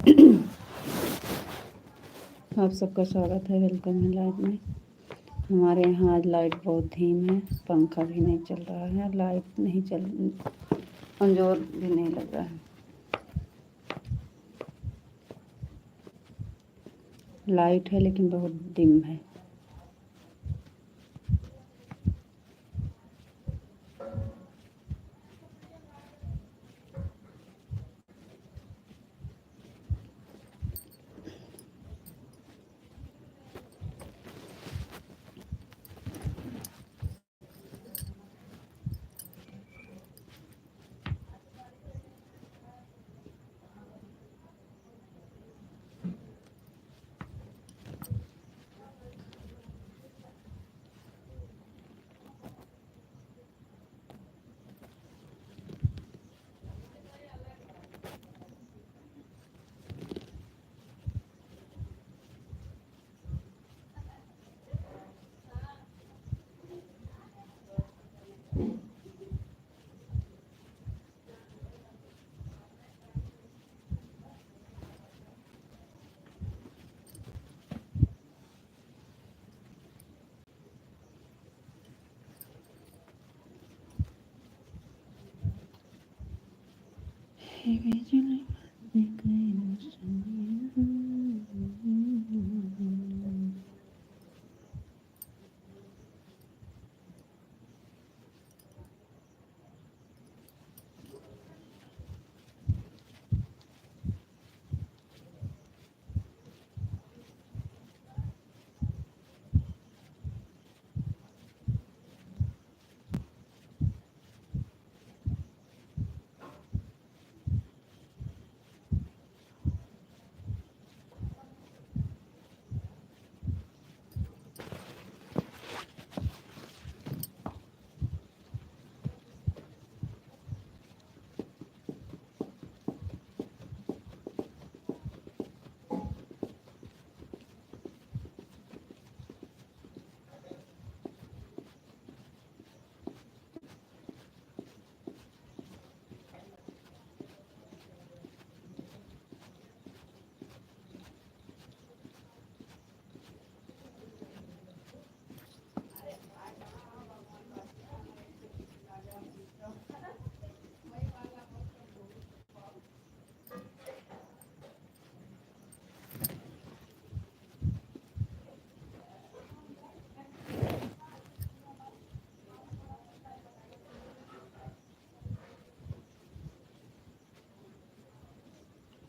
आप सबका स्वागत है, वेलकम है लाइव में। हमारे यहाँ आज लाइट बहुत धीम है, पंखा भी नहीं चल रहा है, लाइट नहीं चल, अंजोर भी नहीं लग रहा है। लाइट है लेकिन बहुत डिम है।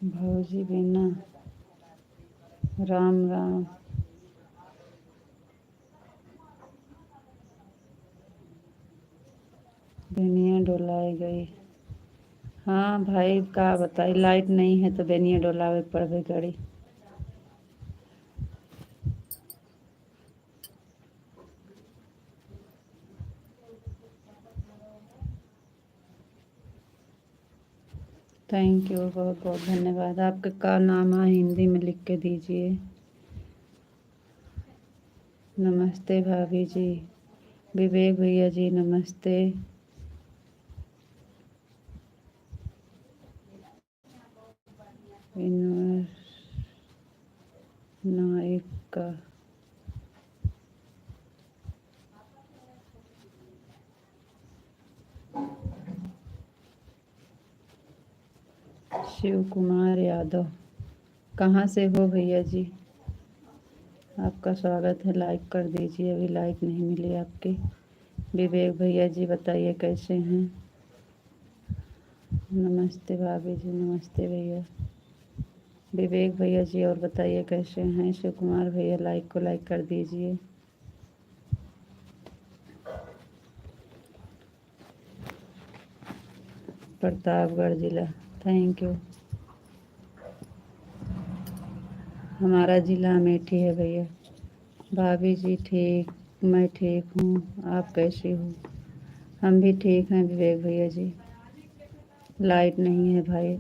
भौजी बिना राम राम। बेनिया डोलाई गई। हाँ भाई का बताई, लाइट नहीं है तो बेनिया डोलावे पड़बे करी। थैंक यू, बहुत बहुत धन्यवाद। आपका का नाम है हिंदी में लिख के दीजिए। नमस्ते भाभी जी, विवेक भैया जी नमस्ते। नायक का शिव कुमार यादव, कहाँ से हो भैया जी? आपका स्वागत है, लाइक कर दीजिए, अभी लाइक नहीं मिली आपकी। विवेक भैया जी बताइए कैसे हैं? नमस्ते भाभी जी, नमस्ते भैया। विवेक भैया जी और बताइए कैसे हैं? शिव कुमार भैया लाइक को लाइक कर दीजिए। प्रतापगढ़ जिला, थैंक यू। हमारा जिला अमेठी है भैया। भाभी जी ठीक, मैं ठीक हूँ, आप कैसी हो? हम भी ठीक हैं विवेक भैया जी। लाइट नहीं है भाई।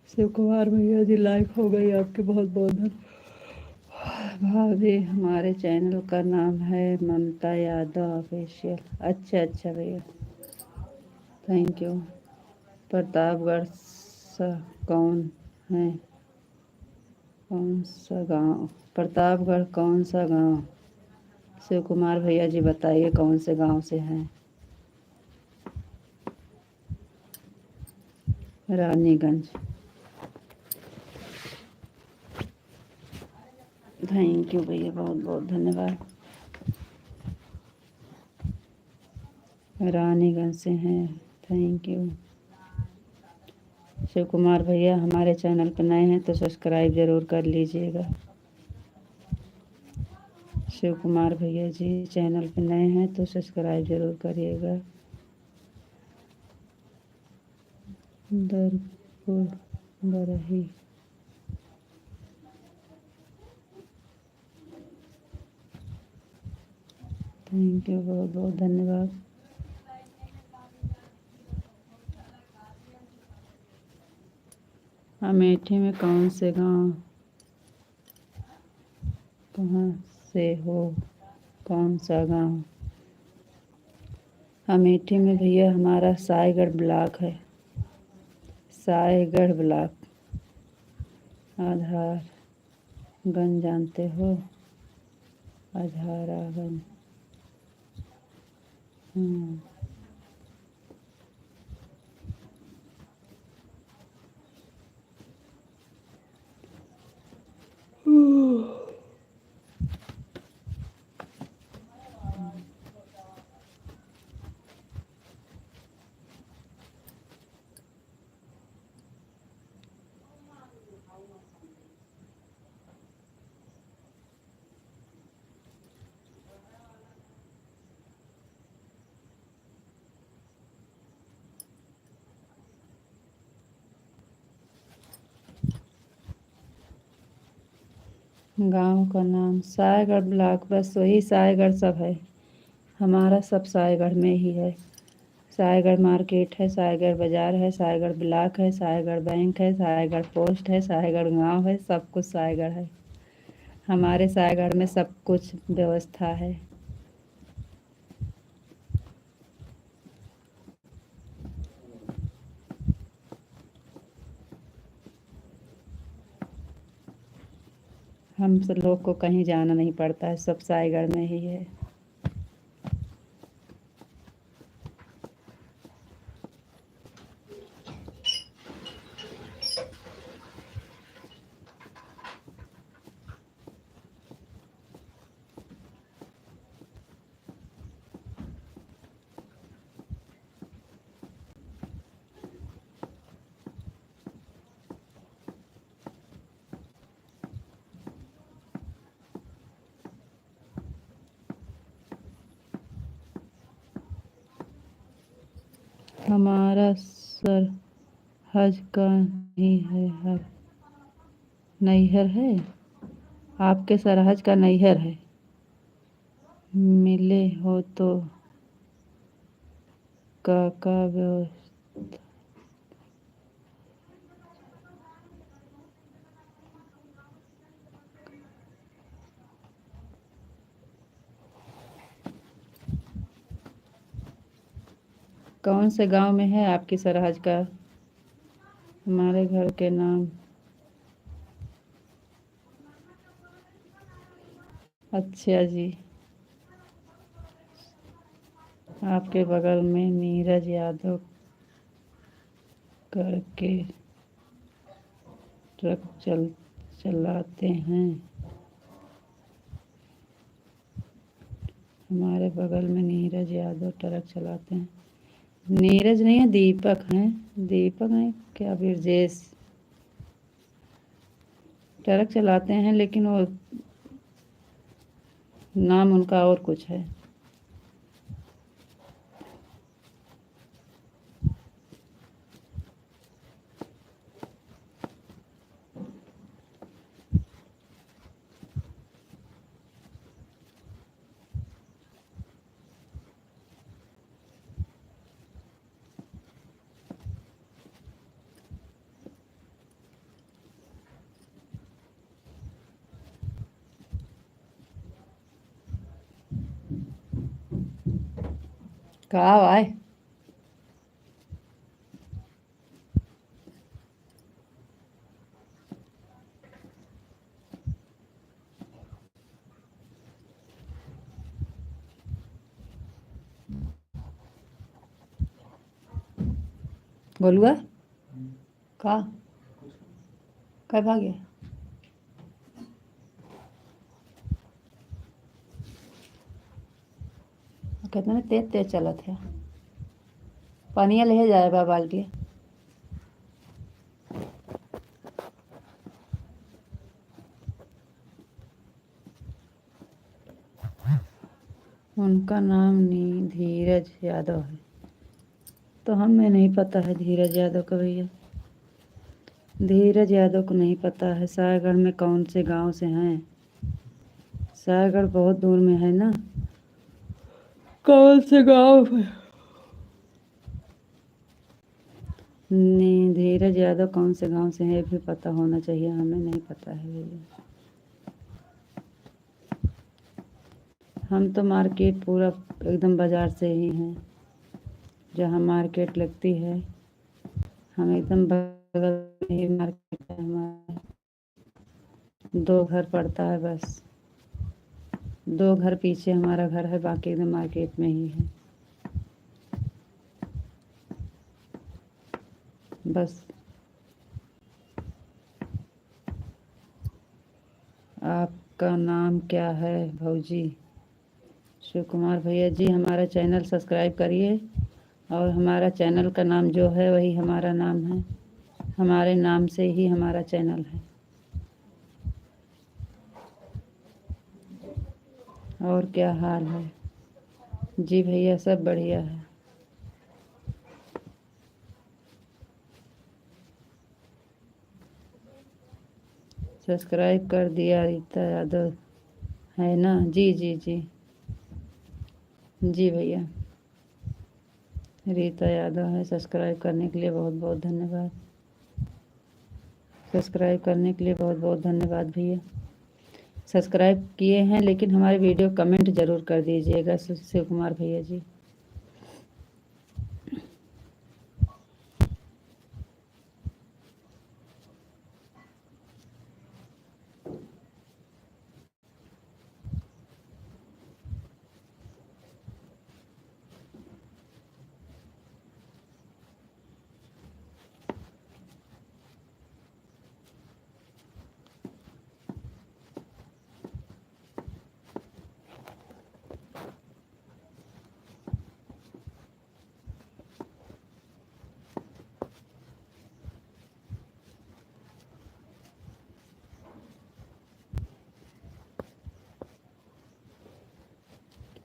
शिव कुमार भैया जी लाइक हो गई आपके, बहुत बहुत धन्यवाद। भाभी हमारे चैनल का नाम है ममता यादव ऑफिशियल। अच्छा अच्छा भैया, थैंक यू। प्रतापगढ़ सा कौन है? कौन सा गांव? प्रतापगढ़ कौन सा गांव? शिव कुमार भैया जी बताइए कौन से गांव से हैं? रानीगंज। थैंक यू भैया, बहुत बहुत धन्यवाद। रानीगंज से हैं, थैंक यू। शिव कुमार भैया हमारे चैनल पर नए हैं तो सब्सक्राइब ज़रूर कर लीजिएगा। शिव कुमार भैया जी चैनल पर नए हैं तो सब्सक्राइब ज़रूर करिएगा। दरपुर बरही। थैंक यू, बहुत बहुत धन्यवाद। अमेठी में कौन से गांव? कहाँ से हो? कौन सा गांव? अमेठी में भैया हमारा सायगढ़ ब्लॉक है। सायगढ़ ब्लॉक। आधार गंज जानते हो? आधारागंज। हाँ। गांव का नाम सायगढ़ ब्लॉक, बस वही सायगढ़ सब है। हमारा सब सायगढ़ में ही है। सायगढ़ मार्केट है, सायगढ़ बाज़ार है, सायगढ़ ब्लॉक है, सायगढ़ बैंक है, सायगढ़ पोस्ट है, सायगढ़ गांव है, सब कुछ सायगढ़ है। हमारे सायगढ़ में सब कुछ व्यवस्था है। हम सब लोग को कहीं जाना नहीं पड़ता है, सब सायगढ़ में ही है। हमारा सर हज का नहीं है, हर नैहर है। आपके सरहज का नैहर है। मिले हो तो काका व्यवस्था। कौन से गांव में है आपकी सरहज का? हमारे घर के नाम। अच्छा जी। आपके बगल में नीरज यादव करके ट्रक चलाते हैं। हमारे बगल में नीरज यादव ट्रक चलाते हैं। नीरज नहीं है, दीपक हैं। दीपक हैं क्या? ब्रजेश ट्रक चलाते हैं, लेकिन वो नाम उनका और कुछ है। कहाँ आए? गोलुआ का का भाग गया। कितना तेज तेज चलत है। पानिया ले जाए बा बाल्टी। उनका नाम धीरज यादव है। तो हमें नहीं पता है धीरज यादव का भैया। धीरज यादव को नहीं पता है। सायगढ़ में कौन से गांव से हैं। सायगढ़ बहुत दूर में है ना। कौन से गांव में। नहीं, धीरज यादव कौन से गांव से है भी पता होना चाहिए। हमें नहीं पता है भैया। हम तो मार्केट पूरा एकदम बाज़ार से ही हैं। जहाँ मार्केट लगती है हम एकदम बगल में ही मार्केट है हमारा। 2 घर पड़ता है बस। 2 घर पीछे हमारा घर है, बाकी एकदम मार्केट में ही है बस। आपका नाम क्या है भौजी। शिव कुमार भैया जी, हमारा चैनल सब्सक्राइब करिए। और हमारा चैनल का नाम जो है वही हमारा नाम है। हमारे नाम से ही हमारा चैनल है। और क्या हाल है जी भैया। सब बढ़िया है। सब्सक्राइब कर दिया रीता यादव है ना। जी जी जी जी भैया। रीता यादव है। सब्सक्राइब करने के लिए बहुत बहुत धन्यवाद। सब्सक्राइब करने के लिए बहुत बहुत धन्यवाद भैया। सब्सक्राइब किए हैं लेकिन हमारे वीडियो कमेंट ज़रूर कर दीजिएगा शिव कुमार भैया जी।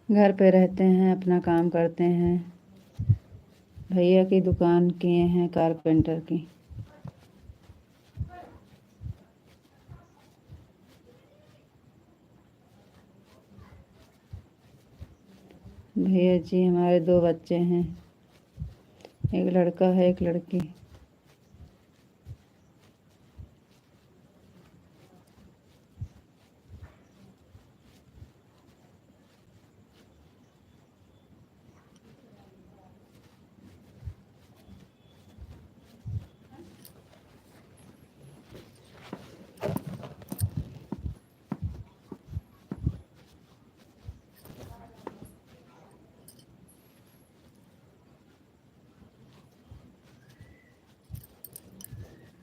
घर पे रहते हैं, अपना काम करते हैं। भैया की दुकान किए हैं कारपेंटर की। भैया जी हमारे 2 बच्चे हैं। एक लड़का है एक लड़की।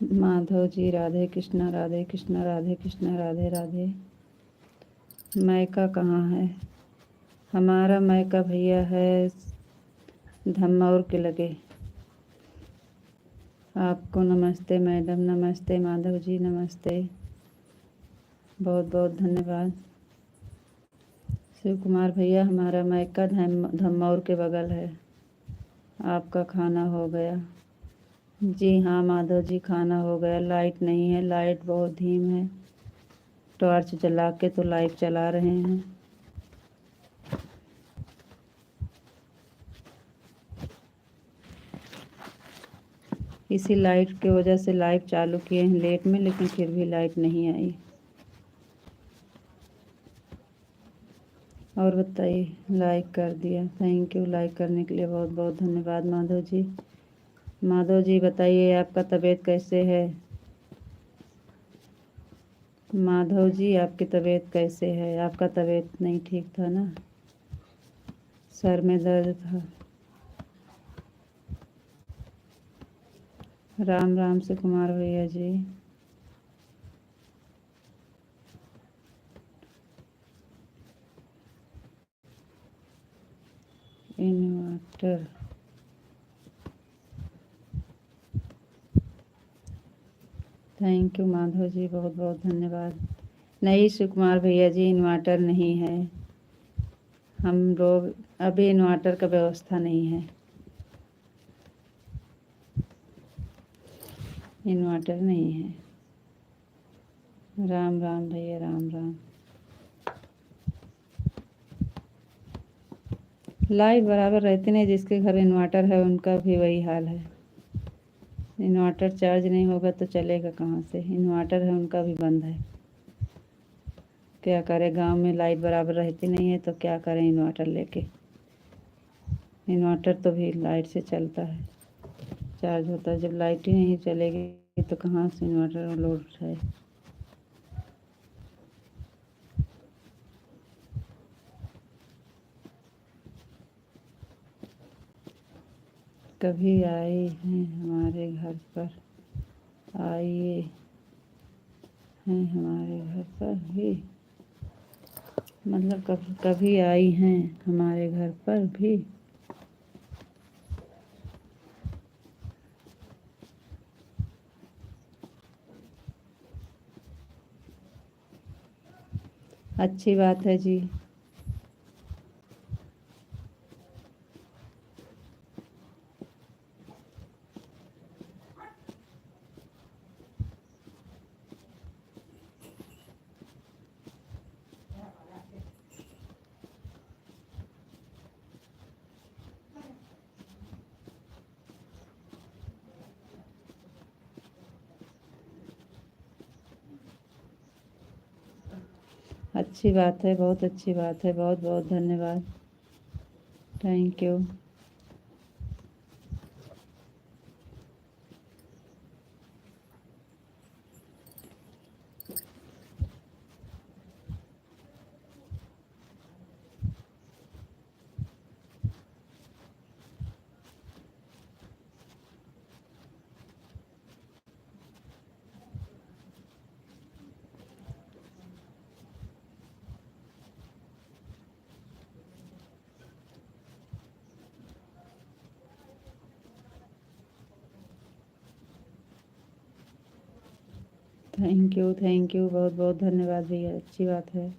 माधव जी राधे कृष्णा राधे कृष्णा राधे कृष्णा राधे राधे। मैका कहाँ है। हमारा मैका भैया है धम्मौर के लगे। आपको नमस्ते मैडम। नमस्ते माधव जी नमस्ते। बहुत बहुत धन्यवाद। शिव कुमार भैया हमारा मैका धम्मौर के बगल है। आपका खाना हो गया। जी हाँ माधव जी खाना हो गया। लाइट नहीं है, लाइट बहुत धीम है। टॉर्च जला के तो लाइट चला रहे हैं। इसी लाइट की वजह से लाइट चालू किए हैं लेट में, लेकिन फिर भी लाइट नहीं आई। और बताइए। लाइक कर दिया, थैंक यू। लाइक करने के लिए बहुत बहुत धन्यवाद माधव जी। माधव जी बताइए आपका तबीयत कैसे है। माधव जी आपकी तबीयत कैसे है। आपका तबीयत नहीं ठीक था ना। सर में दर्द था। राम राम से कुमार भैया जी। Inverter thank you Madhav ji, बहुत बहुत धन्यवाद। नहीं सुकुमार भैया जी, इन्वर्टर नहीं है हम लोग, अभी इन्वर्टर का व्यवस्था नहीं है। इन्वर्टर नहीं है। राम राम भैया, राम राम। लाइट बराबर रहती नहीं, जिसके घर इन्वर्टर है उनका भी वही हाल है। इन्वर्टर चार्ज नहीं होगा तो चलेगा कहाँ से। इन्वर्टर है उनका भी बंद है। क्या करें, गांव में लाइट बराबर रहती नहीं है तो क्या करें इन्वर्टर लेके। इन्वर्टर तो भी लाइट से चलता है, चार्ज होता है। जब लाइट ही नहीं चलेगी तो कहाँ से इन्वर्टर लोड है। कभी आए हैं हमारे घर पर, आइए हैं हमारे घर पर भी, मतलब कभी आई हैं हमारे घर पर भी। अच्छी बात है जी। अच्छी बात है, बहुत अच्छी बात है, बहुत बहुत धन्यवाद, थैंक यू। थैंक यू, बहुत बहुत धन्यवाद भैया, अच्छी बात है।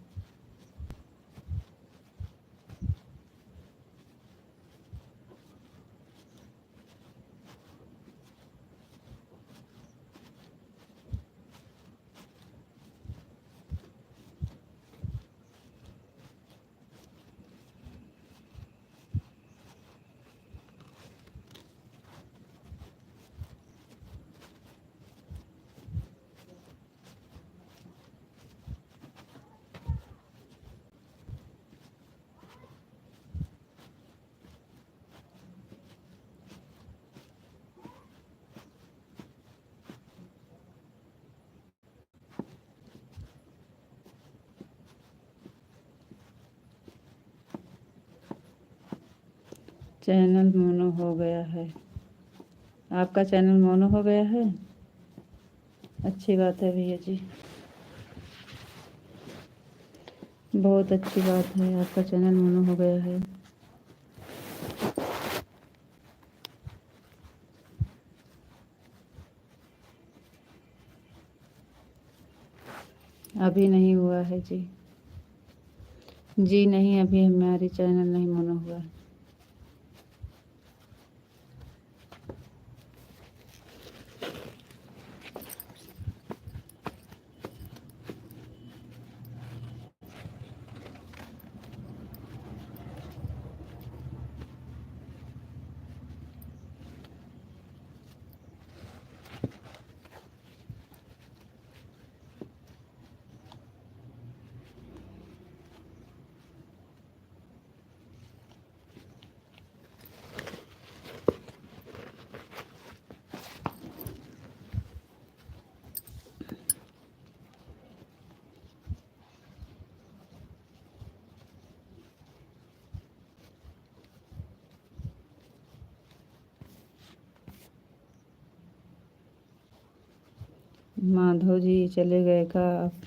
चैनल मोनो हो गया है, आपका चैनल मोनो हो गया है, अच्छी बात है भैया जी, बहुत अच्छी बात है, आपका चैनल मोनो हो गया है। अभी नहीं हुआ है जी, जी नहीं, अभी हमारी चैनल नहीं मोनो हुआ है। माधव जी चले गए का आप?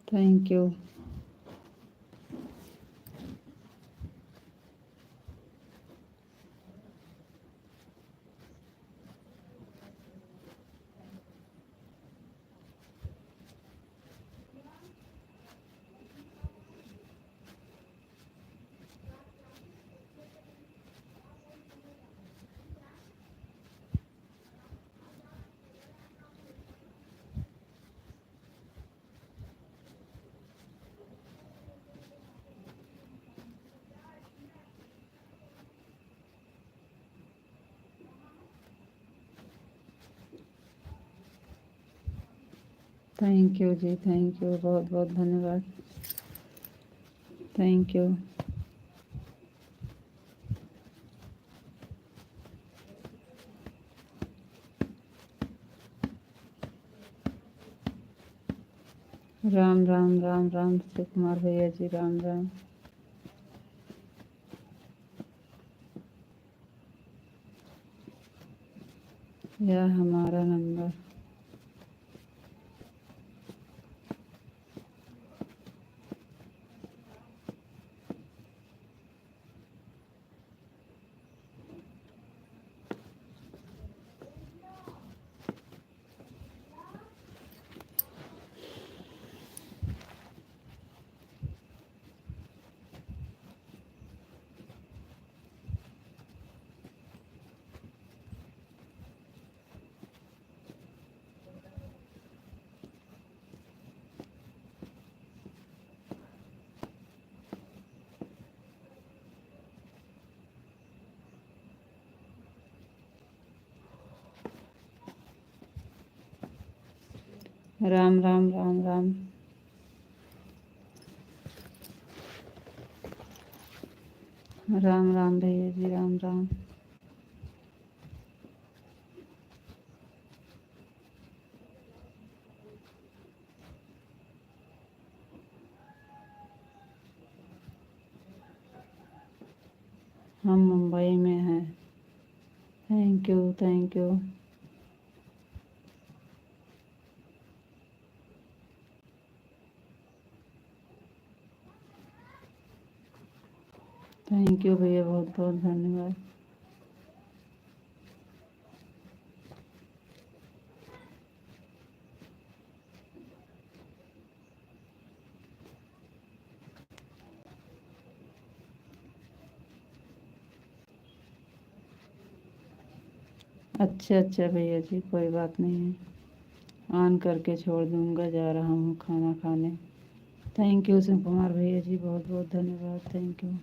Thank you. थैंक यू जी, थैंक यू, बहुत बहुत धन्यवाद। Thank you. राम राम राम राम शिव कुमार भैया जी, राम राम। यह हमारा नंबर। राम राम राम राम। राम राम भैया जी, राम राम। हम मुंबई में हैं। Thank you, thank you. Thank you भैया, बहुत बहुत धन्यवाद। अच्छा अच्छा भैया जी, कोई बात नहीं है। ऑन करके छोड़ दूँगा, जा रहा हूँ खाना खाने। थैंक यू शिव कुमार भैया जी, बहुत बहुत धन्यवाद। Thank you.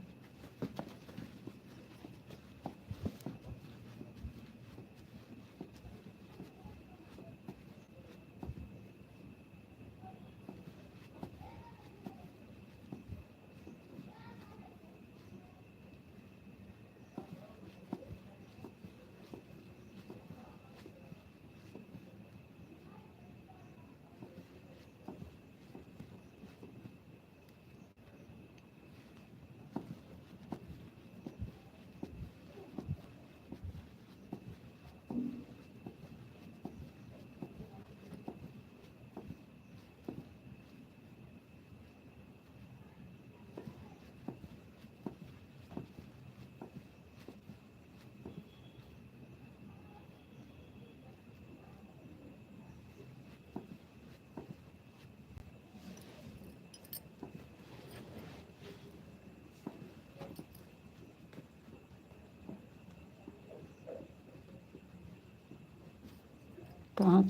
कहाँ?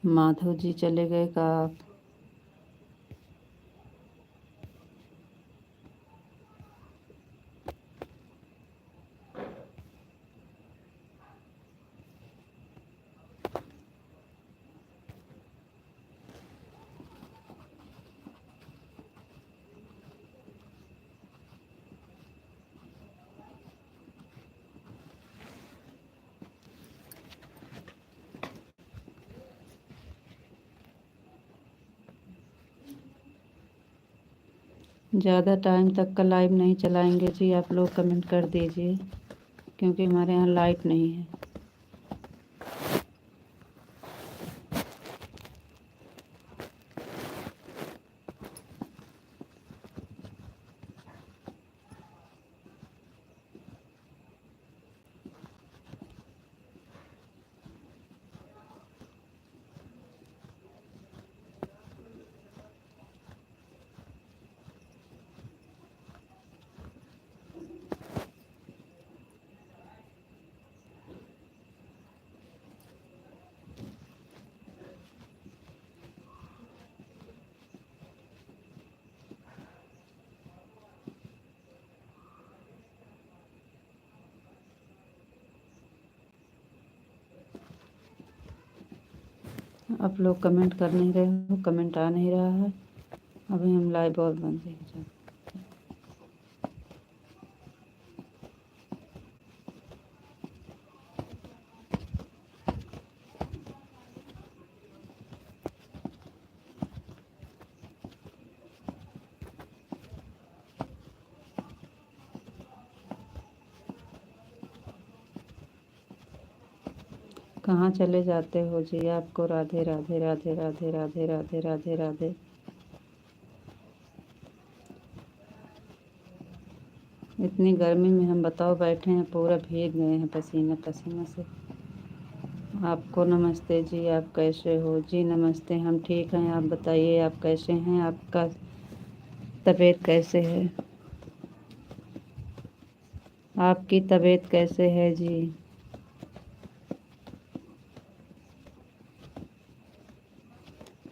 माधव जी चले गए का आप? ज़्यादा टाइम तक का लाइव नहीं चलाएंगे जी, आप लोग कमेंट कर दीजिए क्योंकि हमारे यहाँ लाइट नहीं है। आप लोग कमेंट कर नहीं रहे हो, कमेंट आ नहीं रहा है। अभी हम लाइव और बंद हैं। कहाँ चले जाते हो जी? आपको राधे राधे राधे राधे राधे राधे राधे राधे। इतनी गर्मी में हम बताओ बैठे हैं, पूरा भीग गए हैं पसीने पसीने से। आपको नमस्ते जी, आप कैसे हो जी? नमस्ते, हम ठीक हैं, आप बताइए आप कैसे हैं? आपका तबीयत कैसे है? आपकी तबीयत कैसे है जी?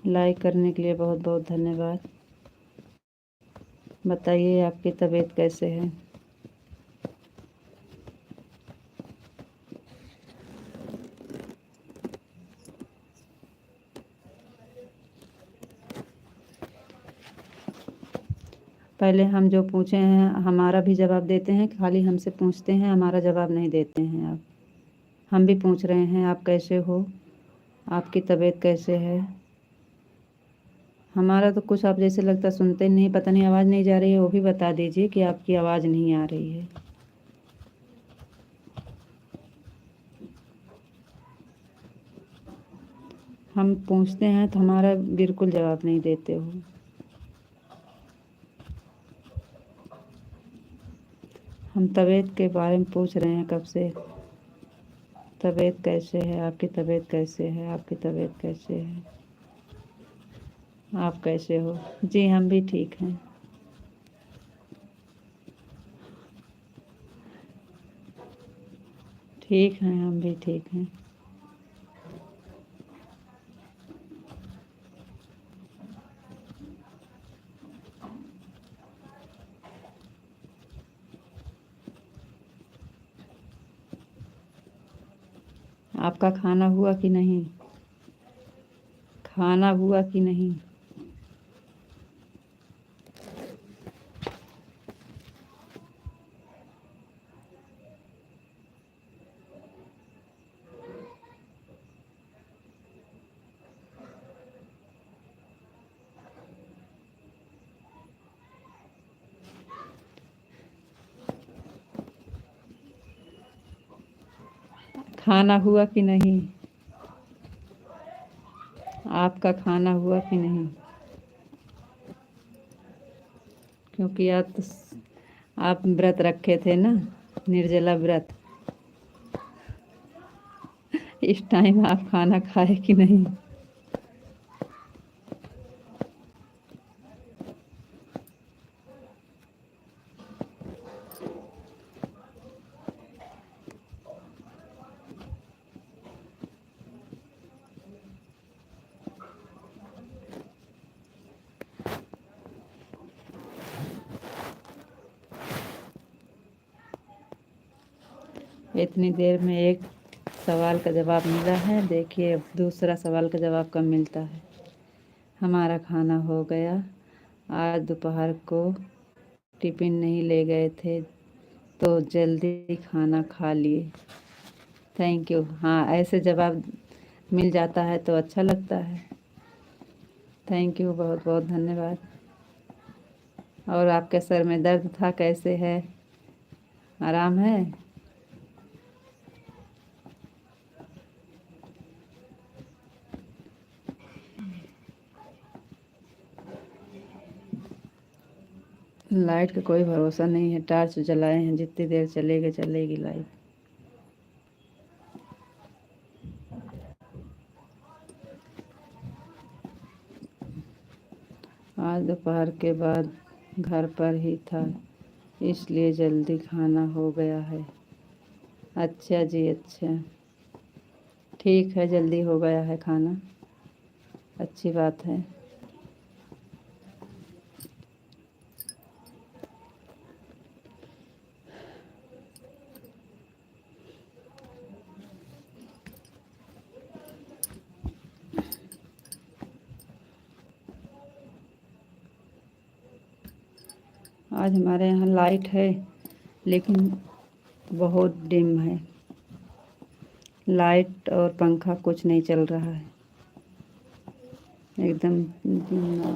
लाइक करने के लिए बहुत बहुत धन्यवाद। बताइए आपकी तबीयत कैसे है? पहले हम जो पूछे हैं हमारा भी जवाब देते हैं, खाली हमसे पूछते हैं, हमारा जवाब नहीं देते हैं आप। हम भी पूछ रहे हैं आप कैसे हो, आपकी तबीयत कैसे है? हमारा तो कुछ आप जैसे लगता सुनते नहीं, पता नहीं आवाज़ नहीं जा रही है, वो भी बता दीजिए कि आपकी आवाज़ नहीं आ रही है। हम पूछते हैं तो हमारा बिल्कुल जवाब नहीं देते हो। हम तबीयत के बारे में पूछ रहे हैं कब से। तबीयत कैसे है आपकी? तबीयत कैसे है आपकी? तबीयत कैसे है? आप कैसे हो जी? हम भी ठीक हैं। ठीक हैं, हम भी ठीक हैं। आपका खाना हुआ कि नहीं? खाना हुआ कि नहीं? खाना हुआ कि नहीं? आपका खाना हुआ कि नहीं? क्योंकि आप व्रत रखे थे ना, निर्जला व्रत। इस टाइम आप खाना खाए कि नहीं? इतनी देर में एक सवाल का जवाब मिला है, देखिए अब दूसरा सवाल का जवाब कब मिलता है। हमारा खाना हो गया। आज दोपहर को टिफ़िन नहीं ले गए थे तो जल्दी खाना खा लिए। Thank you. हाँ, ऐसे जवाब मिल जाता है तो अच्छा लगता है। थैंक यू, बहुत बहुत धन्यवाद। और आपके सर में दर्द था, कैसे है? आराम है? लाइट का कोई भरोसा नहीं है, टॉर्च जलाए हैं, जितनी देर चलेगी चलेगी लाइट। आज दोपहर के बाद घर पर ही था, इसलिए जल्दी खाना हो गया है। अच्छा जी, अच्छा, ठीक है, जल्दी हो गया है खाना, अच्छी बात है। आज हमारे यहाँ लाइट है, लेकिन बहुत डिम है। लाइट और पंखा कुछ नहीं चल रहा है, एकदम डिम है।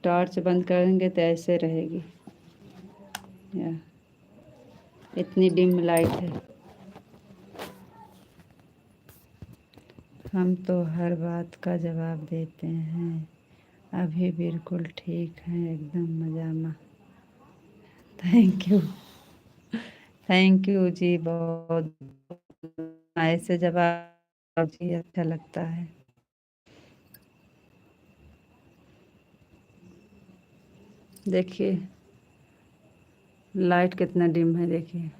टॉर्च बंद करेंगे तो ऐसे रहेगी, या इतनी डिम लाइट है। हम तो हर बात का जवाब देते हैं, अभी बिल्कुल ठीक हैं, एकदम मज़ा में। थैंक यू, थैंक यू जी, बहुत ऐसे जवाब जी अच्छा लगता है। देखिए लाइट कितना डिम है, देखिए।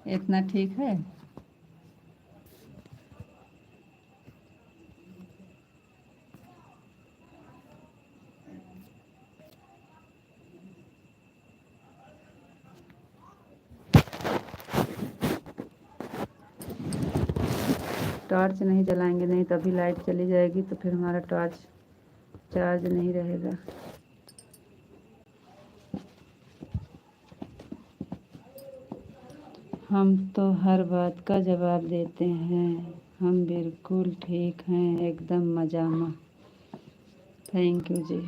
इतना ठीक है। टॉर्च नहीं जलाएंगे, नहीं तभी लाइट चली जाएगी, तो फिर हमारा टॉर्च चार्ज नहीं रहेगा। हम तो हर बात का जवाब देते हैं, हम बिल्कुल ठीक हैं, एकदम मज़ा में। थैंक यू जी।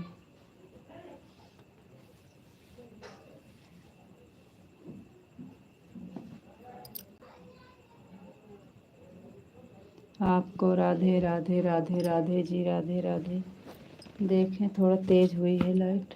आपको राधे राधे राधे राधे जी, राधे राधे। देखें थोड़ा तेज़ हुई है लाइट।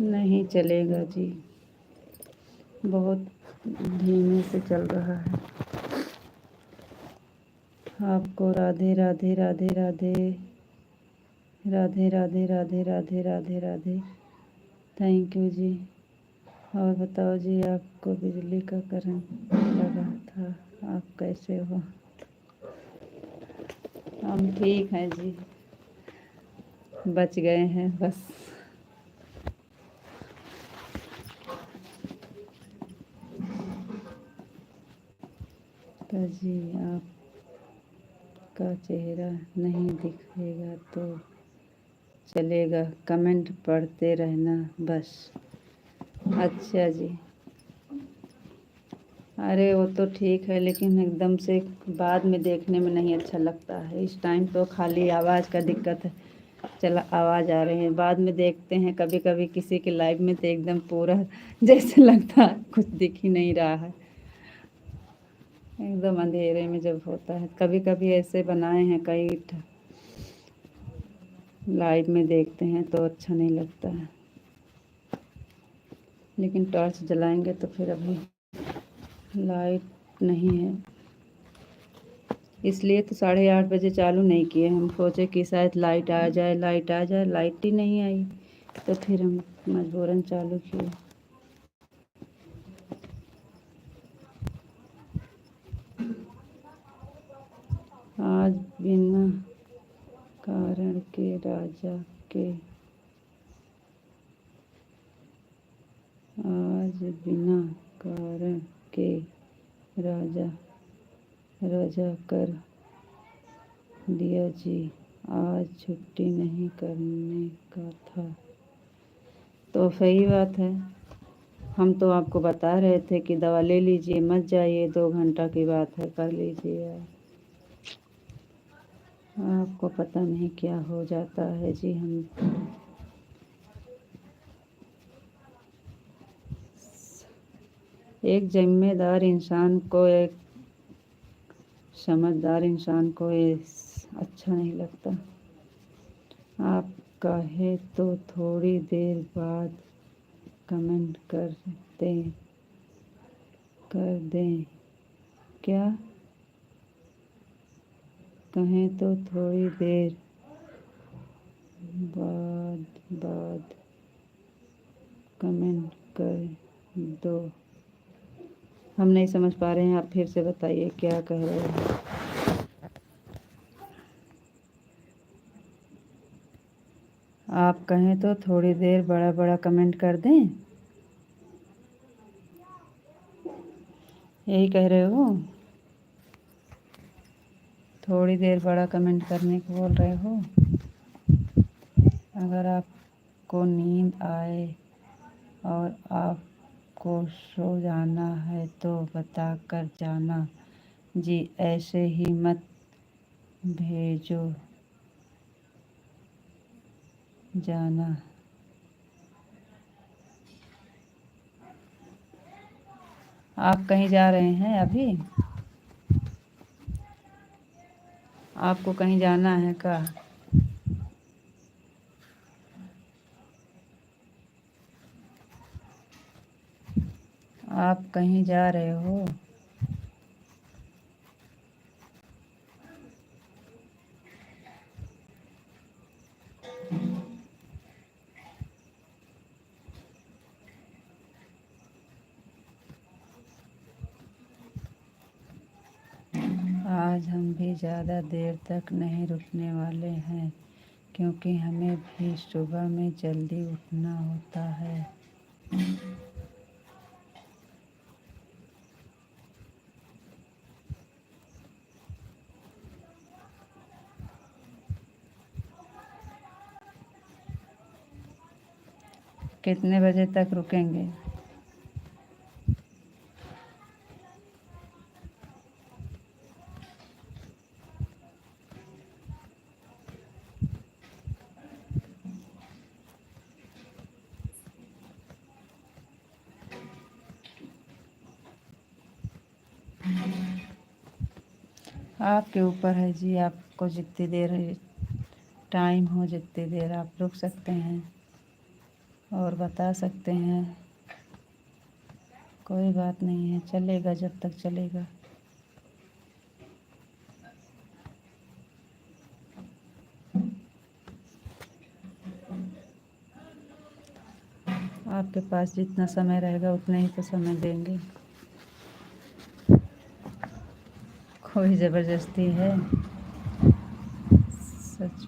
नहीं चलेगा जी, बहुत धीमे से चल रहा है। आपको राधे राधे राधे राधे राधे राधे राधे राधे राधे राधे। थैंक यू जी। और बताओ जी, आपको बिजली का करंट लगा था, आप कैसे हो? हम ठीक हैं जी, बच गए हैं बस। तो जी आपका चेहरा नहीं दिखेगा तो चलेगा, कमेंट पढ़ते रहना बस। अच्छा जी, अरे वो तो ठीक है, लेकिन एकदम से बाद में देखने में नहीं अच्छा लगता है। इस टाइम तो खाली आवाज़ का दिक्कत है, चला आवाज़ आ रही है। बाद में देखते हैं कभी कभी किसी के लाइव में तो एकदम पूरा जैसे लगता है कुछ दिख ही नहीं रहा है, एकदम अंधेरे में जब होता है। कभी कभी ऐसे बनाए हैं कई लाइव में देखते हैं तो अच्छा नहीं लगता है, लेकिन टॉर्च जलाएंगे तो फिर अभी लाइट नहीं है, इसलिए तो 8:30 बजे चालू नहीं किए। हम सोचे कि शायद लाइट आ जाए, लाइट आ जाए, लाइट ही नहीं आई तो फिर हम मजबूरन चालू किए। आज बिना कारण के राजा के आज बिना कारण के राजा रजा कर दिया जी, आज छुट्टी नहीं करने का था। तो सही बात है, हम तो आपको बता रहे थे कि दवा ले लीजिए, मत जाइए, 2 घंटा की बात है, कर लीजिए। आपको पता नहीं क्या हो जाता है जी। हम एक जिम्मेदार इंसान को, एक समझदार इंसान को ये अच्छा नहीं लगता। आप कहे तो थोड़ी देर बाद कमेंट कर दें क्या? कहें तो थोड़ी देर बाद कमेंट कर दो। हम नहीं समझ पा रहे हैं, आप फिर से बताइए क्या कह रहे हैं। आप कहें तो थोड़ी देर बड़ा बड़ा कमेंट कर दें, यही कह रहे हो? थोड़ी देर बड़ा कमेंट करने को बोल रहे हो? अगर आपको नींद आए और आपको सो जाना है तो बता कर जाना जी, ऐसे ही मत भेजो जाना। आप कहीं जा रहे हैं अभी? आपको कहीं जाना है क्या? आप कहीं जा रहे हो? आज हम भी ज़्यादा देर तक नहीं रुकने वाले हैं, क्योंकि हमें भी सुबह में जल्दी उठना होता है। कितने बजे तक रुकेंगे? आपके ऊपर है जी, आपको जितनी देर टाइम हो, जितनी देर आप रुक सकते हैं और बता सकते हैं, कोई बात नहीं है, चलेगा जब तक चलेगा। आपके पास जितना समय रहेगा उतना ही तो समय देंगे, कोई ज़बरदस्ती है? सच।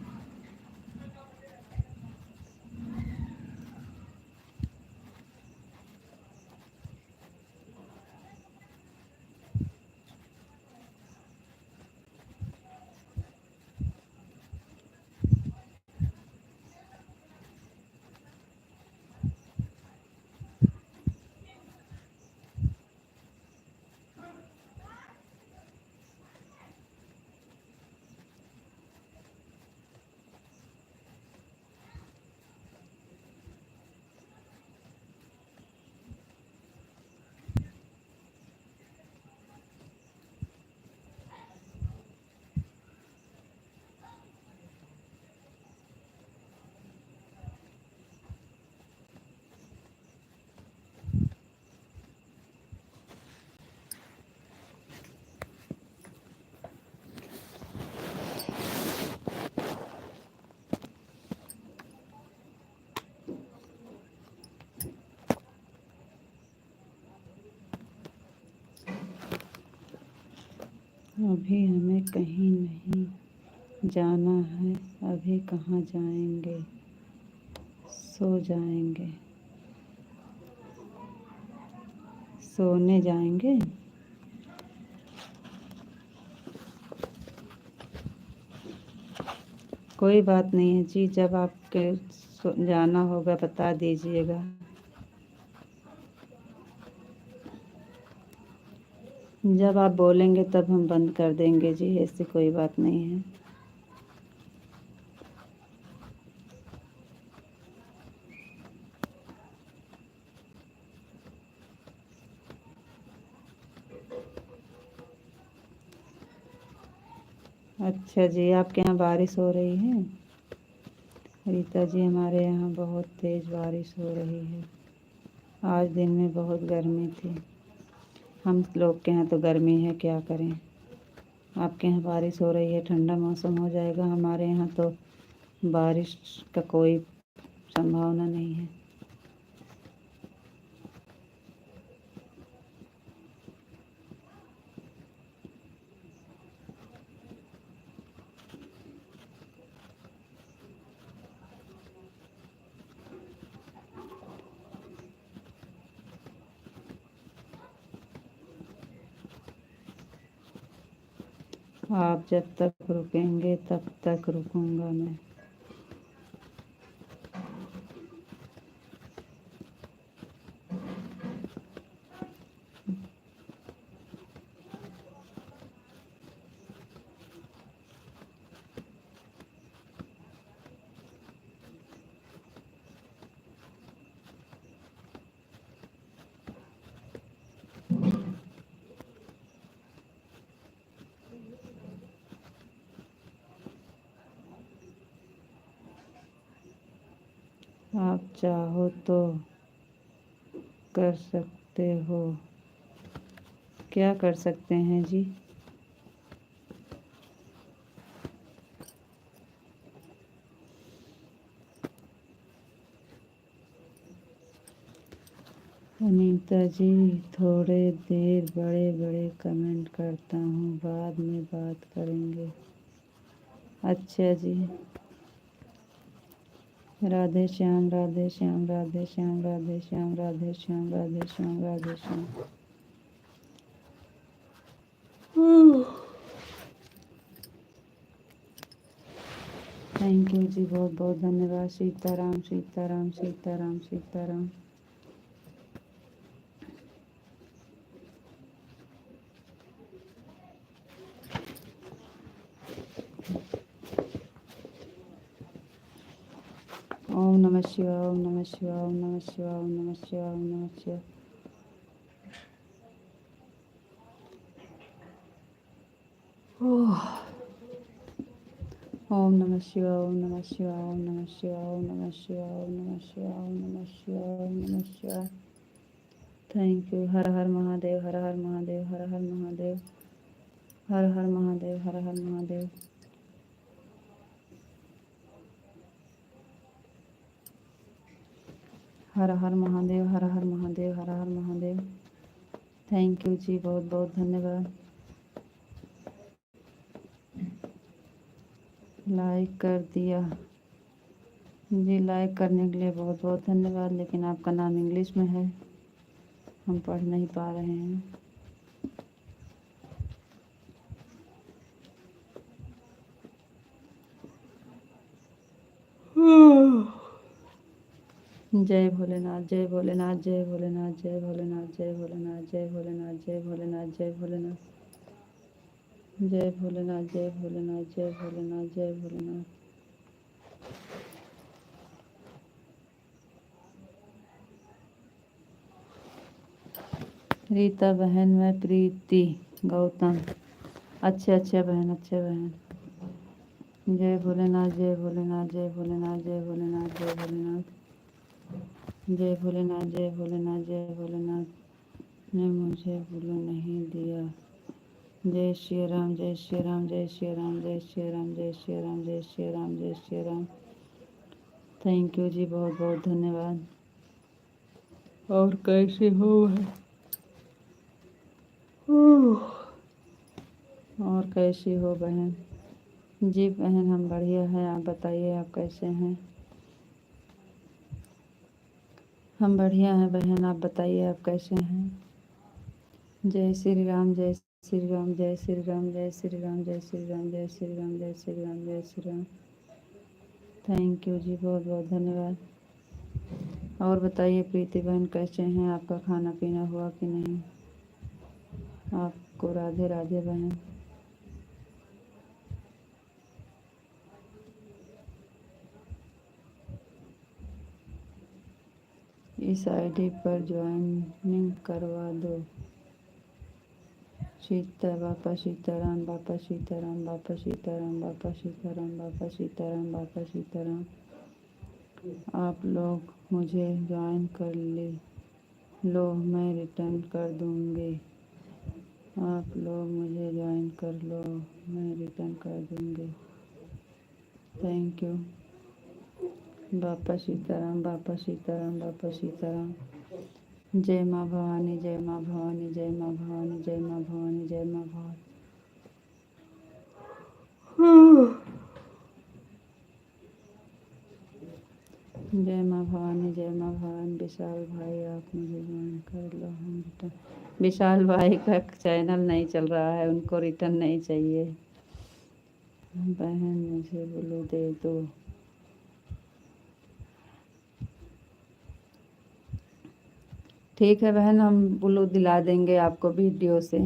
अभी हमें कहीं नहीं जाना है, अभी कहाँ जाएंगे, सो जाएंगे, सोने जाएंगे। कोई बात नहीं है जी, जब आपके जाना होगा बता दीजिएगा। जब आप बोलेंगे तब हम बंद कर देंगे जी, ऐसी कोई बात नहीं है। अच्छा जी, आपके यहाँ बारिश हो रही है? रीता जी, हमारे यहाँ बहुत तेज़ बारिश हो रही है। आज दिन में बहुत गर्मी थी। हम लोग के यहाँ तो गर्मी है, क्या करें। आपके यहाँ बारिश हो रही है, ठंडा मौसम हो जाएगा। हमारे यहाँ तो बारिश का कोई संभावना नहीं है। आप जब तक रुकेंगे तब तक रुकूंगा मैं। आप चाहो तो कर सकते हो। क्या कर सकते हैं जी? अनीता जी, थोड़े देर बड़े बड़े कमेंट करता हूँ, बाद में बात करेंगे। अच्छा जी। राधे श्याम, राधे श्याम, राधे श्याम, राधे श्याम, राधे श्याम, राधे श्याम, राधे श्याम। थैंक यू जी, बहुत बहुत धन्यवाद। सीताराम, सीताराम, सीताराम, सीताराम। ओम नमः शिवाय, ओम नमः शिवाय, ओम नमः शिवाय, ओम नमः शिवाय, ओम नमः शिवाय। ओम नमः शिवाय, ओम नमः शिवाय, ओम नमः शिवाय, ओम नमः शिवाय, ओम नमः शिवाय, ओम नमः शिवाय, ओम नमः शिवाय। Thank you. Har Har Mahadev, Har Har Mahadev, Har Har Mahadev, Har Har Mahadev, Har Har Mahadev. Har Har Mahadev, Har Har Mahadev, Har Har Mahadev. Thank you जी, बहुत बहुत धन्यवाद। लाइक कर दिया जी, लाइक करने के लिए बहुत बहुत धन्यवाद, लेकिन आपका नाम इंग्लिश में है, हम पढ़ नहीं पा रहे हैं। जय भोलेनाथ, जय भोलेनाथ, जय भोलेनाथ, जय भोलेनाथ, जय भोलेनाथ, जय भोलेनाथ, जय भोलेनाथ, जय भोलेनाथ, जय भोलेनाथ, जय भोलेनाथ, जय भोलेनाथ, जय भोलेनाथ। रीता बहन, मैं प्रीति गौतम। अच्छे अच्छे बहन, अच्छे बहन। जय भोलेनाथ, जय भोलेनाथ, जय भोलेनाथ, जय भोलेनाथ, जय भोलेनाथ, जय भोलेनाथ, जय भोलेनाथ, जय भोलेनाथ ने मुझे गुरु नहीं दिया। जय श्री राम, जय श्री राम, जय श्री राम, जय श्री राम, जय श्री राम, जय श्री राम, जय श्री राम। थैंक यू जी, बहुत बहुत धन्यवाद। और कैसे हो? और कैसी हो बहन? जी बहन हम बढ़िया हैं, आप बताइए आप कैसे हैं? हम बढ़िया हैं बहन, आप बताइए आप कैसे हैं? जय श्री राम, जय श्री राम, जय श्री राम, जय श्री राम, जय श्री राम, जय श्री राम, जय श्री राम, जय श्री राम। थैंक यू जी, बहुत बहुत धन्यवाद। और बताइए प्रीति बहन कैसे हैं? आपका खाना पीना हुआ कि नहीं? आपको राधे राधे बहन। इस आईडी पर ज्वाइनिंग करवा दो। बापा सीताराम, बापा सीताराम, बापा सीताराम, बापा सीताराम, बापा सीताराम, बापा सीताराम। आप लोग मुझे ज्वाइन कर लो, मैं रिटर्न कर दूँगी। आप लोग मुझे ज्वाइन कर लो, मैं रिटर्न कर दूँगी। Thank you. बापा सीताराम, बापा सीताराम, बापा सीताराम। जय माँ भवानी, जय माँ भवानी, जय माँ भवानी, जय माँ भवानी, जय माँ भवानी। जय माँ भवानी, जय माँ भवानी। विशाल भाई आप मुझे ज्वाइन कर लो, हम रिटर्न। विशाल भाई का चैनल नहीं चल रहा है, उनको रिटर्न नहीं चाहिए। बहन मुझे ब्लू दे दो। ठीक है बहन, हम ब्लू दिला देंगे आपको वीडियो से।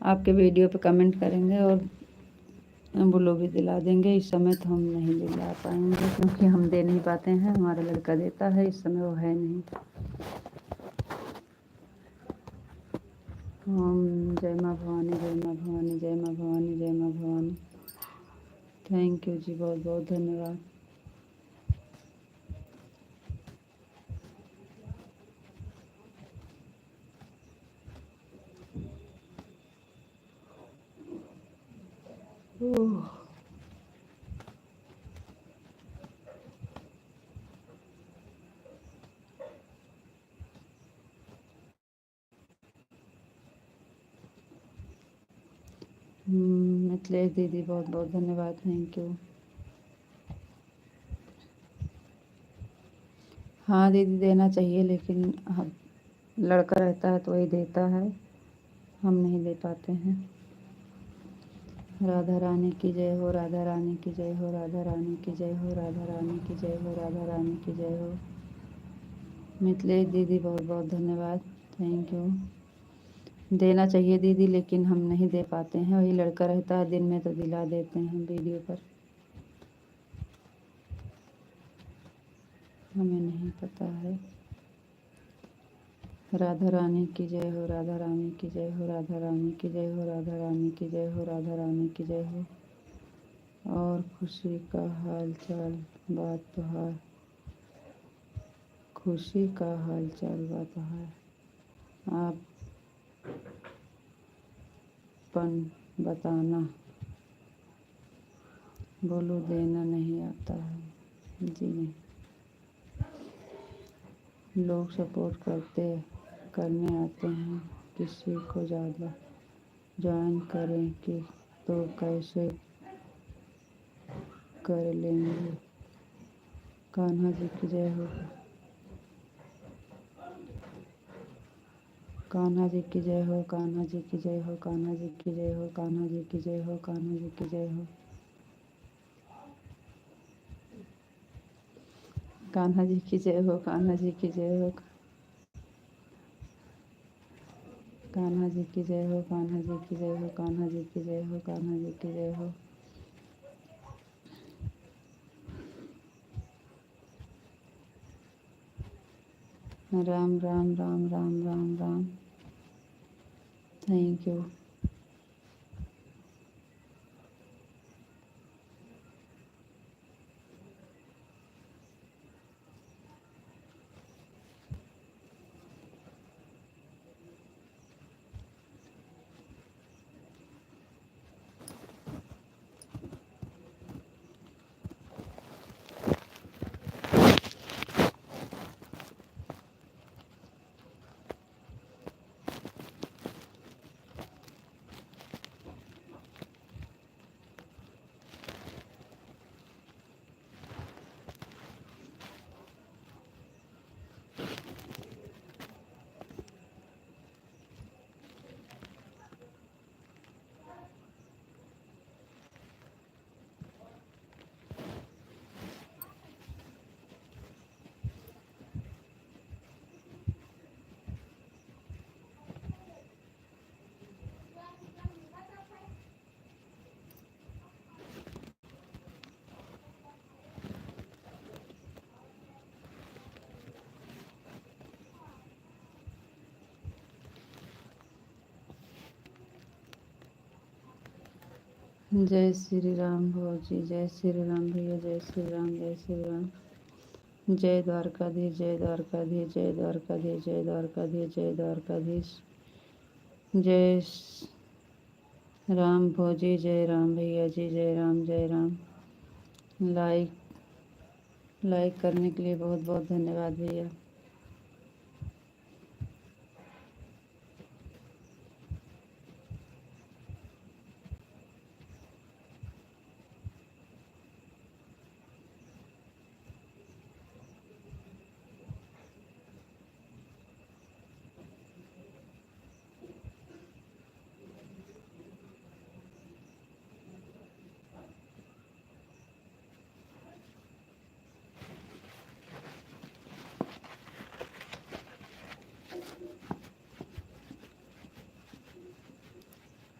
आपके वीडियो पे कमेंट करेंगे और ब्लू भी दिला देंगे। इस समय तो हम नहीं दिला पाएंगे क्योंकि हम दे नहीं पाते हैं, हमारा लड़का देता है, इस समय वो है नहीं। हम जय माँ भवानी, जय माँ भवानी, जय माँ भवानी, जय माँ भवानी। थैंक यू जी, बहुत बहुत धन्यवाद। मिथिलेश दीदी बहुत बहुत धन्यवाद, थैंक यू। हाँ दीदी देना चाहिए, लेकिन हम लड़का रहता है तो वही देता है, हम नहीं दे पाते हैं। राधा रानी की जय हो, राधा रानी की जय हो, राधा रानी की जय हो, राधा रानी की जय हो, राधा रानी की जय हो। मिथिलेश दीदी बहुत बहुत धन्यवाद, थैंक यू। देना चाहिए दीदी, लेकिन हम नहीं दे पाते हैं, वही लड़का रहता है दिन में तो दिला देते हैं वीडियो पर। हमें नहीं पता है। राधा रानी की जय हो, राधा रानी की जय हो, राधा रानी की जय हो, राधा रानी की जय हो, राधा रानी की जय हो। और खुशी का हाल चाल बात है, खुशी का हाल चाल बात है। आप पन बताना, बोलो देना नहीं आता है जी। नहीं, लोग सपोर्ट करने आते हैं, किसी को ज़्यादा ज्वाइन करें कि तो कैसे कर लेंगे। कान्हा जी की जय हो, कान्हा जी की जय हो, कान्हा जी की जय हो, कान्हा जी की जय हो, कान्हा जी की जय हो, कान्हा जी की जय हो। कान्हा जी की जय हो, कान्हा जी की जय हो, कान्हा जी की जय हो, कान्हा जी की जय हो, कान्हा जी की जय हो, कान्हा जी की जय हो। राम राम राम राम राम राम। Thank you. जय श्री राम भौजी, जय श्री राम भैया, जय श्री राम, जय श्री राम। जय द्वारकाधीश, जय द्वारकाधीश, जय द्वारकाधीश, जय द्वारकाधीश, जय द्वारकाधीश। जय राम भौजी, जय राम भैया जी, जय राम, जय राम। लाइक लाइक करने के लिए बहुत बहुत धन्यवाद भैया।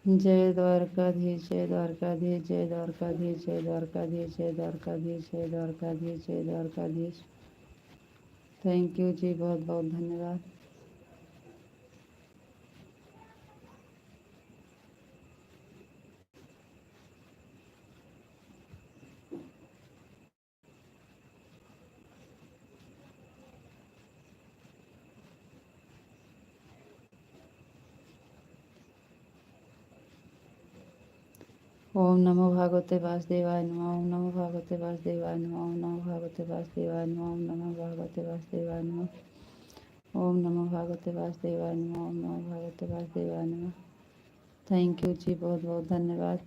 जय द्वारकाधीश, जय द्वारकाधीश, जय द्वारकाधीश, जय द्वारकाधीश, जय द्वारकाधीश, जय द्वारकाधीश, जय द्वारकाधीश। थैंक यू जी, बहुत बहुत धन्यवाद। ओम नमो भगवते वासुदेवाय नमः, ओम नमो भगवते वासुदेवाय नमः, ओम नमो भगवते वासुदेवाय नमः, ओम नमो भगवते वासुदेवाय नमः, ओम नमो भगवते वासुदेवाय नमः, ओम नमो भगवते वासुदेवाय नमः। थैंक यू जी, बहुत बहुत धन्यवाद।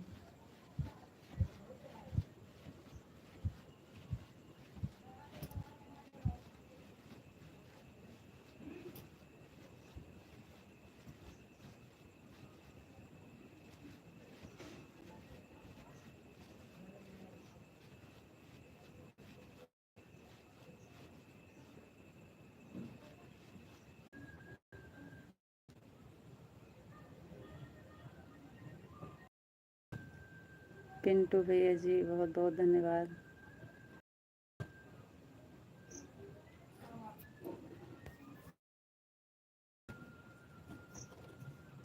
पिंटू भैया जी, बहुत बहुत धन्यवाद।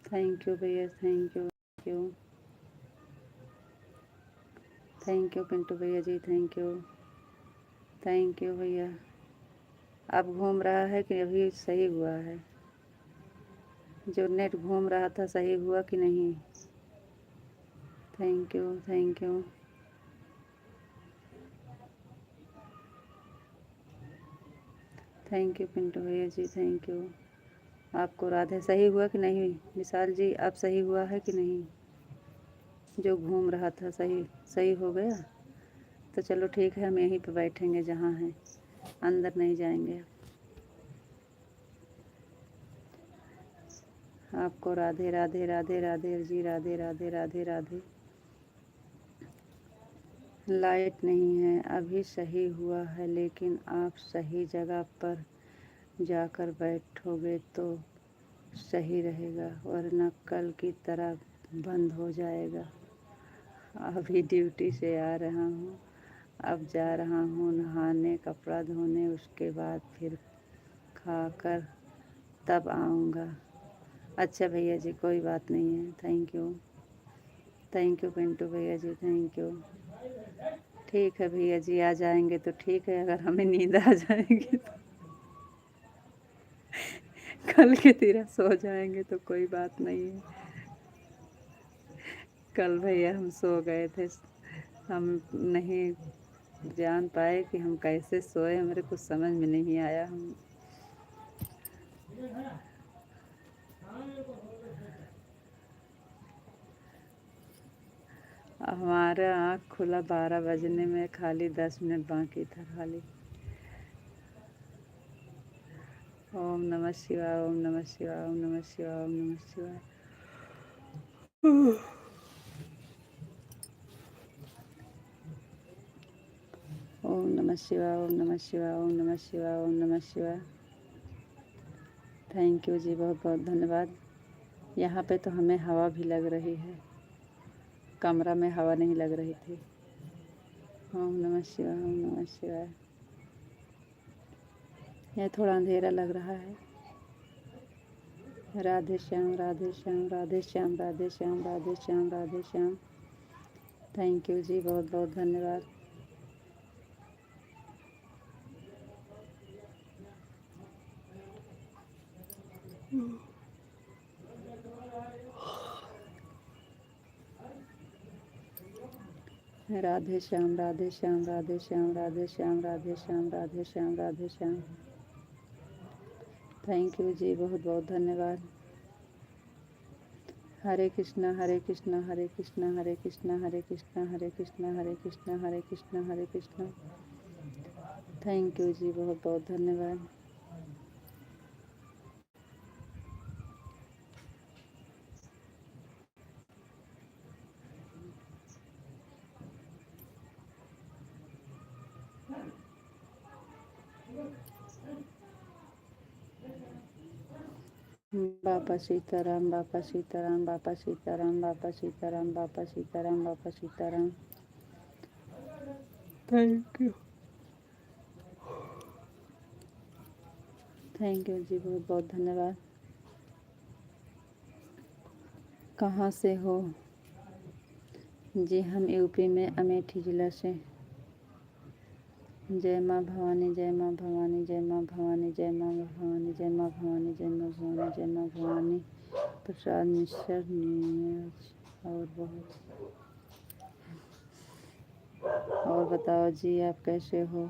थैंक यू भैया, thank you, thank you, thank you Pintu भैया ji, thank you, thank you भैया। अब घूम रहा है कि अभी सही हुआ है? जो नेट घूम रहा था सही हुआ कि नहीं? Thank you, thank you, thank you Pintu भैया जी, थैंक यू। आपको राधे सही हुआ कि नहीं? विशाल जी, अब सही हुआ है कि नहीं? जो घूम रहा था सही सही हो गया? तो चलो ठीक है, हम यहीं पे बैठेंगे जहाँ हैं, अंदर नहीं जाएंगे। आपको राधे राधे, राधे राधे जी, राधे राधे, राधे राधे। लाइट नहीं है, अभी सही हुआ है, लेकिन आप सही जगह पर जाकर बैठोगे तो सही रहेगा, वरना कल की तरह बंद हो जाएगा। अभी ड्यूटी से आ रहा हूँ, अब जा रहा हूँ नहाने, कपड़ा धोने, उसके बाद फिर खाकर तब आऊँगा। अच्छा भैया जी, कोई बात नहीं है, थैंक यू पिंटू भैया जी, थैंक यू। ठीक है भैया जी, आ जाएंगे तो ठीक है, अगर हमें नींद आ जाएगी तो कल की तरह सो जाएंगे तो कोई बात नहीं है। कल भैया हम सो गए थे, हम नहीं जान पाए कि हम कैसे सोए, हमारे कुछ समझ में नहीं आया। हम हमारा आँख खुला 12 बजने में, खाली 10 मिनट बाकी था खाली। ओम नमः शिवाय, ओम नमः शिवाय, ओम नमः शिवाय, ओम नमः शिवाय। ओम नमः शिवाय, ओम नमः शिवाय, ओम नमः शिवाय, ओम नमः शिवाय। थैंक यू जी, बहुत बहुत धन्यवाद। यहाँ पे तो हमें हवा भी लग रही है, कमरा में हवा नहीं लग रही थी। ओम नमः शिवाय, ओम नमः शिवाय। यह थोड़ा अंधेरा लग रहा है। राधे श्याम, राधे श्याम, राधे श्याम, राधे श्याम, राधे श्याम, राधे श्याम। थैंक यू जी, बहुत बहुत धन्यवाद। राधे श्याम, राधे श्याम, राधे श्याम, राधे श्याम, राधे श्याम, राधे श्याम, राधे श्याम। थैंक यू जी, बहुत बहुत धन्यवाद। हरे कृष्णा, हरे कृष्णा, हरे कृष्णा, हरे कृष्णा, हरे कृष्णा, हरे कृष्णा, हरे कृष्णा, हरे कृष्णा, हरे कृष्णा। थैंक यू जी, बहुत बहुत धन्यवाद। बापा Sitaram, Bapa Sitaram, Bapa Sitaram, Bapa Sitaram, Bapa Sitaram, Bapa Sitaram. Thank you, thank you जी, बहुत बहुत धन्यवाद। कहाँ से हो जी? हम यूपी में अमेठी ज़िला से। जय माँ भवानी, जय माँ भवानी, जय माँ भवानी, जय माँ भवानी, जय माँ भवानी, जय माँ भवानी, जय माँ भवानी। प्रसाद मिश्र नीरज और बहुत। और बताओ जी, आप कैसे हो?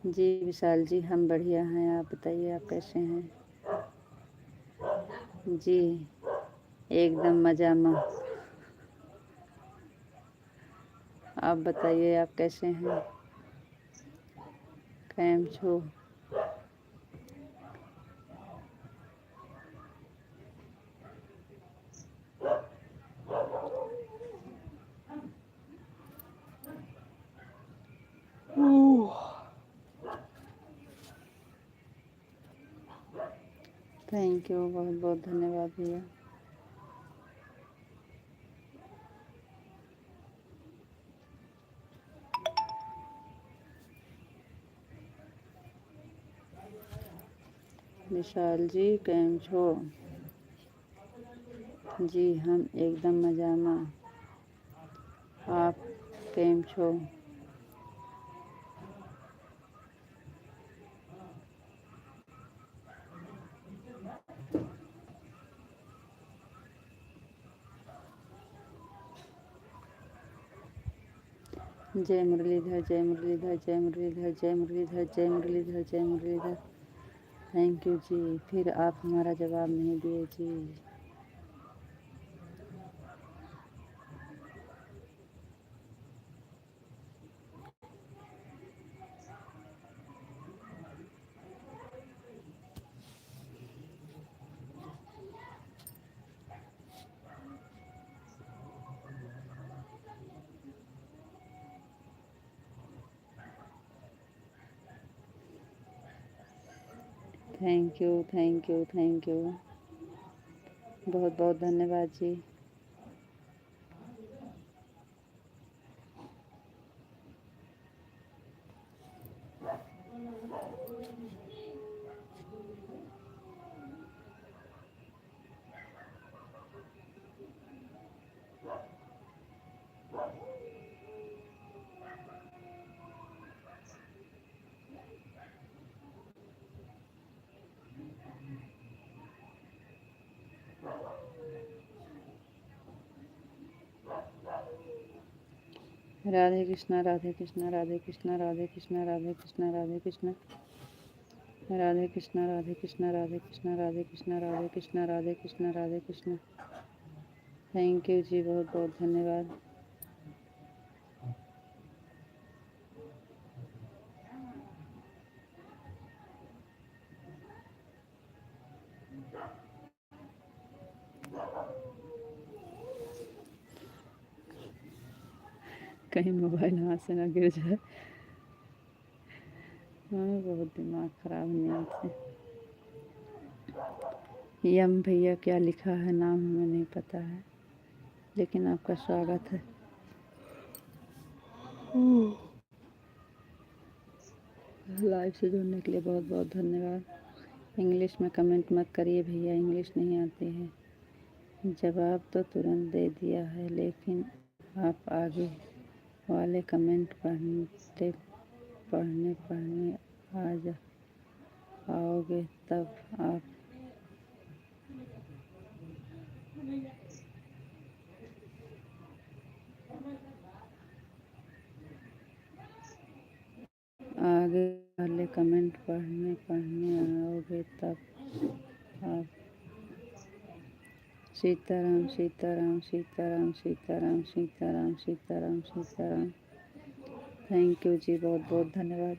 जी विशाल जी, हम बढ़िया हैं। आप बताइए, आप कैसे हैं? जी एकदम मज़ा में। आप बताइए, आप कैसे हैं? कैम छो? थैंक यू, बहुत बहुत धन्यवाद भैया। विशाल जी कैम छो? जी हम एकदम मज़ा में। आप कैम छो? जय मुरलीधर, जय मुरलीधर, जय मुरलीधर, जय मुरलीधर, जय मुरलीधर, जय मुरलीधर। थैंक यू जी। फिर आप हमारा जवाब नहीं दिए जी। Thank you, thank you, thank you, बहुत बहुत धन्यवाद जी। राधे कृष्णा, राधे कृष्णा, राधे कृष्णा, राधे कृष्णा, राधे कृष्णा, राधे कृष्णा, राधे कृष्णा, राधे कृष्णा, राधे कृष्णा, राधे कृष्णा, राधे कृष्णा, राधे कृष्णा, राधे कृष्णा। थैंक यू जी, बहुत बहुत धन्यवाद। कहीं मोबाइल हाथ से ना गिर जाए। हाँ, बहुत दिमाग खराब नींद से। यम भैया क्या लिखा है नाम हमें नहीं पता है, लेकिन आपका स्वागत है। लाइव से जुड़ने के लिए बहुत बहुत धन्यवाद। इंग्लिश में कमेंट मत करिए भैया, इंग्लिश नहीं आती है। जवाब तो तुरंत दे दिया है, लेकिन आप आगे वाले कमेंट पढ़ने आओगे तब आप आगे वाले कमेंट पढ़ने आओगे तब आप सीताराम सीताराम सीताराम सीताराम सीताराम सीताराम सीताराम। थैंक यू जी, बहुत बहुत धन्यवाद।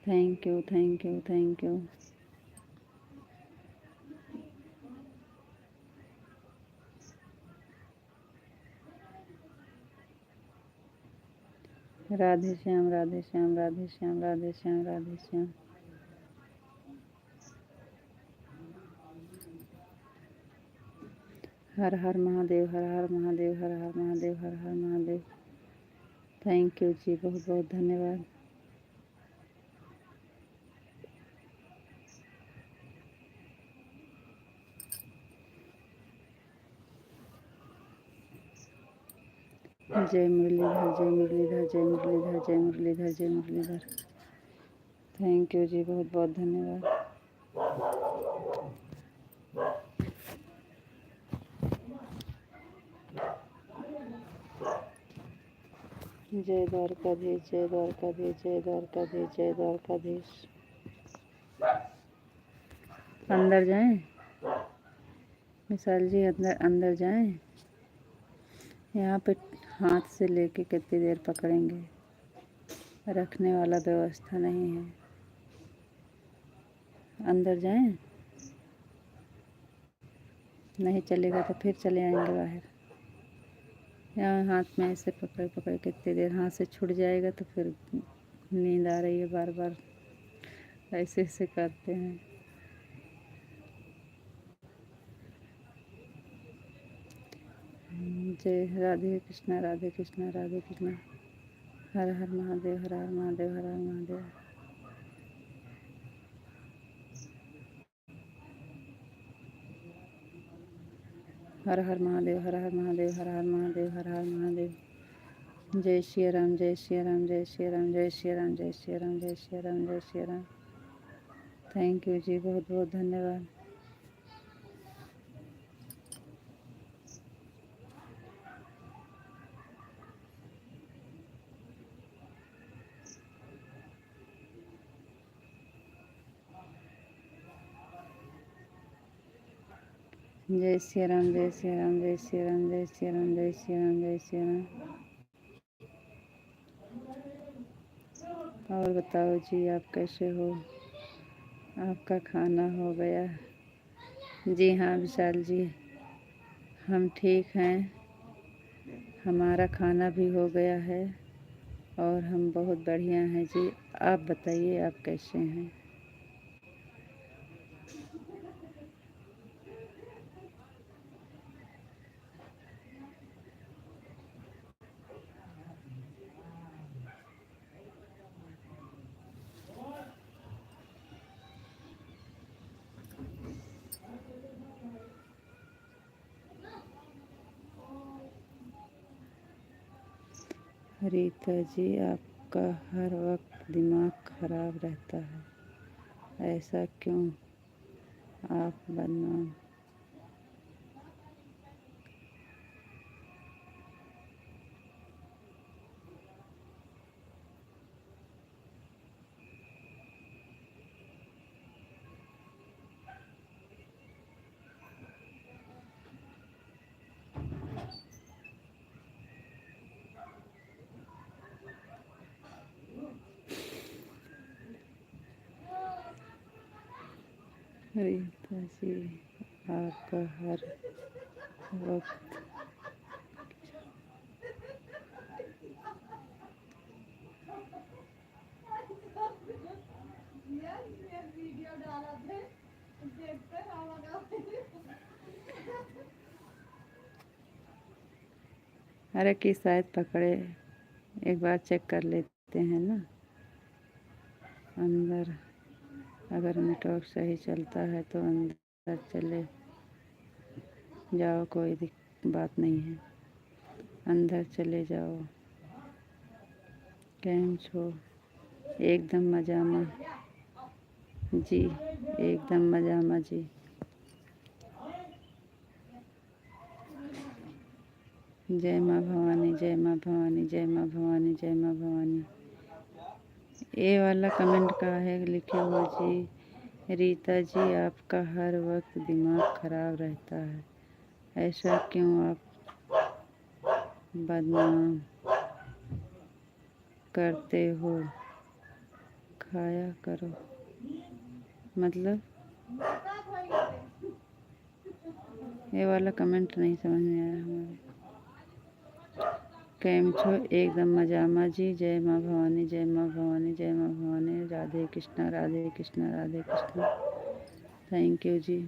Thank you thank you thank you. Radhe Shyam Radhe Shyam Radhe Shyam Radhe Shyam Radhe Shyam. Har Har Mahadev Har Har Mahadev Har Har Mahadev Har Har Mahadev. Thank you जी, बहुत बहुत धन्यवाद। जय मुरलीधर जय मुरलीधर जय मुरलीधर जय मुरलीधर जय मुरलीधर। थैंक यू जी, बहुत बहुत धन्यवाद। जय द्वारकाधीश जय द्वारकाधीश जय द्वारकाधीश जय द्वारकाधीश। अंदर जाएं विशाल जी, अंदर अंदर जाएं। यहाँ पे हाथ से लेके कितनी देर पकड़ेंगे, रखने वाला व्यवस्था नहीं है। अंदर जाएं, नहीं चलेगा तो फिर चले आएंगे बाहर। यहाँ हाथ में ऐसे पकड़ पकड़ कितनी देर, हाथ से छूट जाएगा तो फिर नींद आ रही है, बार बार ऐसे ऐसे करते हैं। जय राधे कृष्णा राधे कृष्णा राधे कृष्णा। हर हर महादेव हर हर महादेव हर हर महादेव। हर हर महादेव हर हर महादेव हर हर महादेव हर हर महादेव। जय श्री राम जय श्री राम जय श्री राम जय श्री राम जय श्री राम जय श्री राम जय श्री राम। थैंक यू जी, बहुत बहुत धन्यवाद। जय श्री राम जय श्री राम जय श्री राम जय श्री राम जय श्री राम जय श्री राम। और बताओ जी, आप कैसे हो? आपका खाना हो गया? जी हाँ विशाल जी, हम ठीक हैं। हमारा खाना भी हो गया है और हम बहुत बढ़िया हैं जी। आप बताइए, आप कैसे हैं? रीता जी, आपका हर वक्त दिमाग खराब रहता है, ऐसा क्यों? आप बदनाम। रीता जी, आपका हर वक्त अरे कि शायद पकड़े, एक बार चेक कर लेते हैं ना अंदर। अगर नेटवर्क सही चलता है तो अंदर चले। जाओ, कोई बात नहीं है, अंदर चले जाओ। कैम छो? एकदम मजामा जी, एकदम मजामा जी। जय माँ भवानी, जय माँ भवानी, जय माँ भवानी, जय माँ भवानी। ये वाला कमेंट का है लिखे हुए जी, रीता जी आपका हर वक्त दिमाग खराब रहता है, ऐसा क्यों? आप बदनाम करते हो, खाया करो। मतलब ये वाला कमेंट नहीं समझ में आया हमारे। कैम छो? एकदम मजामा जी। जय माँ भवानी, जय माँ भवानी, जय माँ भवानी। राधे कृष्णा, राधे कृष्णा, राधे कृष्णा। थैंक यू जी।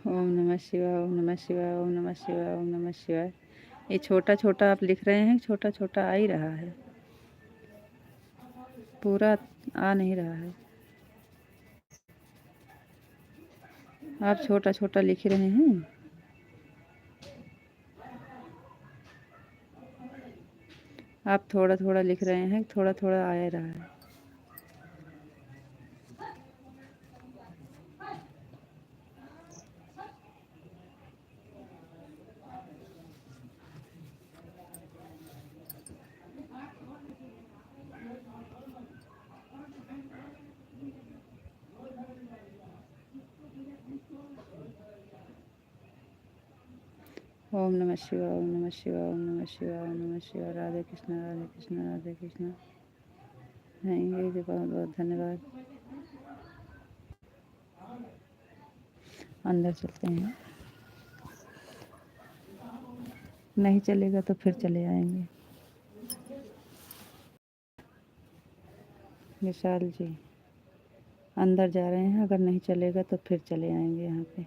ओम नमः शिवाय, ओम नमः शिवाय, ओम नमः शिवाय, ओम नमः शिवाय। ये छोटा छोटा आप लिख रहे हैं, छोटा छोटा आ ही रहा है, पूरा आ नहीं रहा है। आप छोटा छोटा लिख रहे हैं, आप थोड़ा थोड़ा लिख रहे हैं, थोड़ा थोड़ा आ रहा है। ओम नमः शिवाय, ओम नमः शिवाय, ओम नमः शिवाय, ओम नमः शिवाय। राधे कृष्णा, राधे कृष्णा, राधे कृष्णा। थैंक यू जी, बहुत बहुत धन्यवाद। अंदर चलते हैं, नहीं चलेगा तो फिर चले आएंगे। विशाल जी अंदर जा रहे हैं, अगर नहीं चलेगा तो फिर चले आएंगे यहाँ पे।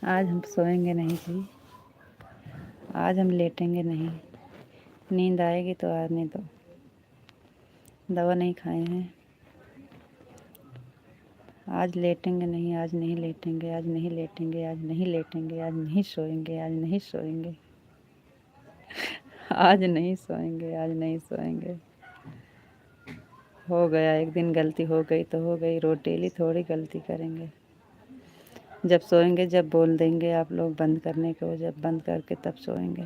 आज हम सोएंगे नहीं जी, आज हम लेटेंगे नहीं। नींद आएगी तो आने दो, दवा नहीं खाए हैं। आज लेटेंगे नहीं, आज नहीं लेटेंगे, आज नहीं लेटेंगे, आज नहीं लेटेंगे, आज नहीं सोएंगे, आज नहीं सोएंगे, आज नहीं सोएंगे, आज नहीं सोएंगे। हो गया, एक दिन गलती हो गई तो हो गई, रोज डेली थोड़ी गलती करेंगे। जब सोएंगे, जब बोल देंगे आप लोग बंद करने को, जब बंद करके तब सोएंगे।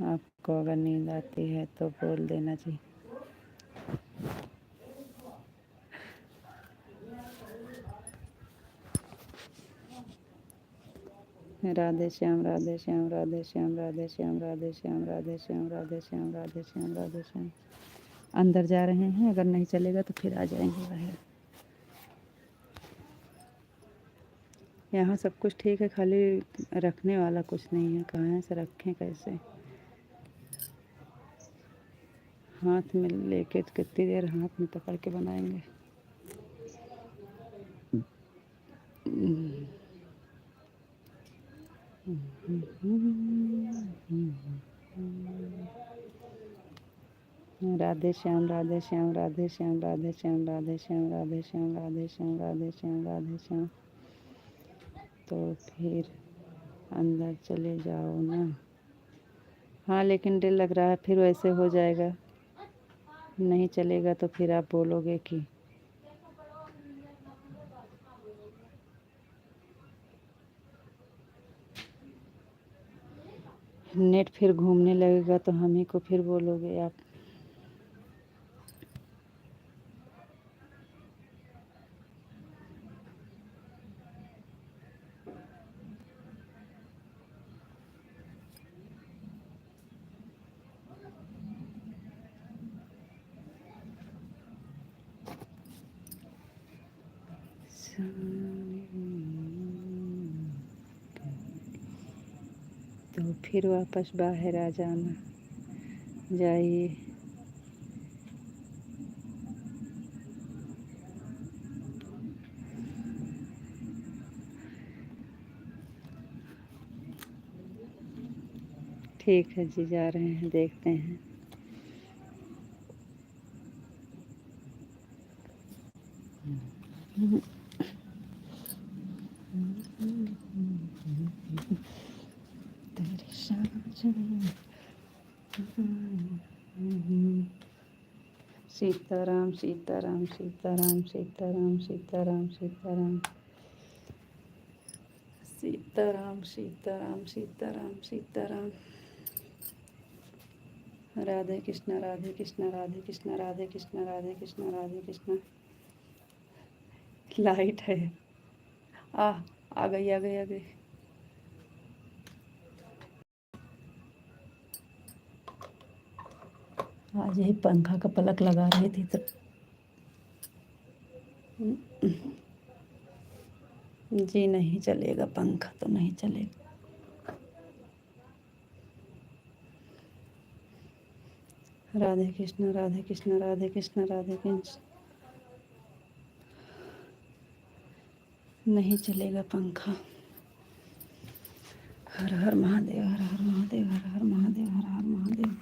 आपको अगर नींद आती है तो बोल देना जी। राधे श्याम, राधे श्याम, राधे श्याम, राधे श्याम, राधे श्याम, राधे श्याम, राधे श्याम, राधे श्याम, राधे श्याम। अंदर जा रहे हैं, अगर नहीं चलेगा तो फिर आ जाएंगे बाहर। यहाँ सब कुछ ठीक है, खाली रखने वाला कुछ नहीं है। कहाँ से रखें, कैसे? हाथ में लेके कितनी देर हाथ में पकड़ के बनाएंगे। राधे श्याम राधे श्याम राधे श्याम राधे श्याम राधे श्याम राधे श्याम राधे श्याम राधे श्याम राधे श्याम। तो फिर अंदर चले जाओ ना। हाँ लेकिन डर लग रहा है फिर वैसे हो जाएगा, नहीं चलेगा तो फिर आप बोलोगे कि नेट फिर घूमने लगेगा तो हम ही को फिर बोलोगे आप। तो फिर वापस बाहर आ जाना, जाइए। ठीक है जी, जा रहे हैं, देखते हैं। सीताराम सीताराम सीताराम सीताराम सीताराम सीताराम सीताराम सीताराम सीताराम सीताराम। राधे कृष्णा राधे कृष्णा राधे कृष्णा राधे कृष्णा राधे कृष्णा राधे कृष्णा। लाइट है, आ गई आ गई आ गई। आज यही पंखा का पलक लगा रही थी तो जी नहीं चलेगा, पंखा तो नहीं चलेगा। राधे कृष्ण राधे कृष्ण राधे कृष्ण राधे कृष्ण। नहीं चलेगा पंखा। हर हर महादेव हर हर महादेव हर हर महादेव हर हर महादेव।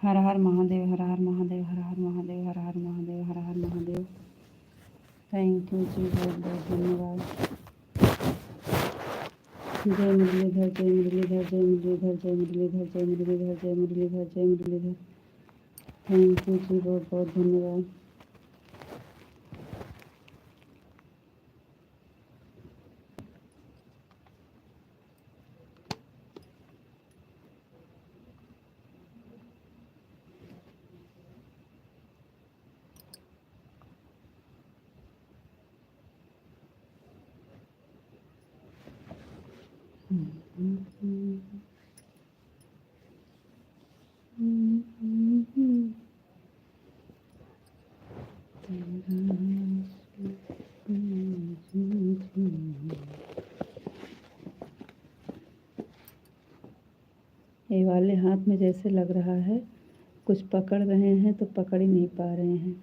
हर हर महादेव हर हर महादेव हर हर महादेव हर हर महादेव हर हर महादेव। थैंक यू जी, बहुत बहुत धन्यवाद। जय मुरलीधर जय मुरलीधर जय मुरलीधर जय मुरलीधर जय मुरलीधर जय मुरलीधर जय मुरलीधर। थैंक यू जी, बहुत बहुत धन्यवाद। ये वाले हाथ में जैसे लग रहा है कुछ पकड़ रहे हैं तो पकड़ ही नहीं पा रहे हैं,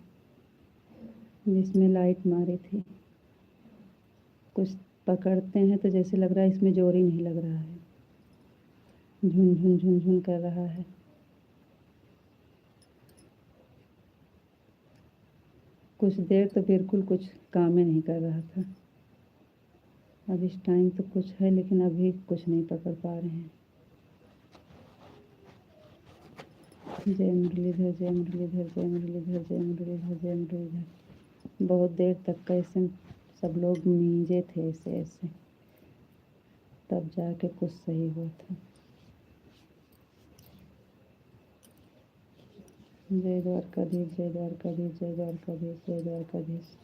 जिसमें लाइट मारी थी। कुछ पकड़ते हैं तो जैसे लग रहा है इसमें जोर ही नहीं लग रहा है, झुन झुन झुन झुन कर रहा है। कुछ देर तो बिल्कुल कुछ काम ही नहीं कर रहा था। अब इस टाइम तो कुछ है लेकिन अभी कुछ नहीं पकड़ पा रहे हैं। जय मुरलीधर जय मुरलीधर जय मुरलीधर जय मुरलीधर जय मुरलीधर। बहुत देर तक कैसे सब लोग नींजे थे ऐसे ऐसे, तब जाके कुछ सही हुआ था। जय द्वारकाधीश जय द्वारकाधीश जय द्वारकाधीश जय द्वारकाधीश।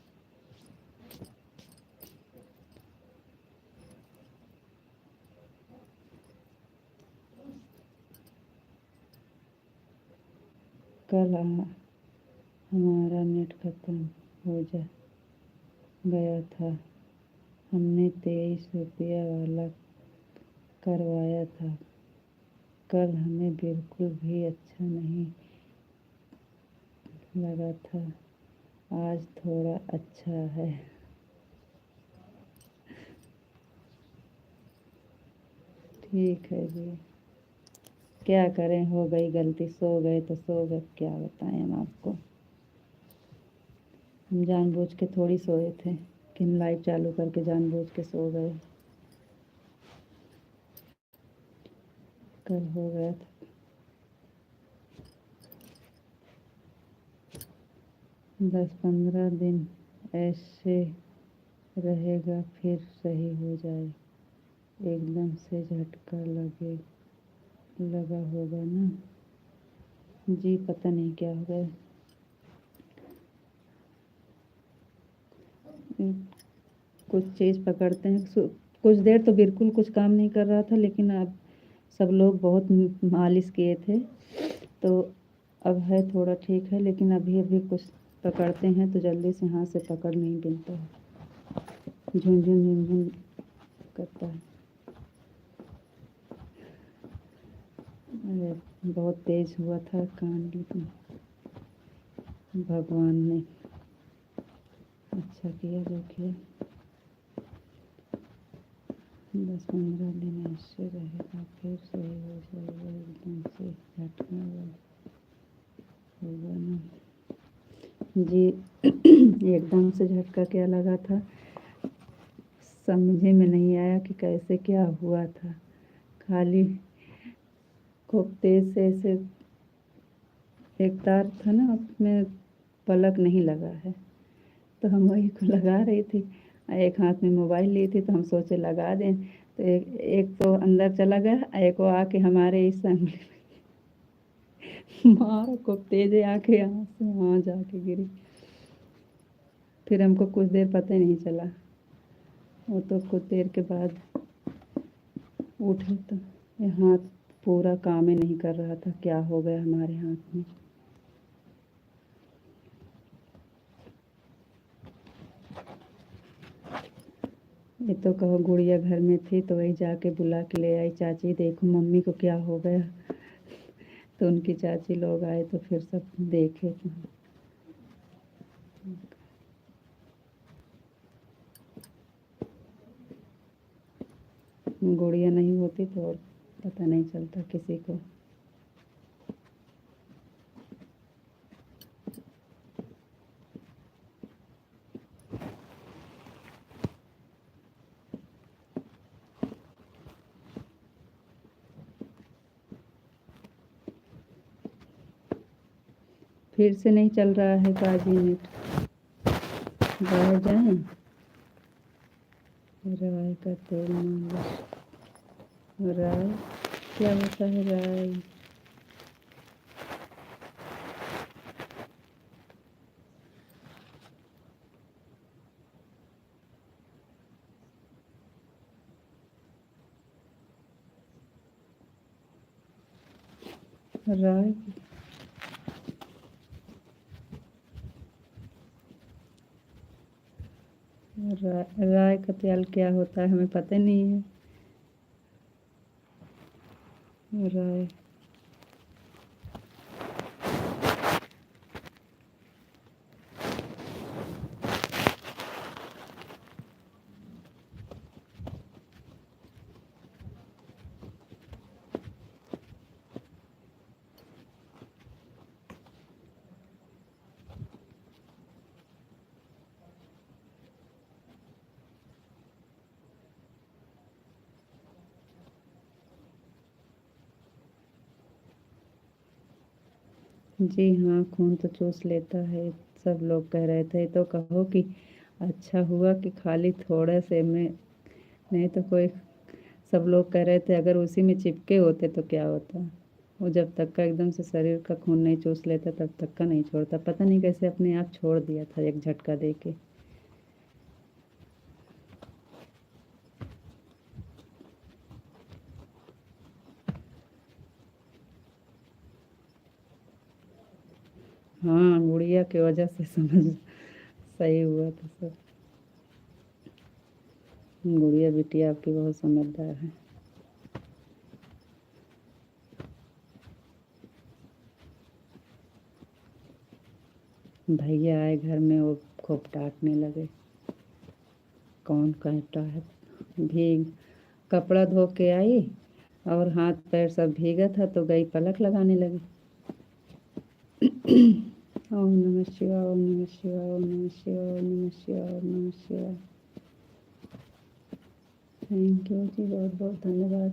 कल हमारा नेट खत्म हो गया था। हमने 23 रुपया वाला करवाया था। कल हमें बिल्कुल भी अच्छा नहीं लगा था। आज थोड़ा अच्छा है। ठीक है जी, क्या करें, हो गई गलती, सो गए तो सो गए, क्या बताएं हम आपको। हम जानबूझ के थोड़ी सोए थे कि हम लाइट चालू करके जानबूझ के सो गए। कल हो गया था। 10-15 दिन ऐसे रहेगा, फिर सही हो जाए। एकदम से झटका लगा होगा ना जी, पता नहीं क्या हो गया। कुछ चीज़ पकड़ते हैं। कुछ देर तो बिल्कुल कुछ काम नहीं कर रहा था, लेकिन अब सब लोग बहुत मालिश किए थे तो अब है थोड़ा ठीक है, लेकिन अभी अभी कुछ पकड़ते हैं तो जल्दी से हाथ से पकड़ नहीं मिलता है, झुनझुन झुनझुन करता है। अरे बहुत तेज हुआ था कान, लेकिन भगवान ने अच्छा किया जो किया। 10-15 दिन ऐसे रहेगा, फिर सही हो जाएगा। एकदम से झटका होगा ना जी। एकदम से झटका क्या लगा था, समझे में नहीं आया कि कैसे क्या हुआ था। खाली खूब तेज से ऐसे एक तार था ना, उसमें पलक नहीं लगा है, तो हम वही को लगा रही थी। एक हाथ में मोबाइल ली थी तो हम सोचे लगा दें, तो एक तो अंदर चला गया, एक वो आके हमारे इस अंगली में मारा, खूब तेज आके यहाँ से वहाँ जाके गिरी। फिर हमको कुछ देर पता ही नहीं चला। वो तो कुछ देर के बाद उठे तो ये हाथ पूरा काम ही नहीं कर रहा था। क्या हो गया हमारे हाथ में। ये तो कहो गुड़िया घर में थी तो वही जाके बुला के ले आई, चाची देखो मम्मी को क्या हो गया। तो उनकी चाची लोग आए तो फिर सब देखे तो गुड़िया नहीं होती तो और पता नहीं चलता किसी को। फिर से नहीं चल रहा है 5 मिनट, बाहर जाएं। राई का तेल मालिश। राई क्या होता है? राई राई राय का तेल क्या होता है हमें पता नहीं है। राय जी हाँ, खून तो चूस लेता है, सब लोग कह रहे थे। तो कहो कि अच्छा हुआ कि खाली थोड़े से में, नहीं तो कोई, सब लोग कह रहे थे अगर उसी में चिपके होते तो क्या होता। वो जब तक का एकदम से शरीर का खून नहीं चूस लेता तब तक का नहीं छोड़ता। पता नहीं कैसे अपने आप छोड़ दिया था एक झटका दे के। गुड़िया की वजह से समझ सही हुआ था सब। गुड़िया बिटिया आपकी बहुत समझदार है। भैया आए घर में, वो खूब डांटने लगे, कौन कहता है। भीग कपड़ा धो के आई और हाथ पैर सब भीगा था तो गई पलक लगाने लगी। ओम नमः शिवाय, ओम नमः शिवाय, ओम नमः शिवाय, ओम नमः शिवाय, ओम नमः शिवाय। थैंक यू जी, बहुत बहुत धन्यवाद।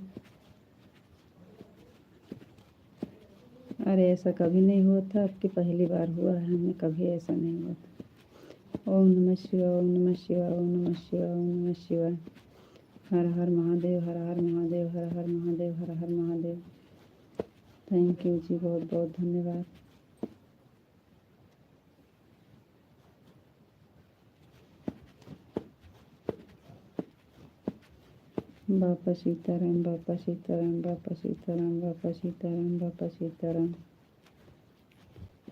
अरे ऐसा कभी नहीं हुआ था, आपकी पहली बार हुआ है, हमें कभी ऐसा नहीं हुआ था। ओम नमः शिवाय, ओम नमः शिवाय, ओम नमः शिवाय, ओम नमः शिवाय। हर हर महादेव, हर हर महादेव, हर हर महादेव, हर हर महादेव। थैंक यू जी, बहुत बहुत धन्यवाद। बापा सीताराम, बापा सीताराम, बापा सीताराम, बापा सीताराम, बापा सीताराम।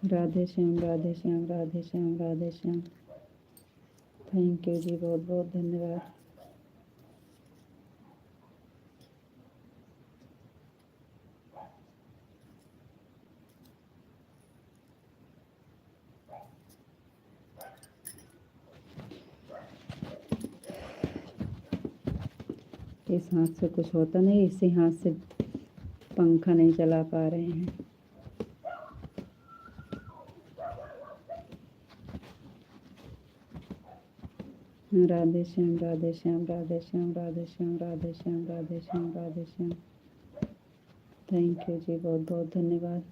राधे श्याम, राधे श्याम, राधे श्याम, राधे श्याम। थैंक यू जी, बहुत बहुत धन्यवाद। इस हाथ से कुछ होता नहीं, इसी हाथ से पंखा नहीं चला पा रहे हैं। राधे श्याम, राधे श्याम, राधे श्याम, राधे श्याम, राधे श्याम, राधे श्याम, राधे श्याम। थैंक यू जी, बहुत बहुत धन्यवाद।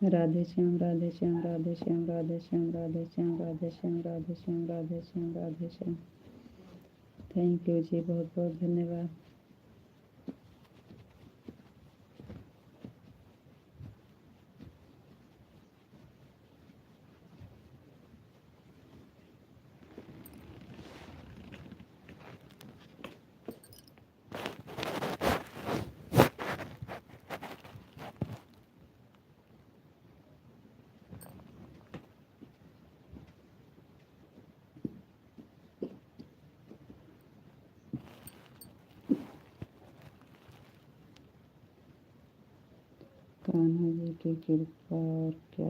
राधे श्याम, राधे श्याम, राधे श्याम, राधे श्याम, राधे श्याम, राधे श्याम, राधे श्याम, राधे श्याम, राधे श्याम। थैंक यू जी, बहुत बहुत धन्यवाद। कान्हा जी की कृपा और क्या।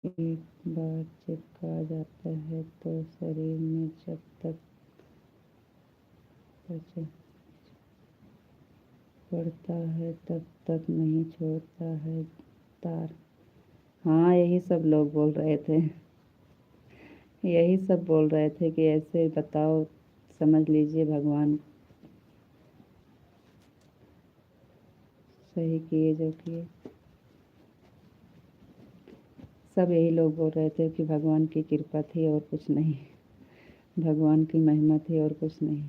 एक बार चिपका जाता है तो शरीर में जब तक पड़ता है तब तक नहीं छोड़ता है तार। हाँ, यही सब लोग बोल रहे थे, यही सब बोल रहे थे कि ऐसे बताओ, समझ लीजिए भगवान सही किए जो किए। सब यही लोग बोल रहे थे कि भगवान की कृपा थी और कुछ नहीं, भगवान की महिमा थी और कुछ नहीं।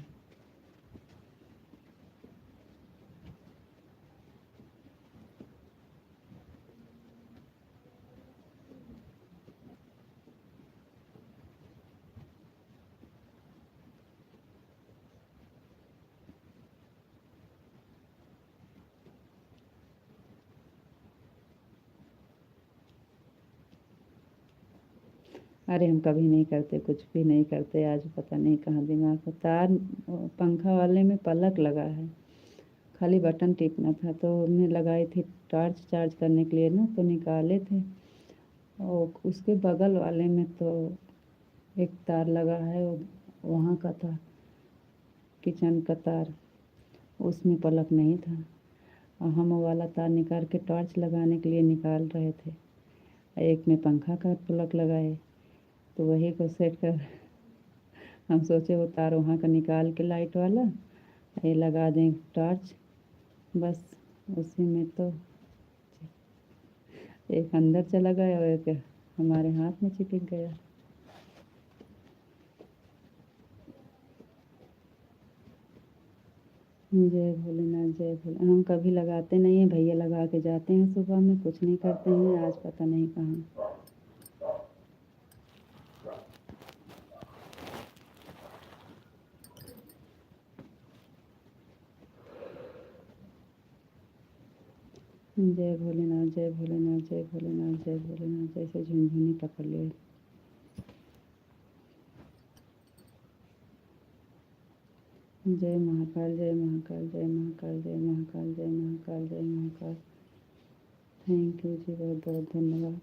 अरे हम कभी नहीं करते, कुछ भी नहीं करते। आज पता नहीं कहाँ दिमाग में तार, पंखा वाले में पलक लगा है, खाली बटन टिपना था तो हमने लगाई थी टॉर्च चार्ज करने के लिए ना, तो निकाले थे। और उसके बगल वाले में तो एक तार लगा है, वो वहाँ का था, किचन का तार, उसमें पलक नहीं था। और हम वो वाला तार निकाल के टॉर्च लगाने के लिए निकाल रहे थे, एक में पंखा का प्लग लगाए, तो वही को सेट कर हम सोचे वो तार वहाँ का निकाल के लाइट वाला ये लगा दें टॉर्च, बस उसी में तो एक अंदर चला गया और एक हमारे हाथ में चिपक गया। जय भोलेनाथ जय भोले। हम कभी लगाते नहीं हैं, भैया लगा के जाते हैं सुबह में, कुछ नहीं करते हैं। आज पता नहीं कहाँ। जय भोलेनाथ जय भोलेनाथ जय भोलेनाथ जय भोलेनाथ। जैसे झुनझुनी पकड़ लिए। जय महाकाल जय महाकाल जय महाकाल जय महाकाल जय महाकाल जय महाकाल। थैंक यू जी, बहुत बहुत धन्यवाद।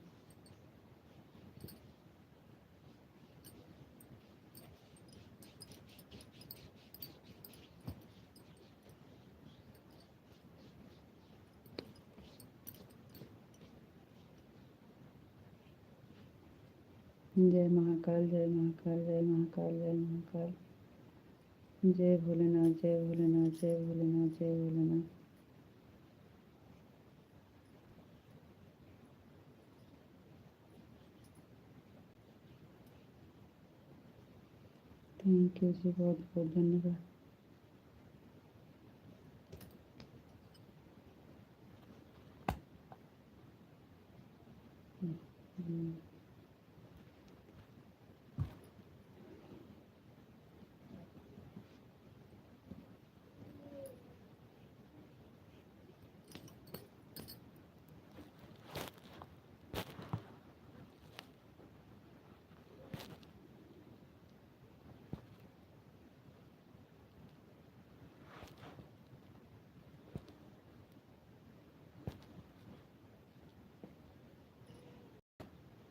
जय महाकाल जय महाकाल जय महाकाल जय महाकाल। जय भोलेनाथ जय भोलेनाथ जय भोलेनाथ जय भोलेनाथ। थैंक यू जी, बहुत बहुत धन्यवाद।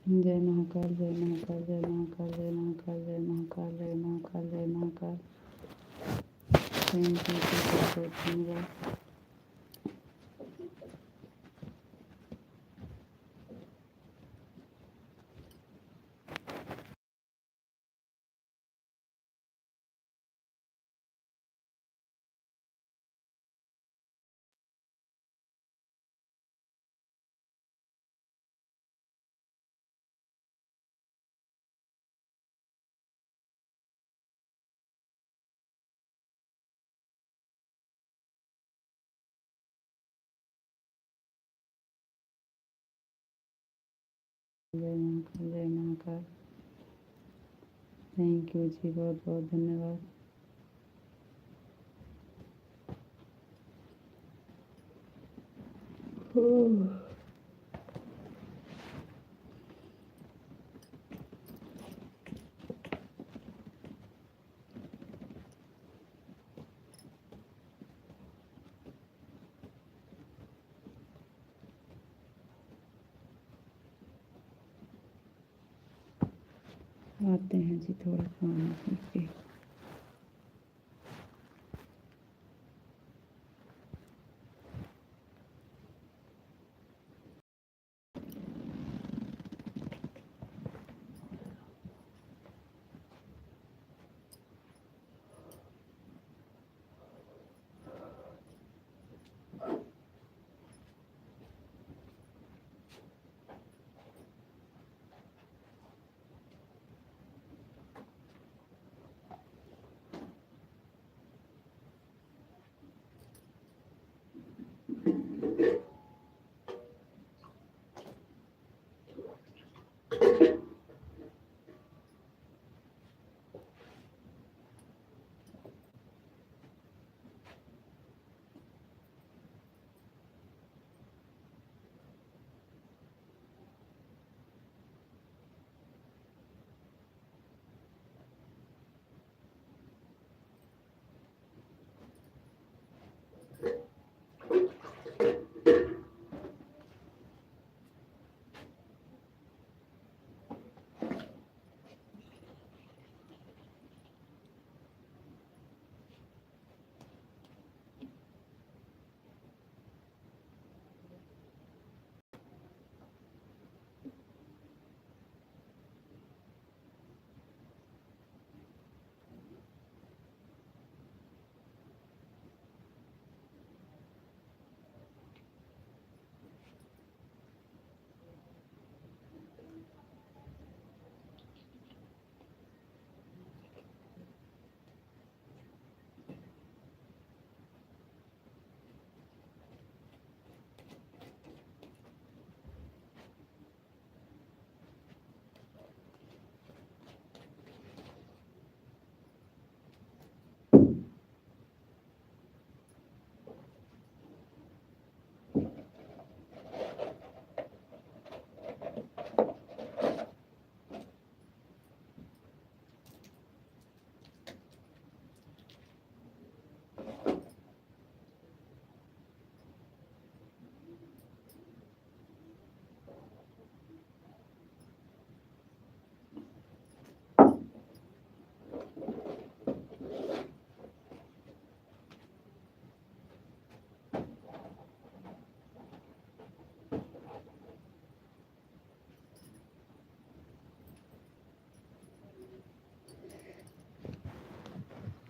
जय महाकाल जय महाकाल जय महाकाल जय महाकाल जय महाकाल जय महाकाल जय महाकाल। थैंक यू जी, बहुत बहुत धन्यवाद। जय महाकाल जय महाकाल। थैंक यू जी, बहुत बहुत धन्यवाद। आते हैं जी, थोड़ा खाना पी के।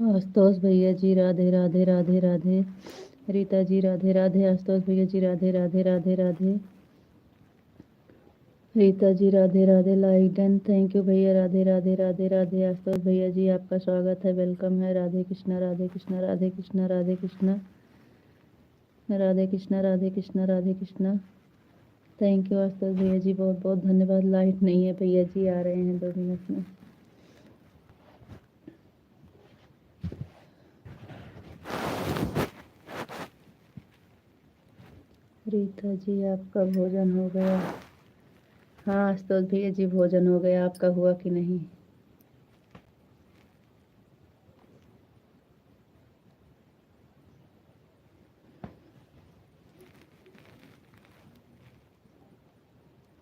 आशुतोष भैया जी राधे राधे राधे राधे। रीता जी राधे राधे। आशुतोष भैया ji Radhe Radhe Radhe Radhe. Rita ji Radhe Radhe. Like done. Thank you भैया। राधे राधे राधे राधे। आशुतोष भैया जी आपका स्वागत है, वेलकम है। राधे कृष्णा राधे कृष्णा राधे कृष्णा राधे कृष्णा राधे कृष्णा राधे कृष्णा राधे कृष्णा। थैंक यू आशुतोष भैया जी, बहुत बहुत धन्यवाद। लाइट नहीं है भैया जी, आ रहे हैं 2 मिनट में। रीता जी आपका भोजन हो गया? हाँ आशुतोष भैया जी, भोजन हो गया, आपका हुआ कि नहीं?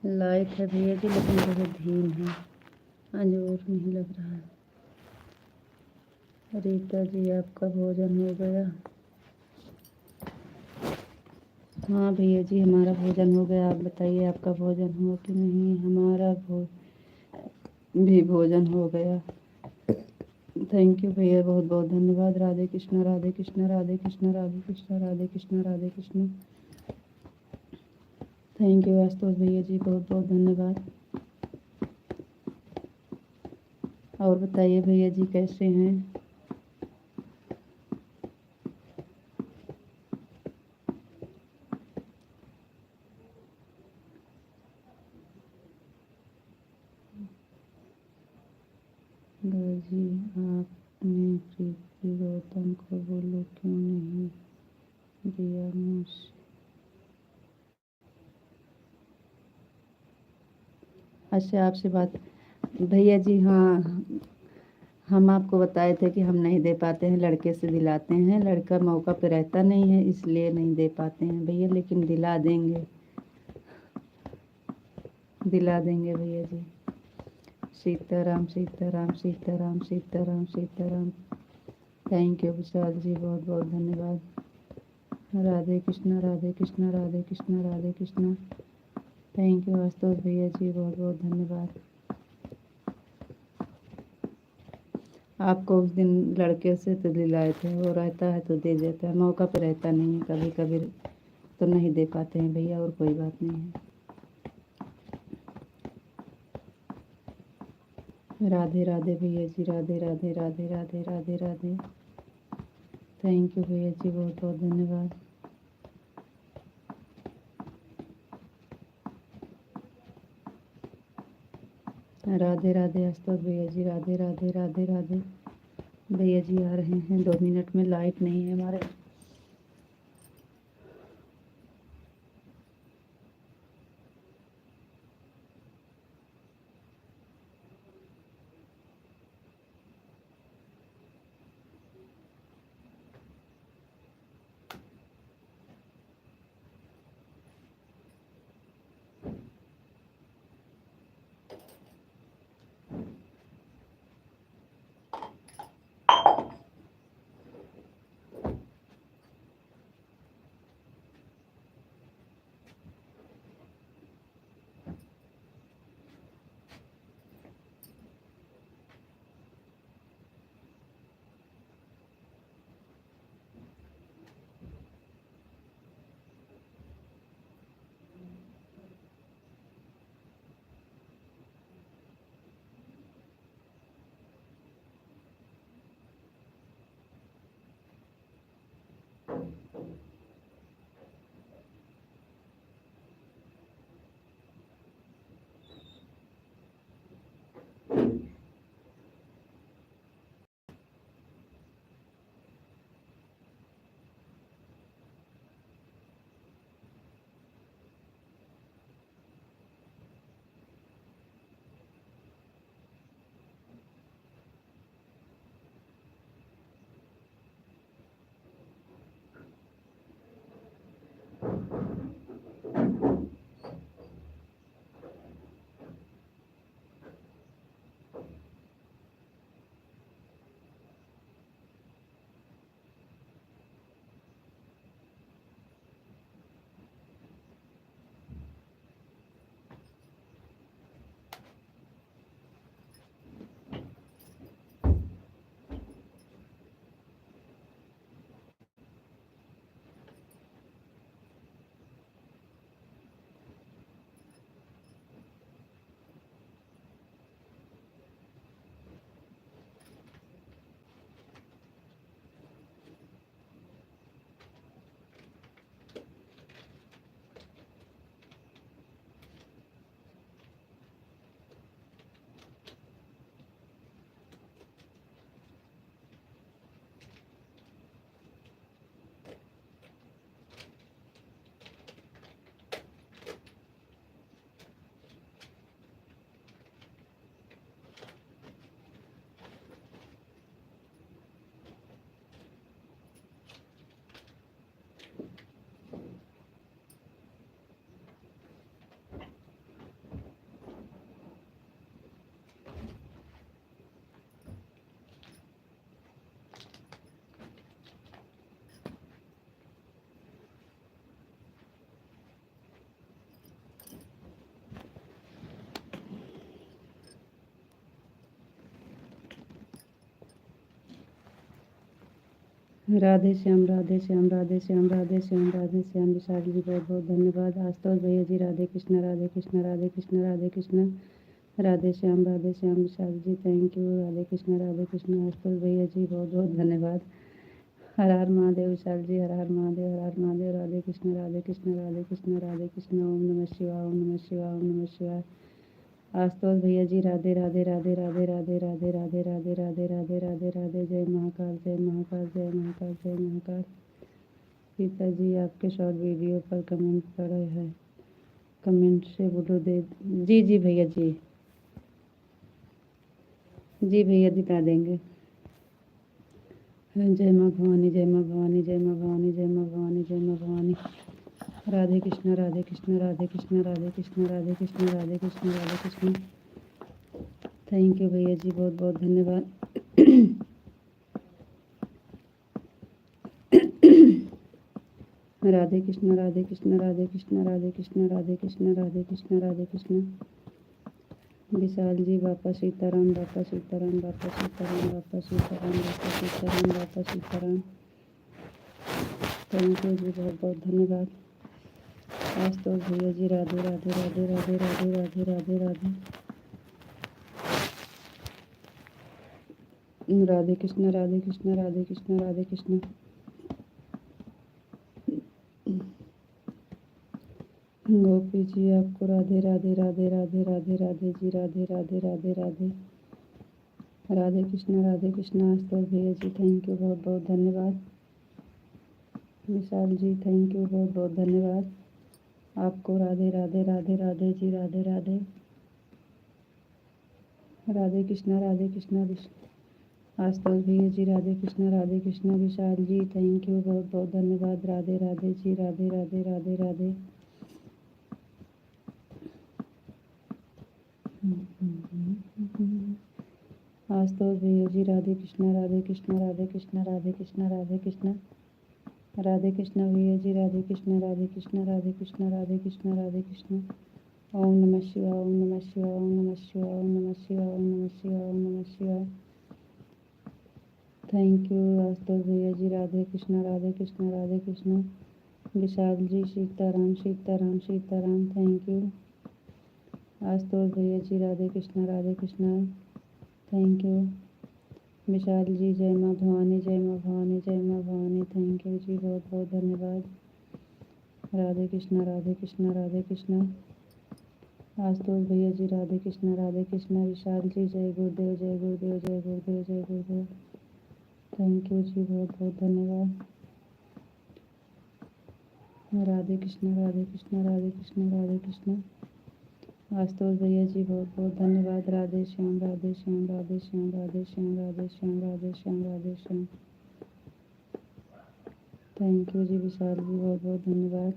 लाइट है भैया जी, लेकिन बहुत धीम है, अंजोर नहीं लग रहा है। रीता जी आपका भोजन हो गया? हाँ भैया जी, हमारा भोजन हो गया। आप बताइए आपका भोजन हुआ कि नहीं? हमारा भी भोजन हो गया। थैंक यू भैया, बहुत बहुत धन्यवाद। राधे कृष्णा राधे कृष्णा राधे कृष्णा राधे कृष्णा राधे कृष्णा राधे कृष्णा। थैंक यू आशुतोष भैया जी, बहुत बहुत धन्यवाद। और बताइए भैया जी कैसे हैं? जी आपने प्रीति गौतम को बोलो क्यों नहीं दिया मुझे? अच्छा आपसे बात भैया जी, हाँ हम आपको बताए थे कि हम नहीं दे पाते हैं, लड़के से दिलाते हैं। लड़का मौका पे रहता नहीं है, इसलिए नहीं दे पाते हैं भैया, लेकिन दिला देंगे, दिला देंगे भैया जी। सीताराम सीताराम सीताराम सीताराम सीताराम। थैंक यू विशाल जी, बहुत बहुत धन्यवाद। राधे कृष्णा राधे कृष्णा राधे कृष्णा राधे कृष्णा। थैंक यू आशुतोष भैया जी, बहुत बहुत धन्यवाद। आपको उस दिन लड़के से तो दिलाए थे, वो रहता है तो दे देता है, मौका पे रहता नहीं है, कभी कभी तो नहीं दे पाते हैं भैया, और कोई बात नहीं है। राधे राधे भैया जी, राधे राधे राधे राधे राधे राधे। थैंक यू भैया जी, बहुत बहुत धन्यवाद। राधे राधे आशुतोष भैया जी, राधे राधे राधे राधे। भैया जी आ रहे हैं 2 मिनट में, लाइट नहीं है हमारे। राधे श्याम राधे श्याम राधे श्याम राधे श्याम राधे श्याम। विशाल जी बहुत बहुत धन्यवाद। आशुतोष भैया जी राधे कृष्ण राधे कृष्ण राधे कृष्ण राधे कृष्ण। Radhe Shyam Vishal ji thank you. राधे कृष्ण आशुतोष भैया जी बहुत बहुत धन्यवाद। हर हर महादेव विशाल जी, हर हर महादेव, हर हर महादेव। राधे कृष्ण राधे कृष्ण राधे कृष्ण राधे कृष्ण। ओम नमः शिवाय, ओम नमः शिवाय, ओम नमः शिवाय। आशुतोष भैया जी राधे राधे राधे राधे राधे राधे राधे राधे राधे राधे राधे राधे। जय महाकाल, जय महाकाल, जय महाकाल, जय महाकाल। सीता जी आपके शॉर्ट वीडियो पर कमेंट पड़े हैं, कमेंट से बोलो दे। जी जी भैया जी, जी भैया दिखा देंगे। जय माँ भवानी, जय माँ भवानी, जय माँ भवानी, जय माँ भवानी, जय माँ भवानी। राधे कृष्ण राधे कृष्ण राधे कृष्ण राधे कृष्ण राधे कृष्ण राधे कृष्ण राधे कृष्ण। थैंक यू भैया जी, बहुत बहुत धन्यवाद। राधे कृष्ण राधे कृष्ण राधे कृष्ण राधे कृष्ण राधे कृष्ण राधे कृष्ण राधे कृष्ण। विशाल जी बापा सीताराम, बापा सीताराम, बापा सीताराम, बापा सीताराम, बापा सीताराम, बापा सीताराम। थैंक यू जी, बहुत बहुत धन्यवाद। आशुतोष भैया जी राधे राधे राधे राधे राधे राधे राधे राधे। राधे कृष्ण राधे कृष्ण राधे कृष्ण राधे कृष्ण। गोपी जी आपको राधे राधे राधे राधे राधे राधे जी, राधे राधे राधे राधे। राधे कृष्ण आशुतोष भैया जी थैंक यू, बहुत बहुत धन्यवाद। विशाल जी थैंक यू, बहुत बहुत धन्यवाद आपको। राधे राधे राधे राधे जी, राधे राधे। राधे कृष्ण आशुतोष भैया जी राधे कृष्ण। विशाल जी थैंक यू, बहुत बहुत धन्यवाद। राधे राधे जी, राधे राधे राधे राधे। आशुतोष भैया जी राधे कृष्ण राधे कृष्ण राधे कृष्ण राधे कृष्ण राधे कृष्ण। राधे कृष्ण भैया जी राधे कृष्ण राधे कृष्ण राधे कृष्ण राधे कृष्ण राधे कृष्ण। ओम नमः शिवाय, ओम नमः शिवाय, ओम नमः शिवाय, ओम नमः शिवाय, ओम नमः शिवाय, ओम नमः शिवाय। थैंक यू आशुतोष भैया जी राधे कृष्ण राधे कृष्ण राधे कृष्ण। विशाल जी सीताराम सीताराम सीताराम थैंक यू। आशुतोष भैया जी राधे कृष्ण थैंक यू। विशाल जी जय माँ भवानी, जय माँ भवानी, जय माँ भवानी। थैंक यू जी, बहुत बहुत धन्यवाद। राधे कृष्ण राधे कृष्ण राधे कृष्ण। आशुतोष भैया जी राधे कृष्ण। विशाल जी जय गुरुदेव, जय गुरुदेव, जय गुरुदेव, जय गुरुदेव। थैंक यू जी, बहुत बहुत धन्यवाद। राधे कृष्ण राधे कृष्ण राधे कृष्ण राधे कृष्ण। आशुतोष भैया जी बहुत बहुत धन्यवाद। राधे श्याम राधे श्याम राधे श्याम राधे श्याम राधे श्याम राधे श्याम राधे श्याम। थैंक यू जी विशाल जी, बहुत बहुत धन्यवाद।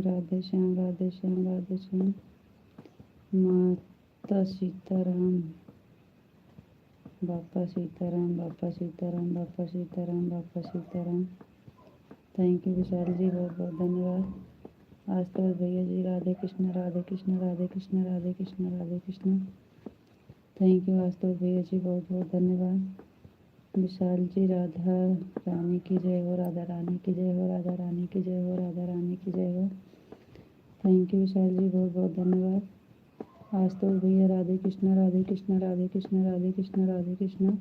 राधे श्याम राधे श्याम राधे श्याम। माता सीताराम, बापा सीताराम, बापा सीताराम, बापा सीताराम, बापा सीताराम। थैंक यू विशाल जी, बहुत बहुत धन्यवाद। आशुतोष भैया जी राधे कृष्ण राधे कृष्ण राधे कृष्ण राधे कृष्ण राधे कृष्ण। थैंक यू आशुतोष भैया जी, बहुत बहुत धन्यवाद। विशाल जी राधा रानी की जय हो, राधा रानी की जय हो, राधा रानी की जय हो, राधा रानी की जय हो। थैंक यू विशाल जी, बहुत बहुत धन्यवाद। आशुतोष भैया राधे कृष्ण राधे कृष्ण राधे कृष्ण राधे कृष्ण राधे कृष्ण।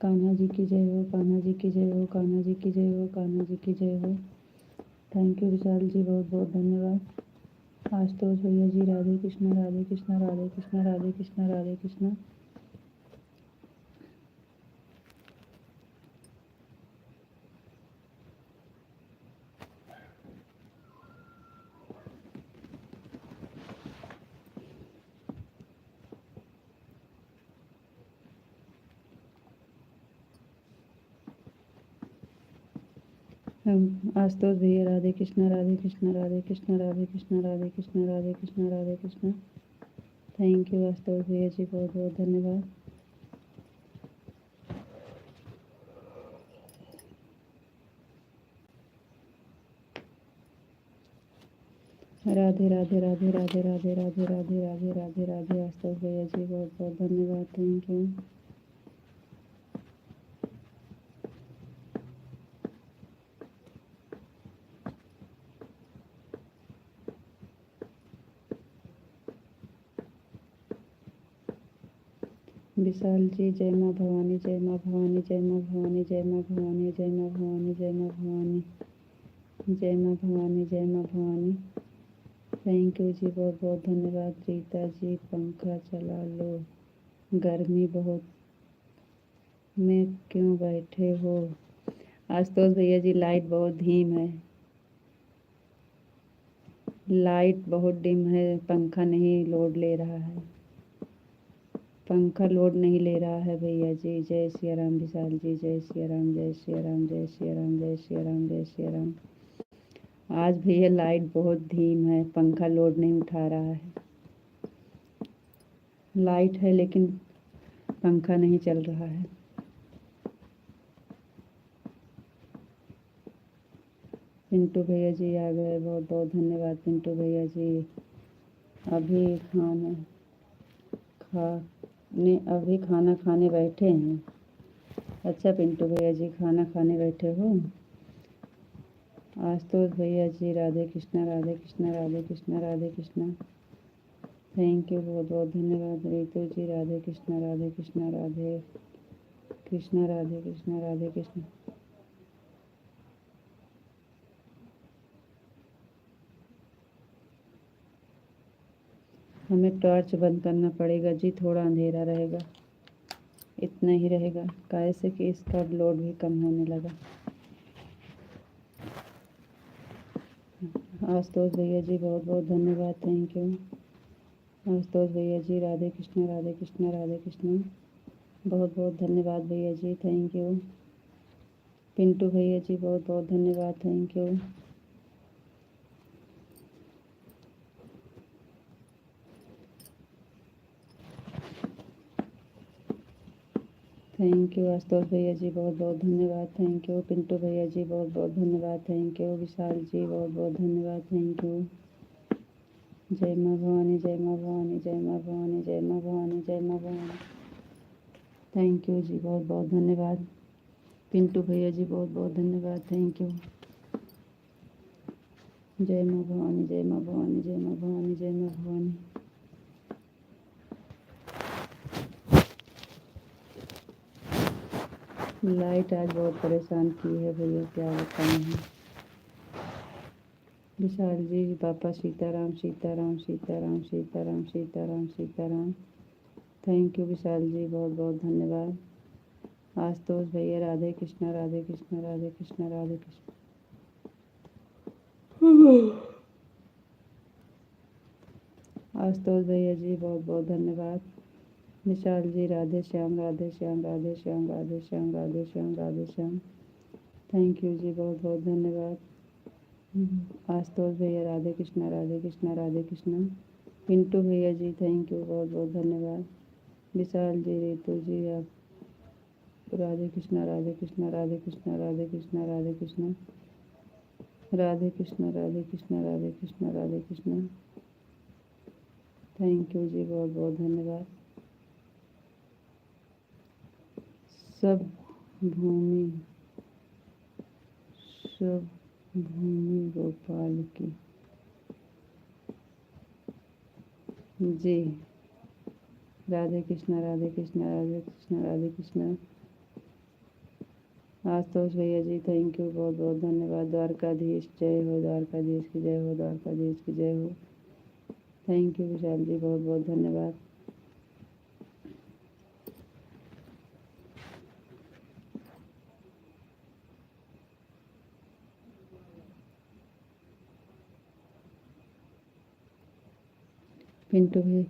कान्हा जी की जय हो, कान्हा जी की जय हो, कान्हा जी की जय हो, कान्हा जी की जय हो। थैंक यू विशाल जी, बहुत बहुत धन्यवाद। आशुतोष भैया जी राधे कृष्ण राधे कृष्ण राधे कृष्ण राधे कृष्ण राधे कृष्ण। आशुतोष भैया राधे कृष्ण राधे कृष्ण राधे कृष्ण राधे कृष्ण राधे कृष्ण राधे कृष्ण राधे कृष्ण। थैंक यू आशुतोष भैया जी, बहुत बहुत धन्यवाद। राधे राधे राधे राधे राधे राधे राधे राधे राधे राधे। आशुतोष भैया जी बहुत बहुत धन्यवाद। Thank you. विशाल जी जय माँ भवानी, जय माँ भवानी, जय माँ भवानी, जय माँ भवानी, जय माँ भवानी, जय माँ भवानी, जय माँ भवानी, जय माँ भवानी। थैंक यू जी, बहुत बहुत धन्यवाद। रीता जी पंखा चला लो, गर्मी बहुत में क्यों बैठे हो? आशुतोष भैया जी लाइट बहुत धीम है, लाइट बहुत डिम है, पंखा नहीं लोड ले रहा है, पंखा लोड नहीं ले रहा है भैया जी। जय सिया राम विशाल जी, जय सिया राम, जय सिया राम, जय सिया राम, जय सिया राम, जय सिया राम। आज भैया लाइट बहुत धीम है, पंखा लोड नहीं उठा रहा है, लाइट है लेकिन पंखा नहीं चल रहा है। पिंटू भैया जी आ गए, बहुत बहुत धन्यवाद पिंटू भैया जी। अभी खाना खाने बैठे हैं। अच्छा पिंटू भैया जी खाना खाने बैठे हो। आशुतोष भैया जी राधे कृष्णा, राधे कृष्णा, राधे कृष्णा, राधे कृष्णा। थैंक यू, बहुत बहुत धन्यवाद। रितु जी राधे कृष्णा, राधे कृष्णा, राधे कृष्णा, राधे कृष्णा, राधे कृष्णा। हमें टॉर्च बंद करना पड़ेगा जी, थोड़ा अंधेरा रहेगा, इतना ही रहेगा, कैसे कि इसका लोड भी कम होने लगा। आशुतोष भैया जी बहुत बहुत धन्यवाद, थैंक यू। आशुतोष भैया जी राधे कृष्णा, राधे कृष्णा, राधे कृष्णा। बहुत बहुत धन्यवाद भैया जी, थैंक यू। पिंटू भैया जी बहुत बहुत धन्यवाद, thank you. Thank you Ashutosh भैया जी, बहुत बहुत धन्यवाद, थैंक यू। पिंटू भैया जी बहुत बहुत धन्यवाद, थैंक यू। विशाल जी बहुत बहुत धन्यवाद, थैंक यू। जय माँ भवानी, जय माँ भवानी, जय माँ भवानी, जय माँ भवानी, जय माँ भवानी। थैंक यू जी, बहुत बहुत धन्यवाद। पिंटू भैया जी बहुत बहुत धन्यवाद, थैंक यू। जय माँ भवानी, जय माँ भवानी, जय माँ भवानी, जय माँ भवानी। लाइट आज बहुत परेशान की है भैया, क्या बताएं। विशाल जी पापा सीताराम, सीताराम, सीताराम, सीताराम, सीताराम, सीताराम। थैंक यू विशाल जी, बहुत बहुत धन्यवाद। आशुतोष भैया राधे कृष्णा, राधे कृष्णा, राधे कृष्णा, राधे कृष्णा। आशुतोष भैया जी बहुत बहुत धन्यवाद। विशाल जी राधे श्याम, राधे श्याम, राधे श्याम, राधे श्याम, राधे श्याम, राधे श्याम। थैंक यू जी, बहुत बहुत धन्यवाद। आशुतोष भैया राधे कृष्णा, राधे कृष्णा, राधे कृष्णा। पिंटू भैया जी थैंक यू, बहुत बहुत धन्यवाद। विशाल जी, रितु जी, आप राधे कृष्णा, राधे कृष्णा, राधे कृष्णा, राधे कृष्णा, राधे कृष्णा, राधे कृष्णा, राधे कृष्णा, राधे कृष्णा, राधे कृष्णा। थैंक यू जी, बहुत बहुत धन्यवाद। सब भूमि सब भूमि गोपाल की जी। राधे कृष्णा, राधे कृष्णा, राधे कृष्णा, राधे कृष्णा। आशुतोष भैया जी थैंक यू, बहुत बहुत धन्यवाद। द्वारकाधीश जय हो, द्वारकाधीश की जय हो, द्वारकाधीश की जय हो। थैंक यू विशाल जी, बहुत बहुत धन्यवाद। पिंटू भाई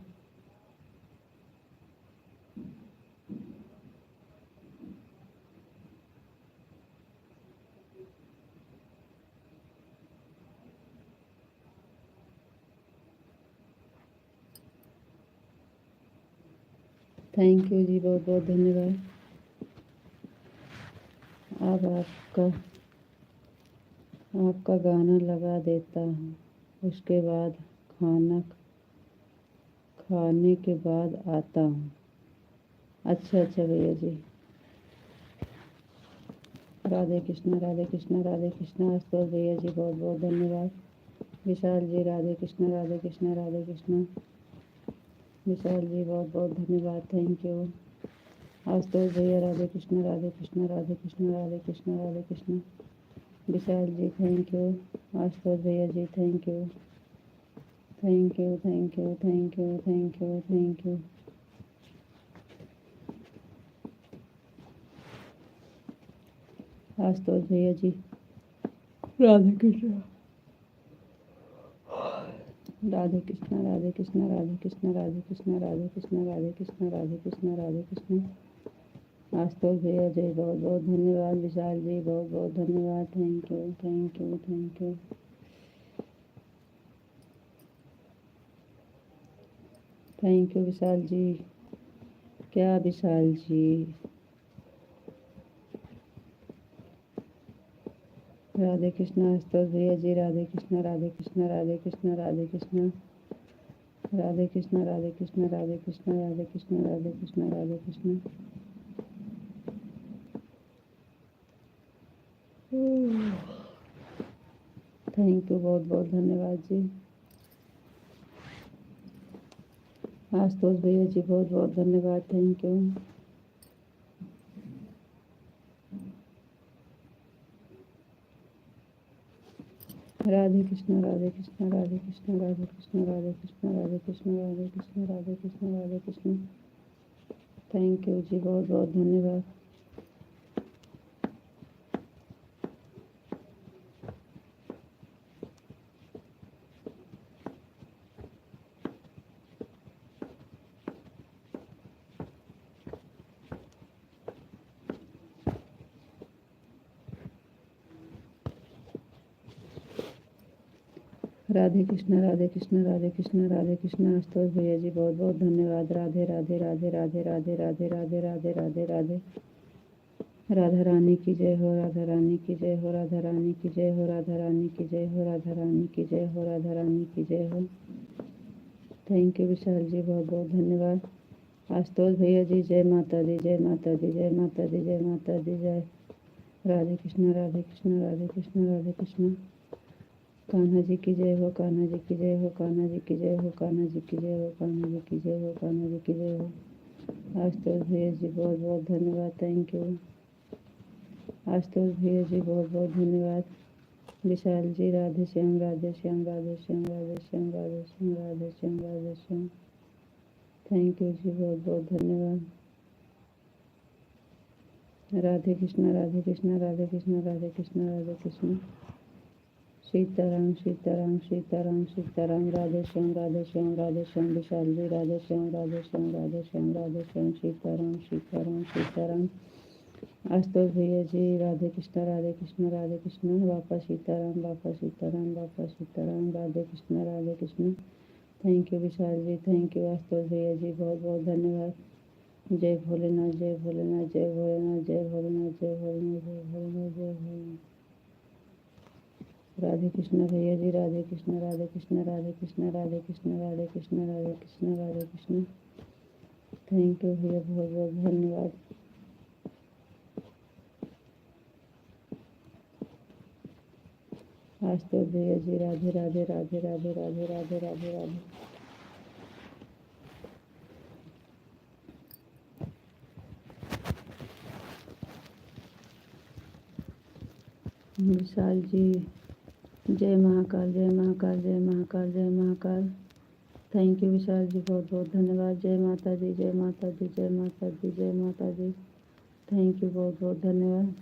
थैंक यू जी, बहुत बहुत धन्यवाद। अब आपका गाना लगा देता हूँ, उसके बाद खाना खाने के बाद आता हूँ। अच्छा अच्छा भैया जी। राधे कृष्णा, राधे कृष्णा, राधे कृष्णा। आशुतोष भैया जी बहुत बहुत धन्यवाद। विशाल जी राधे कृष्णा, राधे कृष्णा, राधे कृष्णा। विशाल जी बहुत बहुत धन्यवाद, थैंक यू। आशुतोष भैया राधे कृष्ण राधे कृष्ण राधे कृष्ण राधे कृष्ण राधे कृष्ण। Vishal ji thank you. आशुतोष भैया ji thank you thank you thank you thank you thank you thank you. Ashutosh भैया जी राधे कृष्ण राधे कृष्ण राधे कृष्ण राधे कृष्ण राधे कृष्ण राधे कृष्ण राधे कृष्ण राधे कृष्ण राधे कृष्ण। आशुतोष भैया जी बहुत बहुत धन्यवाद। विशाल जी बहुत बहुत धन्यवाद। Thank you thank you thank you thank you Vishal ji. क्या विशाल जी। राधे कृष्ण आशुतोष भैया जी राधे कृष्ण राधे कृष्ण राधे कृष्ण राधे कृष्ण राधे कृष्ण राधे कृष्ण राधे कृष्ण राधे कृष्ण राधे कृष्ण राधे कृष्ण। थैंक यू बहुत बहुत धन्यवाद जी। आशुतोष भैया जी बहुत बहुत धन्यवाद। Thank you. Radhe Krishna Radhe Krishna Radhe Krishna Radhe Krishna Radhe Krishna Radhe Krishna Radhe Krishna Radhe Krishna Radhe Krishna. Thank you जी बहुत बहुत धन्यवाद। राधे कृष्ण राधे कृष्ण राधे कृष्ण राधे कृष्ण। आशुतोष भैया जी बहुत बहुत धन्यवाद। राधे राधे राधे राधे राधे राधे राधे राधे राधे राधे। राधा रानी की जय हो राधा रानी की जय हो राधा रानी की जय हो राधा रानी की जय हो राधा रानी की जय हो राधा रानी की जय हो। थैंक यू विशाल जी बहुत बहुत धन्यवाद। आशुतोष भैया जी जय माता दी जय माता दी जय माता दी जय माता दी जय। राधे कृष्ण राधे कृष्ण राधे कृष्ण राधे कृष्ण। कान्हा जी की जय हो कान्हा जी की जय हो कान्हा जी की जय हो कान्हा जी की जय हो कान्हा जी की जय हो कान्हा जी की जय हो। आशुतोष भैया जी बहुत बहुत धन्यवाद। थैंक यू आशुतोष भैया जी बहुत बहुत धन्यवाद। विशाल जी राधे श्याम राधे श्याम राधे श्याम राधे श्याम राधे श्याम राधे श्याम राधे श्याम। थैंक यू जी बहुत बहुत धन्यवाद। राधे कृष्ण राधे कृष्ण राधे कृष्ण राधे कृष्ण राधे कृष्ण। सीताराम सीताराम सीताराम सीताराम। राधे श्याम राधे श्याम राधे श्याम। विशाल जी राधे श्याम राधे श्याम राधे श्याम राधे श्याम। सीताराम सीताराम सीताराम। आशुतोष भैया जी राधे कृष्ण राधे कृष्ण बापा Sitaram Bapa Sitaram Bapa Sitaram. Radhe Krishna. Thank you Vishal ji thank you Ashutosh भैया जी बहुत बहुत धन्यवाद। जय भोलेनाथ जय भोलेनाथ जय भोलेनाथ जय भोलेनाथ जय भोलेनाथ जय भोलेनाथ जय भोलेनाथ। राधे कृष्ण भैया जी राधे कृष्ण राधे कृष्ण राधे कृष्ण राधे कृष्ण राधे कृष्ण राधे कृष्ण राधे कृष्ण। थैंक यू भैया बहुत बहुत धन्यवाद। आशुतोष भैया जी राधे राधे राधे राधे राधे राधे राधे राधे। विशाल जी जय महाकाल जय महाकाल जय महाकाल जय महाकाल। थैंक यू विशाल जी बहुत बहुत धन्यवाद। जय माता दी जय माता दी जय माता दी जय माता दी। थैंक यू बहुत बहुत धन्यवाद।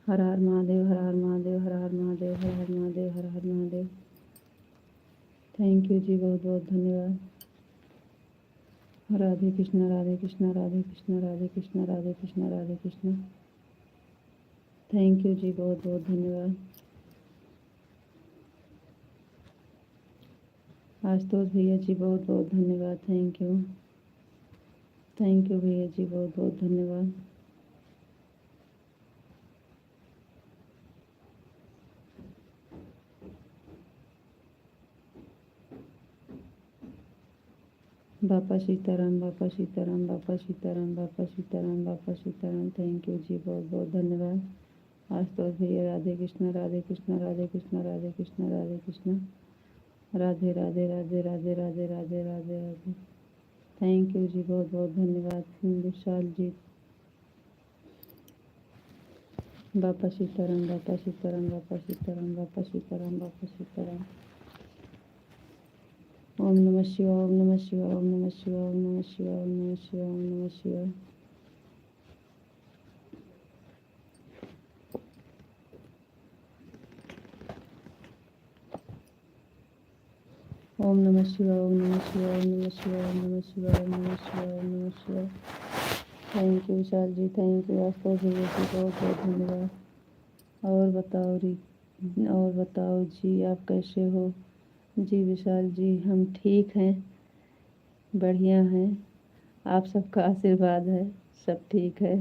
हर हर महादेव हर हर महादेव हर हर महादेव हर हर महादेव हर हर महादेव। थैंक यू जी बहुत बहुत धन्यवाद। राधे कृष्ण राधे कृष्ण राधे कृष्ण राधे कृष्ण राधे कृष्ण राधे कृष्ण। थैंक यू जी बहुत बहुत धन्यवाद। आशुतोष भैया जी बहुत बहुत धन्यवाद। थैंक यू भैया जी बहुत बहुत धन्यवाद। बापा सीताराम बापा सीताराम बापा सीताराम बापा सीताराम बापा सीताराम। थैंक यू जी बहुत बहुत धन्यवाद। आशुतोष भैया राधे कृष्ण राधे कृष्ण राधे कृष्ण राधे कृष्ण राधे कृष्ण। राधे राधे राधे राधे राधे राधे राधे राधे। थैंक यू जी, बहुत बहुत धन्यवाद विशाल जी। बापा सीताराम, बापा सीताराम, बापा सीताराम, बापा सीताराम, बापा सीताराम। ओम नमः शिवाय, ओम नमः शिवाय, ओम नमः शिवाय, ओम नमः शिवाय, ओम नमः शिवाय, ओम नमः शिवाय। ओम नमः शिवाय, ओम नमः शिवाय, ओम नमः शिवाय, ओम नमः शिवाय, ओम नमः शिवाय, ओम नमः शिवाय। Thank you Vishal ji, thank you Aastha ji, बहुत बहुत धन्यवाद। और बताओ री, और बताओ जी, आप कैसे हो? जी विशाल जी, हम ठीक हैं, बढ़िया हैं, आप सबका आशीर्वाद है, सब ठीक है।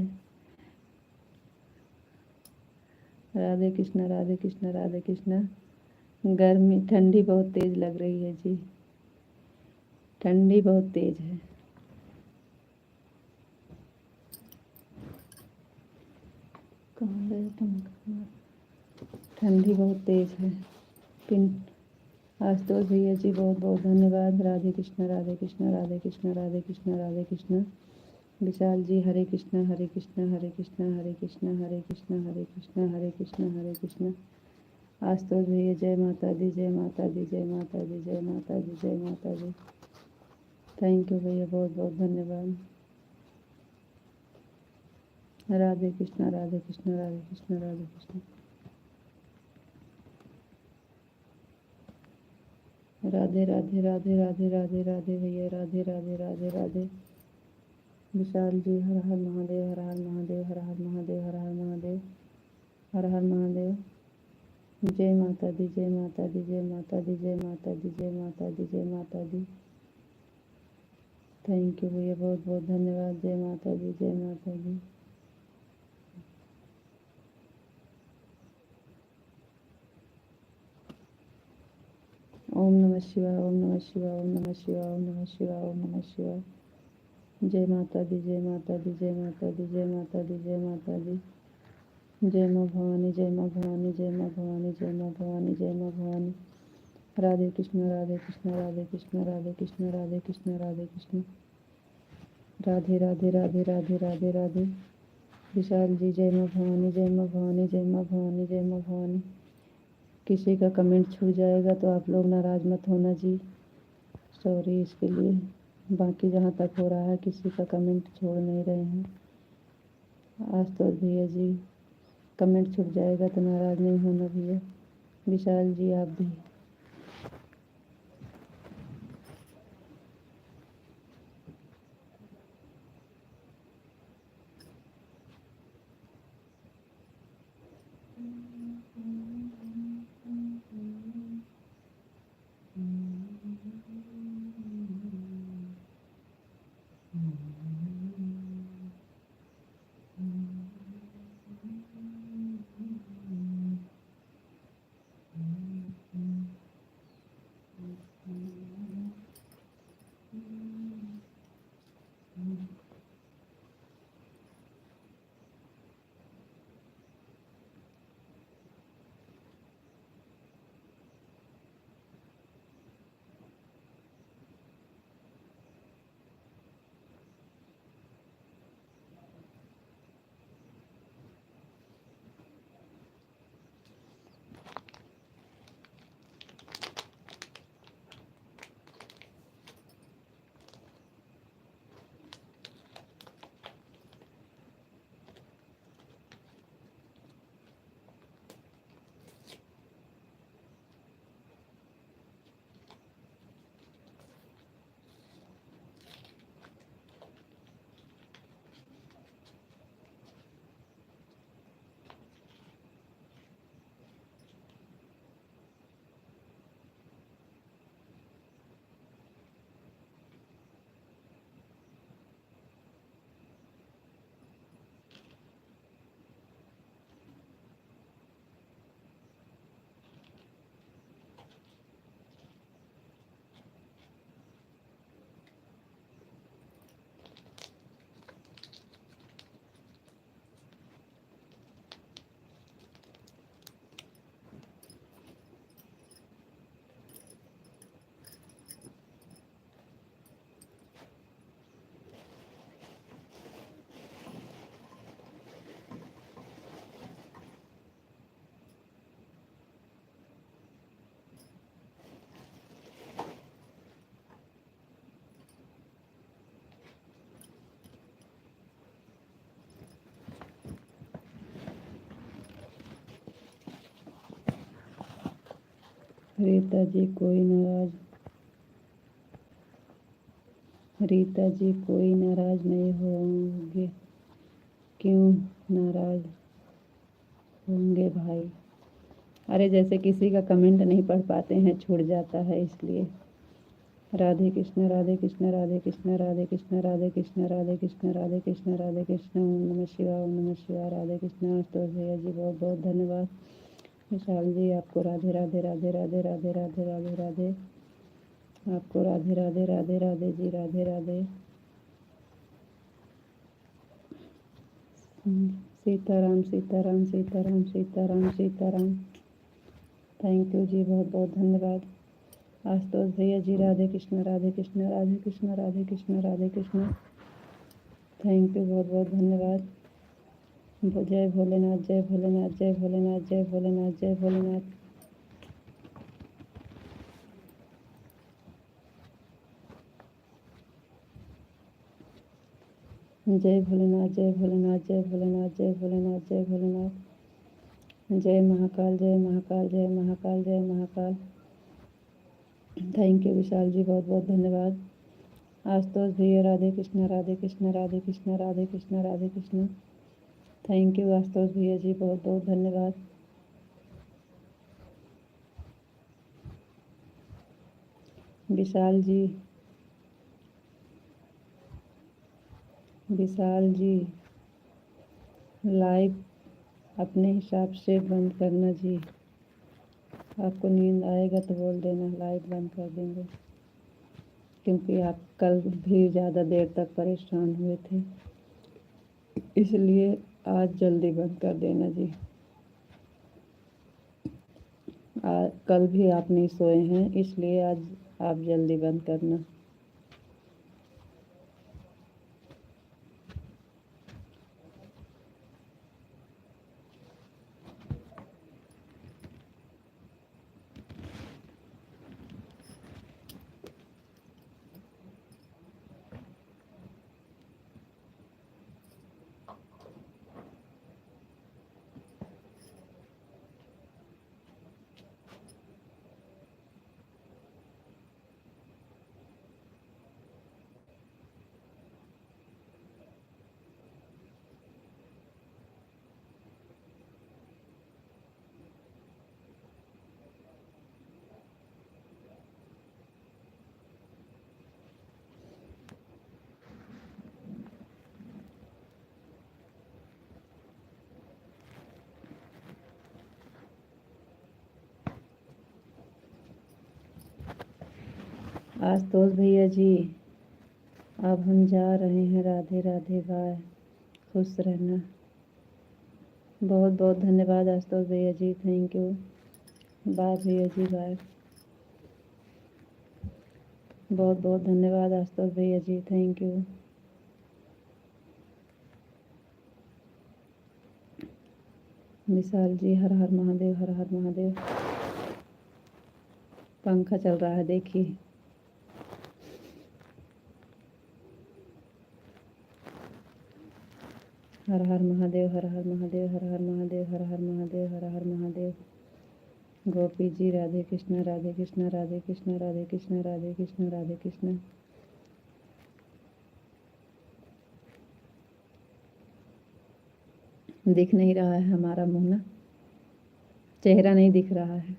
राधे कृष्णा, राधे कृष्णा, राधे कृष्णा। गर्मी, ठंडी बहुत तेज़ लग रही है जी, ठंडी बहुत तेज़ है। कहाँ गए तुम? ठंडी बहुत तेज़ है। पिन आशुतोष भैया जी, बहुत बहुत धन्यवाद। राधे कृष्णा, राधे कृष्णा, राधे कृष्णा, राधे कृष्णा, राधे कृष्णा। विशाल जी, हरे कृष्णा, हरे कृष्णा, हरे कृष्णा, हरे कृष्णा, हरे कृष्णा, हरे कृष्णा, हरे कृष्णा, हरे कृष्णा। आशुतोष भैया, जय माता दी, जय माता दी, जय माता दी, जय माता दी, जय माता दी। थैंक यू भैया, बहुत बहुत धन्यवाद। राधे कृष्णा, राधे कृष्णा, राधे कृष्णा, राधे कृष्णा। राधे राधे राधे राधे राधे राधे भैया, राधे राधे राधे राधे। विशाल जी, हर हर महादेव, हर हर महादेव, हर हर महादेव, हर हर महादेव, हर हर महादेव। जय माता दी, जय माता दी, जय माता दी, जय माता दी, जय माता दी, जय माता दी। थैंक यू भैया, बहुत बहुत धन्यवाद। जय माता दी, जय माता दी। ओम नमः शिवाय, ओम नमः शिवाय, ओम नमः शिवाय, ओम नमः शिवाय, ओम नमः शिवाय। जय माता दी, जय माता दी, जय माता दी, जय माता दी, जय माता दी। जय माँ भवानी, जय माँ भवानी, जय माँ भवानी, जय माँ भवानी, जय माँ भवानी। राधे कृष्ण, राधे कृष्ण, राधे कृष्ण, राधे कृष्ण, राधे कृष्ण, राधे कृष्ण। राधे राधे राधे राधे राधे राधे। विशाल जी, जय माँ भवानी, जय माँ भवानी, जय माँ भवानी, जय माँ भवानी। किसी का कमेंट छूट जाएगा तो आप लोग नाराज़ मत होना जी, सॉरी इसके लिए। बाकी जहाँ तक हो रहा है किसी का कमेंट छोड़ नहीं रहे हैं। आशुतोष भैया जी, कमेंट छूट जाएगा तो नाराज़ नहीं होना भैया। विशाल जी, आप भी। रीता जी कोई नाराज, रीता जी कोई नाराज नहीं होंगे, क्यों नाराज होंगे भाई? अरे जैसे किसी का कमेंट नहीं पढ़ पाते हैं, छूट जाता है इसलिए। राधे कृष्ण राधे कृष्ण राधे कृष्ण राधे कृष्ण राधे कृष्ण राधे कृष्ण राधे कृष्ण राधे कृष्ण। ओम नमः शिवाय ओम नमः शिवाय। राधे कृष्ण। आशुतोष भैया जी बहुत बहुत धन्यवाद। विशाल जी आपको राधे राधे राधे राधे राधे राधे राधे राधे। आपको राधे राधे राधे राधे जी राधे राधे। सीताराम सीताराम सीताराम सीताराम सीताराम। थैंक यू जी बहुत बहुत धन्यवाद। आशुतोष भैया जी राधे कृष्ण राधे कृष्ण राधे कृष्ण राधे कृष्ण राधे कृष्ण। थैंक यू बहुत बहुत धन्यवाद। जय भोलेनाथ जय भोलेनाथ जय भोलेनाथ जय भोलेनाथ जय भोलेनाथ। जय भोलेनाथ जय भोलेनाथ जय भोलेनाथ जय भोलेनाथ जय भोलेनाथ। जय महाकाल जय महाकाल जय महाकाल जय महाकाल। थैंक यू विशाल जी बहुत बहुत धन्यवाद। आशुतोष भैया राधे कृष्ण राधे कृष्ण राधे कृष्ण राधे कृष्ण राधे कृष्ण। थैंक यू आशुतोष भैया जी बहुत बहुत धन्यवाद। विशाल जी लाइव अपने हिसाब से बंद करना जी। आपको नींद आएगा तो बोल देना, लाइव बंद कर देंगे, क्योंकि आप कल भी ज़्यादा देर तक परेशान हुए थे, इसलिए आज जल्दी बंद कर देना जी। कल भी आप नहीं सोए हैं, इसलिए आज आप जल्दी बंद करना। आशुतोष भैया जी अब हम जा रहे हैं, राधे राधे बाय, खुश रहना। बहुत बहुत धन्यवाद आशुतोष भैया जी, थैंक यू, बाय भैया जी बाय। बहुत बहुत धन्यवाद आशुतोष भैया जी, थैंक यू। विशाल जी हर हर महादेव हर हर महादेव। पंखा चल रहा है देखिए। हर हर महादेव हर हर महादेव हर हर महादेव हर हर महादेव हर हर महादेव। गोपी जी राधे कृष्ण राधे कृष्ण राधे कृष्ण राधे कृष्ण राधे कृष्ण राधे कृष्ण। दिख नहीं रहा है हमारा मुंह ना, चेहरा नहीं दिख रहा है।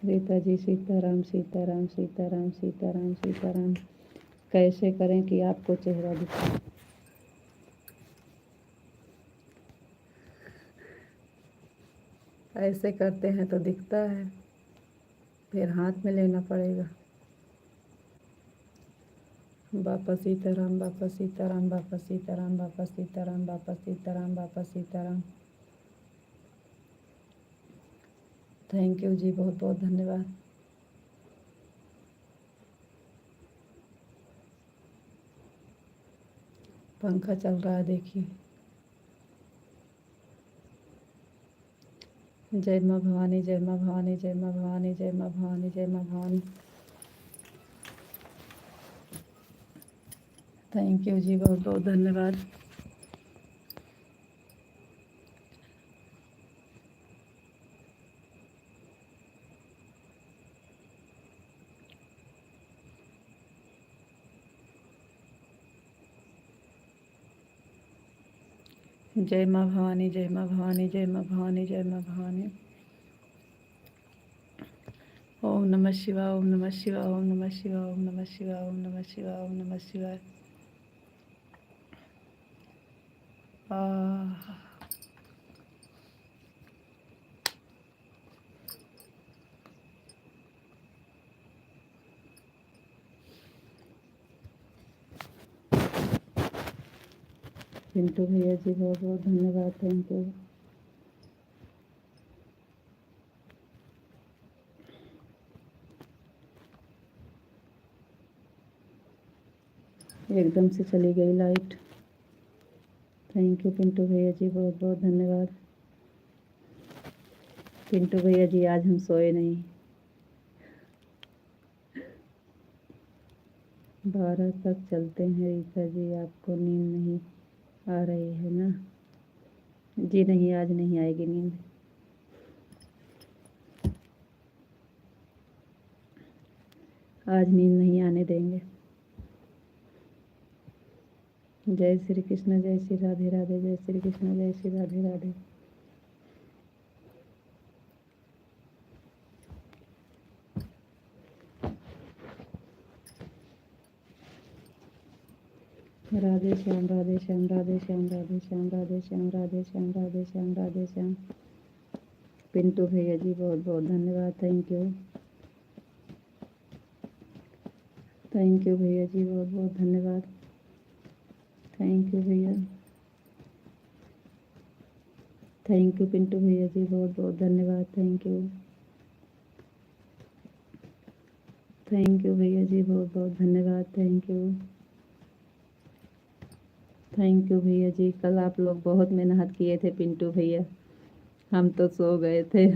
रीता जी सीताराम सीताराम सीताराम सीताराम सीताराम। कैसे करें कि आपको चेहरा दिखे? ऐसे करते हैं तो दिखता है, फिर हाथ में लेना पड़ेगा। बापा सीताराम बापा सीताराम बापा सीताराम बापा सीताराम बापा सीताराम बापा सीताराम। थैंक यू जी बहुत बहुत धन्यवाद। पंखा चल रहा है देखिए। जय माँ भवानी जय माँ भवानी जय माँ भवानी जय माँ भवानी जय माँ भवानी। थैंक यू जी बहुत बहुत धन्यवाद। जय माँ भवानी, जय माँ भवानी, जय माँ भवानी, जय माँ भवानी। ओम नमः शिवाय, ओम नमः शिवाय, ओम नमः शिवाय, ओम नमः शिवाय, ओम नमः शिवाय, ओम नमः शिवाय। पिंटू भैया जी बहुत बहुत धन्यवाद, थैंक यू। एकदम से चली गई लाइट। थैंक यू पिंटू भैया जी, बहुत बहुत धन्यवाद। पिंटू भैया जी आज हम सोए नहीं, 12 तक चलते हैं। रीता जी आपको नींद नहीं आ रही है ना? जी नहीं, आज नहीं आएगी नींद। आज नींद नहीं आने देंगे। जय श्री कृष्ण, जय श्री राधे राधे, जय श्री कृष्ण, जय श्री राधे राधे। राधे श्याम, राधे श्याम, राधे श्याम, राधे श्याम, राधे श्याम, राधे श्याम, राधे श्याम, राधे श्याम। पिंटू भैया जी बहुत बहुत धन्यवाद, थैंक यू। थैंक यू भैया जी, बहुत बहुत धन्यवाद। थैंक यू भैया, थैंक यू पिंटू भैया जी, बहुत बहुत धन्यवाद, थैंक यू। थैंक यू भैया जी, बहुत बहुत धन्यवाद, थैंक यू। थैंक यू भैया जी, कल आप लोग बहुत मेहनत किए थे पिंटू भैया, हम तो सो गए थे।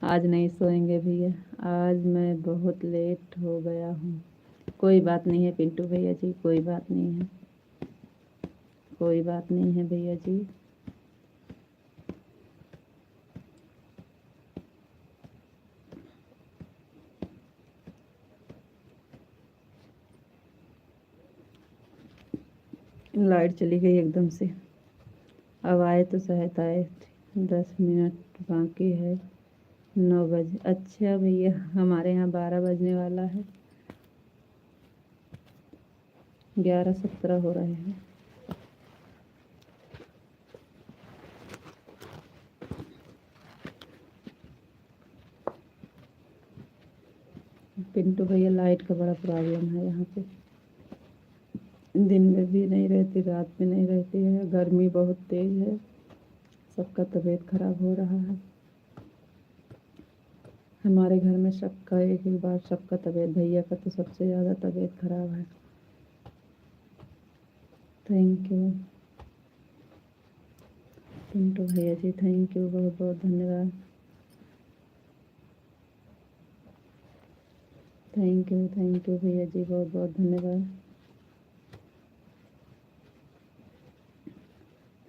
आज नहीं सोएंगे भैया, आज मैं बहुत लेट हो गया हूँ। कोई बात नहीं है पिंटू भैया जी, कोई बात नहीं है, कोई बात नहीं है भैया जी। लाइट चली गई एकदम से। अब आए तो शायद आए, 10 मिनट बाकी है, 9 बजे। अच्छा भैया, हमारे यहाँ 12 बजने वाला है, 11:17 हो रहे हैं। पिंटू भैया लाइट का बड़ा प्रॉब्लम है यहाँ पे, दिन में भी नहीं रहती, रात में नहीं रहती है, गर्मी बहुत तेज है, सबका तबीयत खराब हो रहा है। हमारे घर में सबका एक ही बार सबका तबीयत, भैया का तो सबसे ज़्यादा तबीयत खराब है। थैंक यू पिंटू भैया जी, थैंक यू, बहुत बहुत धन्यवाद। थैंक यू भैया जी, बहुत बहुत धन्यवाद।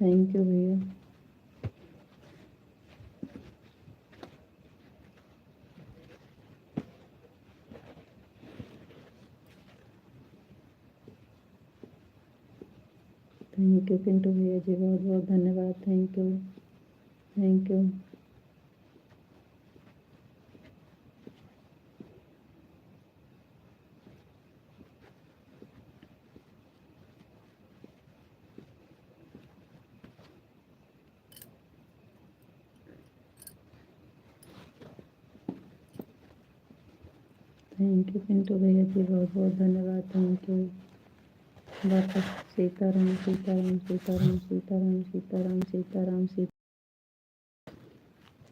थैंक यू भैया। थैंक यू पिंटू भैया जी, बहुत बहुत धन्यवाद, thank you, thank you. Thank you Pintu भैया जी, बहुत बहुत धन्यवाद, थैंक यू। वापस सीताराम सीताराम सीताराम सीताराम सीताराम सीताराम सीता।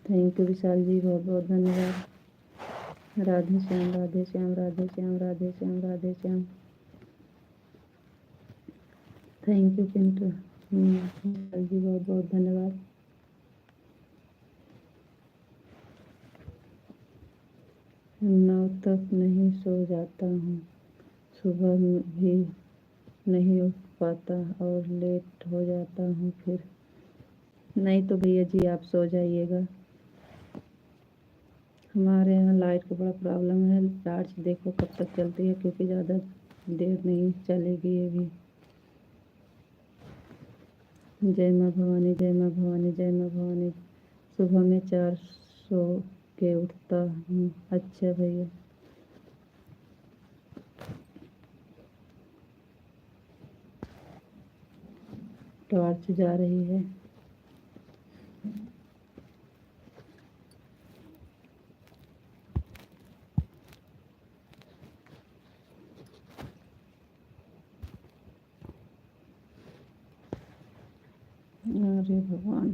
थैंक यू विशाल जी, बहुत बहुत धन्यवाद। राधे श्याम, राधे श्याम, राधे श्याम, राधे श्याम, राधे श्याम। थैंक यू पिंटू विशाल जी, बहुत बहुत धन्यवाद। नौ तक नहीं सो जाता हूँ, सुबह में भी नहीं उठ पाता और लेट हो जाता हूँ फिर। नहीं तो भैया जी आप सो जाइएगा, हमारे यहाँ लाइट का बड़ा प्रॉब्लम है। टॉर्च देखो कब तक चलती है, क्योंकि ज़्यादा देर नहीं चलेगी ये भी। जय माँ भवानी, जय माँ भवानी, जय माँ भवानी। सुबह में 4 सो के उठता हूँ। अच्छा भैया। टॉर्च जा रही है। अरे भगवान,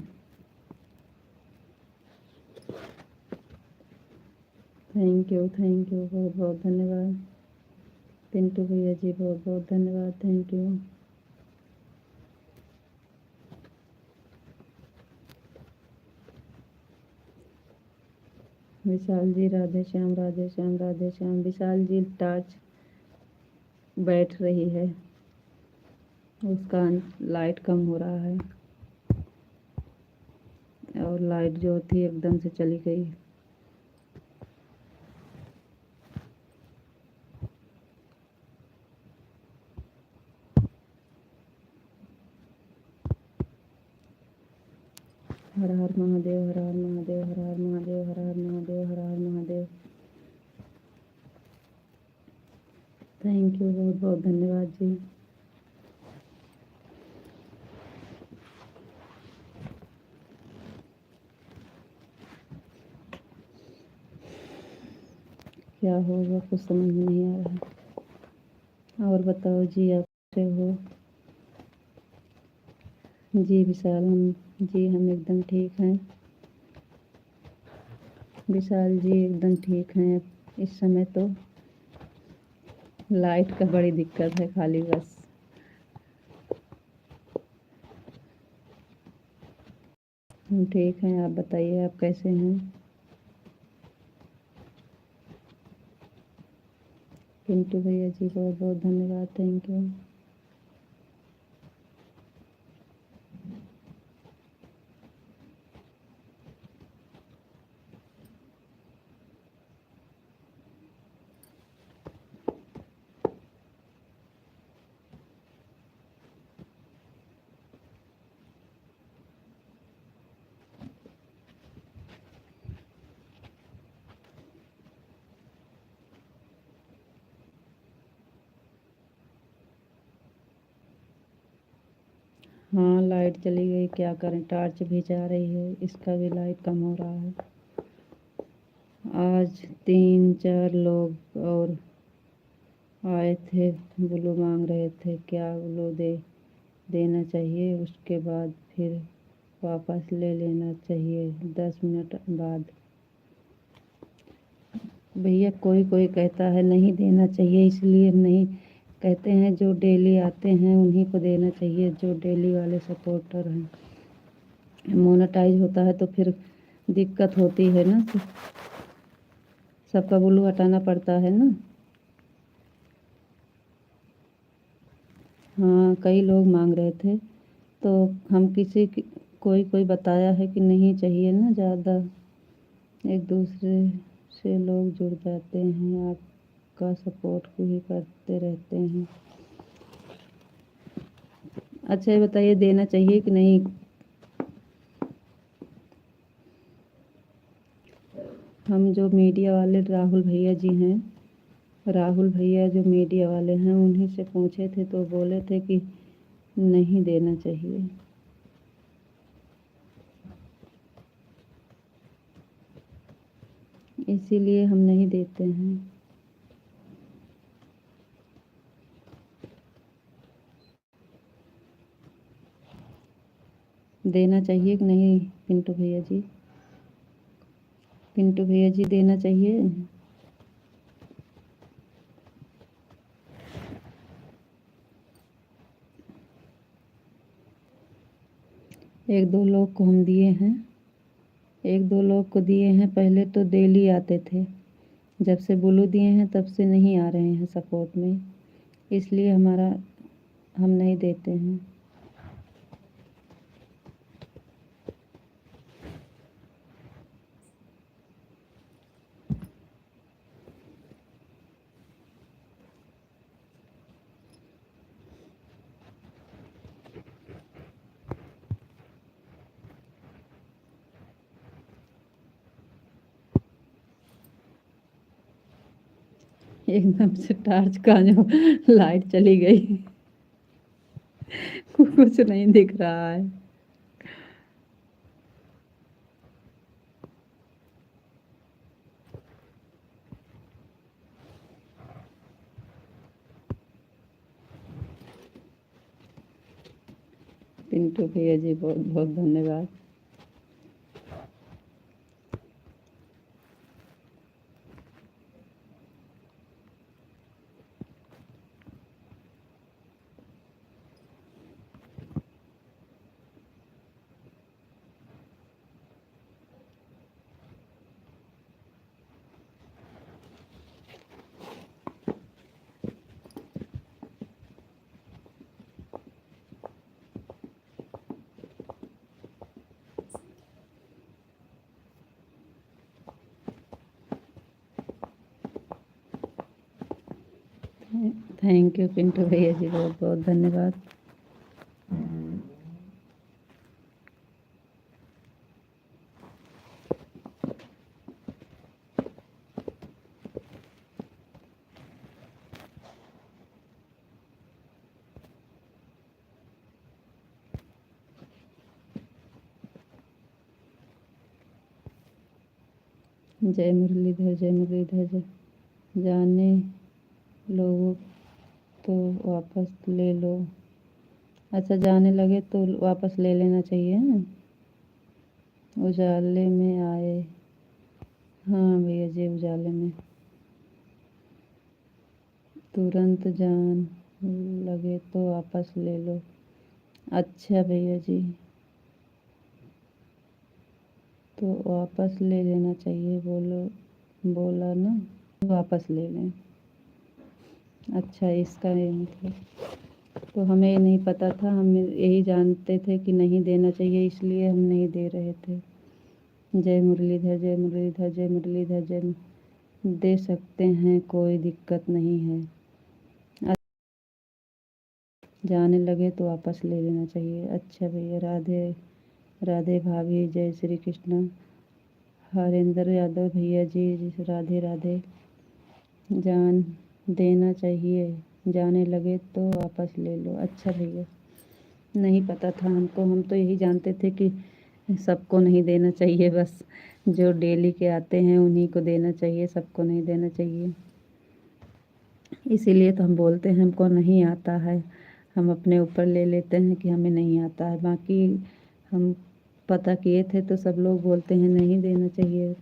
थैंक यू, बहुत बहुत धन्यवाद। पिंटू भैया जी बहुत बहुत धन्यवाद, thank you. Vishal ji Radhe Shyam, Radhe Shyam, Radhe Shyam. Vishal ji torch बैठ रही है, उसका लाइट कम हो रहा है और लाइट जो थी एकदम से चली गई। हर हर महादेव, हर हर महादेव, हर हर महादेव, हर हर महादेव, हर हर महादेव। थैंक यू, बहुत बहुत धन्यवाद जी। क्या होगा कुछ समझ में नहीं आ रहा। और बताओ जी, आप कैसे हो? जी विशाल, हम एकदम ठीक हैं। विशाल जी एकदम ठीक हैं। इस समय तो लाइट का बड़ी दिक्कत है, खाली बस। हम ठीक हैं, आप बताइए आप कैसे हैं? पिंटू भैया जी बहुत बहुत धन्यवाद, थैंक यू। हाँ लाइट चली गई, क्या करें, टॉर्च भी जा रही है, इसका भी लाइट कम हो रहा है। आज 3-4 लोग और आए थे, ब्लू मांग रहे थे, क्या ब्लू देना चाहिए, उसके बाद फिर वापस ले लेना चाहिए 10 मिनट बाद। भैया कोई कोई कहता है नहीं देना चाहिए, इसलिए नहीं कहते हैं, जो डेली आते हैं उन्हीं को देना चाहिए, जो डेली वाले सपोर्टर हैं। मोनेटाइज होता है तो फिर दिक्कत होती है ना, सबका ब्लू हटाना पड़ता है ना। हाँ कई लोग मांग रहे थे, तो हम कोई कोई बताया है कि नहीं चाहिए ना ज़्यादा, एक दूसरे से लोग जुड़ जाते हैं, आपका सपोर्ट को ही करते रहते हैं। अच्छा ये बताइए देना चाहिए कि नहीं? हम जो मीडिया वाले राहुल भैया जी हैं, राहुल भैया जो मीडिया वाले हैं, उन्हीं से पूछे थे तो बोले थे कि नहीं देना चाहिए। इसीलिए हम नहीं देते हैं। देना चाहिए कि नहीं पिंटू भैया जी? पिंटू भैया जी देना चाहिए। एक दो लोग को हम दिए हैं, एक दो लोग को दिए हैं, पहले तो डेली आते थे, जब से ब्लू दिए हैं तब से नहीं आ रहे हैं सपोर्ट में, इसलिए हम नहीं देते हैं। एकदम से टार्च का जो लाइट चली गई, कुछ नहीं दिख रहा है। पिंटू भैया जी बहुत बहुत धन्यवाद। थैंक यू पिंटू भैया जी, बहुत बहुत धन्यवाद। जय मुरलीधर, जय मुरलीधर। जाने लोगों तो वापस ले लो। अच्छा, जाने लगे तो वापस ले लेना चाहिए ना। उजाले में आए, हाँ भैया जी, उजाले में। तुरंत जान लगे तो वापस ले लो। अच्छा भैया जी, तो वापस ले लेना चाहिए, बोला ना, वापस ले लें। अच्छा, इसका ये मतलब, तो हमें ये नहीं पता था, हम यही जानते थे कि नहीं देना चाहिए, इसलिए हम नहीं दे रहे थे। जय मुरलीधर, जय मुरलीधर, जय मुरलीधर, दे सकते हैं, कोई दिक्कत नहीं है। जाने लगे तो वापस ले लेना चाहिए। अच्छा भैया, राधे राधे भाभी, जय श्री कृष्ण। हरेंद्र यादव भैया जी, राधे राधे। जान देना चाहिए, जाने लगे तो वापस ले लो। अच्छा भैया, नहीं पता था हमको, हम तो यही जानते थे कि सबको नहीं देना चाहिए, बस जो डेली के आते हैं उन्हीं को देना चाहिए, सबको नहीं देना चाहिए। इसीलिए तो हम बोलते हैं हमको नहीं आता है, हम अपने ऊपर ले लेते हैं कि हमें नहीं आता है। बाकी हम पता किए थे तो सब लोग बोलते हैं नहीं देना चाहिए,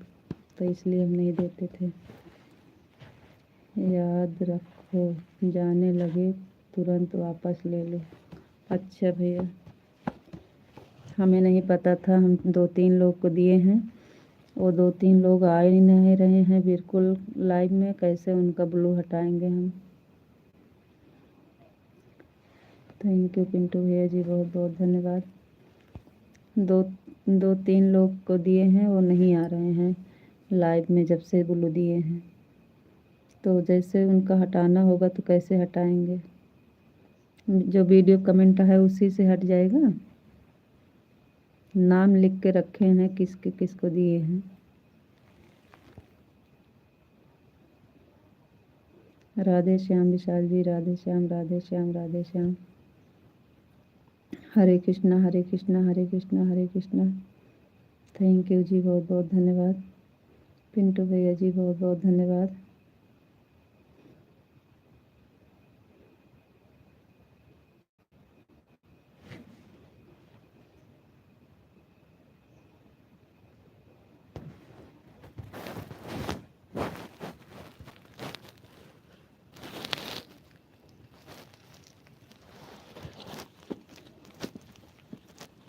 तो इसलिए हम नहीं देते थे। याद रखो, जाने लगे तुरंत वापस ले लो। अच्छा भैया, हमें नहीं पता था, हम 2-3 लोग को दिए हैं, वो 2-3 लोग आ ही नहीं रहे हैं बिल्कुल लाइव में, कैसे उनका ब्लू हटाएंगे हम। थैंक यू पिंटू भैया जी, बहुत बहुत धन्यवाद। दो 2-3 लोग को दिए हैं, वो नहीं आ रहे हैं लाइव में जब से ब्लू दिए हैं, तो जैसे उनका हटाना होगा तो कैसे हटाएंगे। जो वीडियो कमेंट है उसी से हट जाएगा। नाम लिख के रखे हैं किसके किसको दिए हैं। राधे श्याम विशाल जी, राधे श्याम, राधे श्याम, राधे श्याम। हरे कृष्णा, हरे कृष्णा, हरे कृष्णा, हरे कृष्णा। थैंक यू जी, बहुत बहुत धन्यवाद। पिंटू भैया जी, बहुत बहुत धन्यवाद।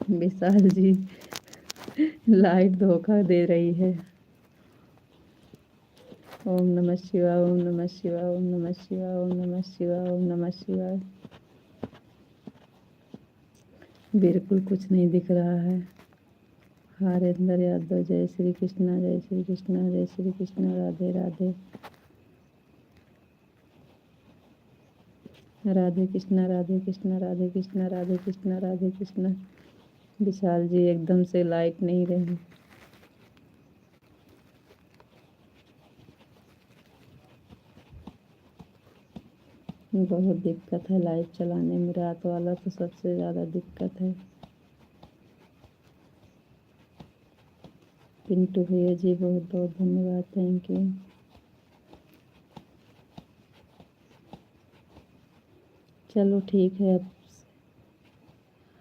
विशाल जी, लाइट धोखा दे रही है। ओम नमः शिवाय, ओम नमः शिवाय, ओम नमः शिवाय, ओम नमः शिवाय, ओम नमः शिवाय। बिल्कुल कुछ नहीं दिख रहा है। हरेंद्र यादव, जय श्री कृष्णा, जय श्री कृष्णा, जय श्री कृष्णा, राधे राधे। राधे कृष्णा, राधे कृष्णा, राधे कृष्णा, राधे कृष्णा, राधे कृष्णा। विशाल जी, एकदम से लाइट नहीं रही। बहुत दिक्कत है लाइव चलाने में, रात वाला तो सबसे ज़्यादा दिक्कत है। पिंटू भैया जी बहुत बहुत धन्यवाद, थैंक यू। चलो ठीक है। अब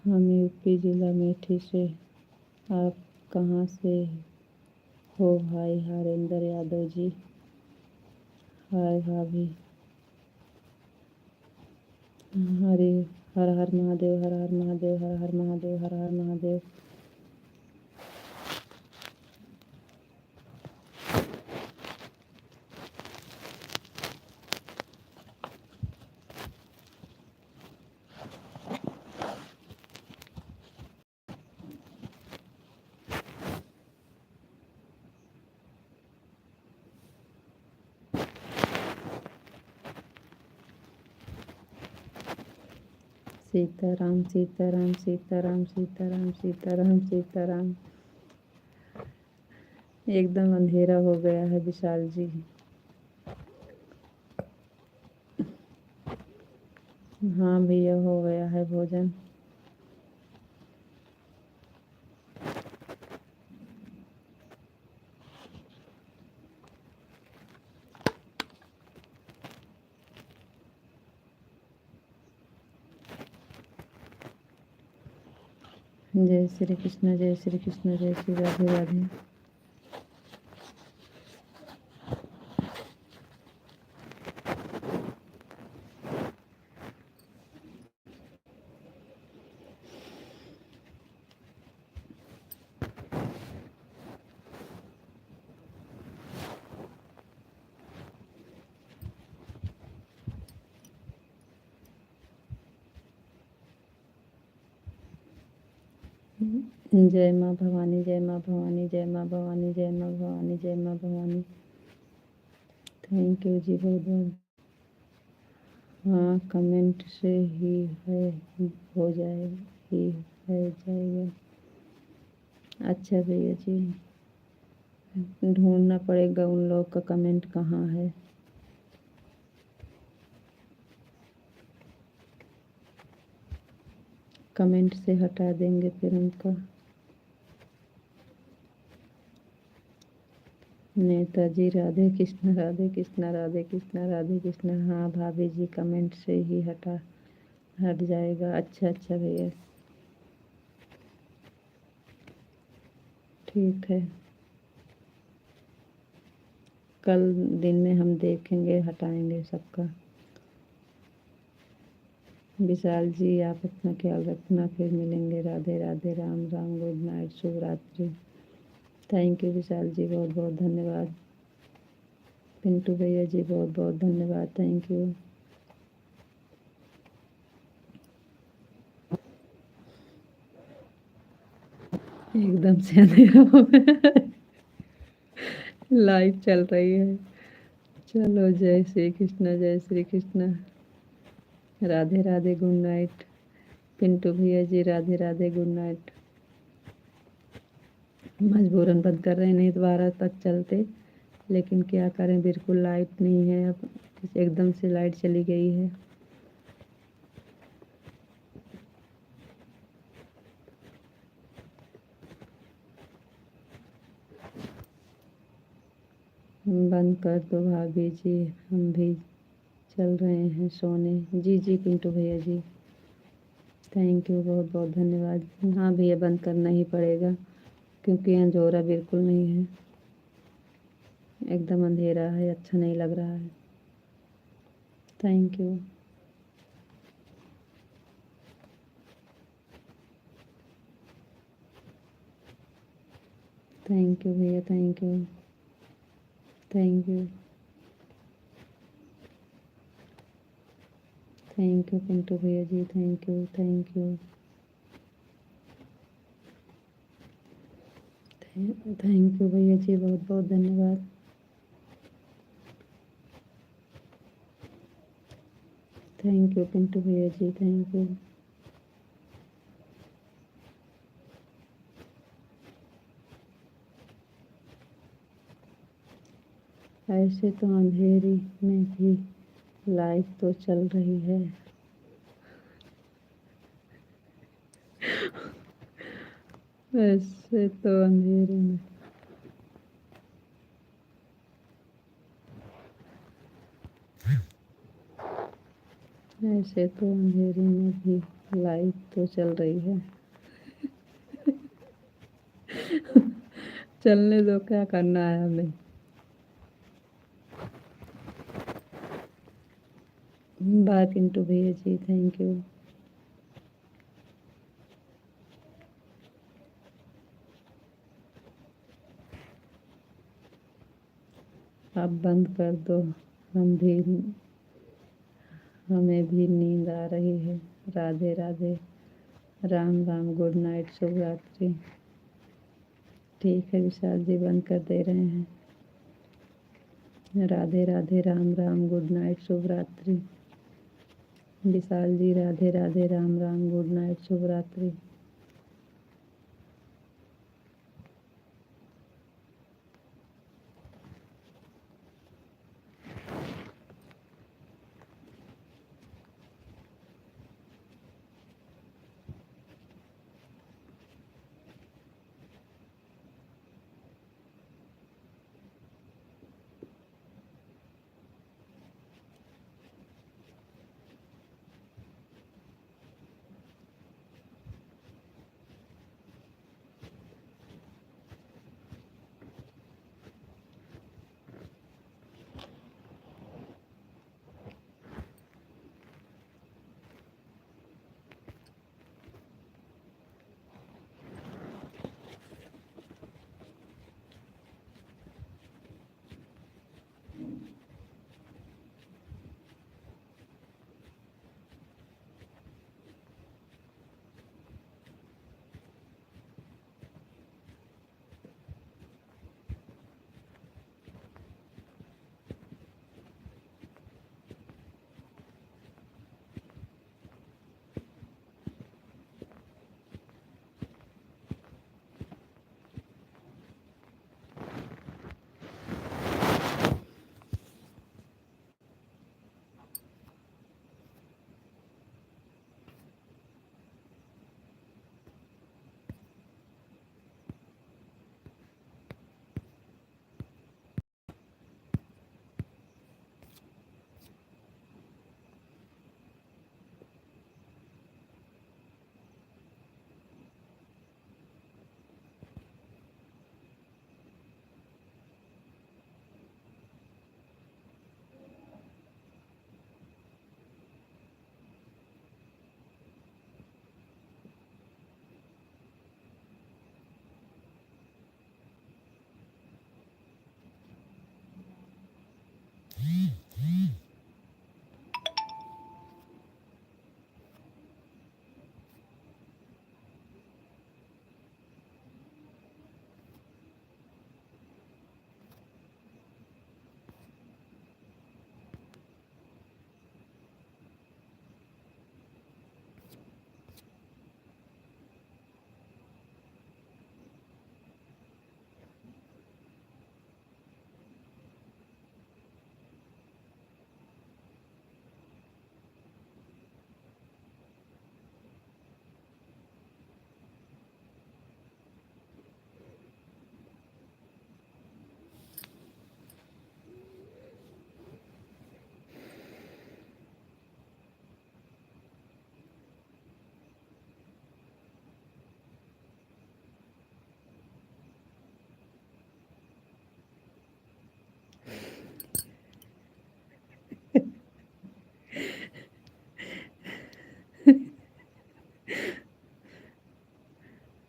हम यूपी ज़िला मेठी से। आप कहाँ से हो भाई? हरेंद्र यादव जी। हाय भाभी। हरे हर हर महादेव, हर हर महादेव, हर हर महादेव, हर हर महादेव। सीताराम सीताराम सीताराम सीताराम सीताराम सीताराम। एकदम अंधेरा हो गया है विशाल जी। हाँ भैया हो गया है भोजन। जय श्री कृष्ण, जय श्री कृष्ण, जय श्री राधे राधे। जय माँ भवानी, जय माँ भवानी, जय माँ भवानी, जय माँ भवानी, जय माँ भवानी। थैंक यू जी बहुत बहुत। हाँ कमेंट से ही है, हो जाएगा ही है जाएगा। अच्छा भैया जी, ढूंढना पड़ेगा उन लोग का कमेंट कहाँ है। कमेंट से हटा देंगे फिर उनका। नेताजी राधे कृष्ण, राधे कृष्ण, राधे कृष्ण, राधे कृष्ण। हाँ भाभी जी कमेंट से ही हट जाएगा। अच्छा अच्छा भैया ठीक है। कल दिन में हम देखेंगे, हटाएंगे सबका। विशाल जी आप अपना ख्याल रखना, फिर मिलेंगे। राधे राधे, राम राम, गुड नाइट, शुभ रात्रि। थैंक यू विशाल जी बहुत बहुत धन्यवाद। पिंटू भैया जी बहुत बहुत धन्यवाद, थैंक यू। एकदम से अंधेरा हो गया। लाइव चल रही है। चलो जय श्री कृष्ण, जय श्री कृष्ण। Radhe Radhe, good night. पिंटू भैया जी राधे राधे, गुड नाइट। मजबूरन बंद कर रहे हैं, नहीं तो 12 तक चलते, लेकिन क्या करें, बिल्कुल लाइट नहीं है अब। एकदम से लाइट चली गई है। बंद कर दो भाभी जी, हम भी चल रहे हैं सोने। जी जी पिंटू भैया जी थैंक यू बहुत बहुत धन्यवाद। हाँ भैया बंद करना ही पड़ेगा, क्योंकि अंजोरा बिल्कुल नहीं है, एकदम अंधेरा है, अच्छा नहीं लग रहा है। Thank you. थैंक यू भैया, thank you. Thank you. Thank you Pintu भैया ji, thank you thank you. Thank you भैया जी बहुत बहुत धन्यवाद। थैंक यू पिंटू भैया जी, थैंक यू। ऐसे तो अंधेरी में भी लाइट तो चल रही है। ऐसे तो अंधेरे में ऐसे तो अंधेरे में भी लाइट तो चल रही है। चलने दो, क्या करना है हमें। बाय पिंटू भैया जी, थैंक यू। आप बंद कर दो, हम भी हमें भी नींद आ रही है। राधे राधे, राम राम, गुड नाइट, शुभ रात्रि। ठीक है विशाल जी, बंद कर दे रहे हैं। राधे राधे, राम राम, गुड नाइट, शुभ रात्रि। विशाल जी राधे राधे, राम राम, गुड नाइट, शुभ रात्रि।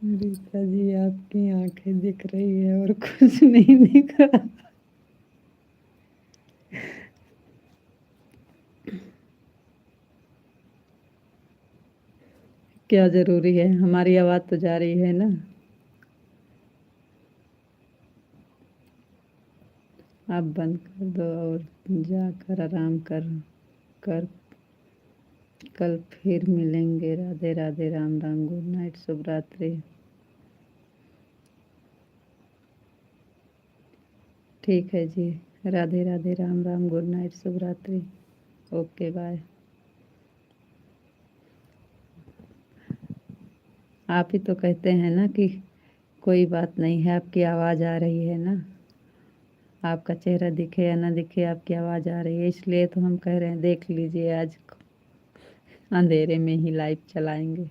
रीता जी, आपकी आंखें दिख रही है और कुछ नहीं दिख रहा। क्या जरूरी है, हमारी आवाज तो जा रही है ना। आप बंद कर दो और जाकर आराम कर कल फिर मिलेंगे। राधे राधे, राम राम, गुड नाइट, शुभ रात्रि। ठीक है जी, राधे राधे, राम राम, गुड नाइट, शुभ रात्रि। Okay bye. आप ही तो कहते हैं ना कि कोई बात नहीं है, आपकी आवाज़ आ रही है ना, आपका चेहरा दिखे या ना दिखे आपकी आवाज़ आ रही है, इसलिए तो हम कह रहे हैं देख लीजिए, आज अंधेरे में ही लाइव चलाएंगे।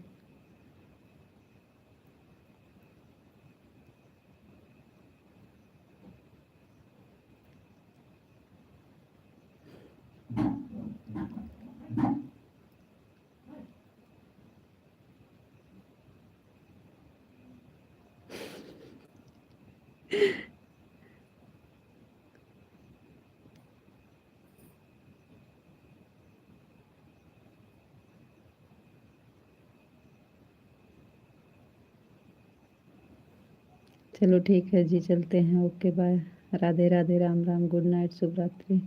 चलो ठीक है जी, चलते हैं, okay bye. Radhe Radhe, Ram Ram, good night, शुभ रात्रि।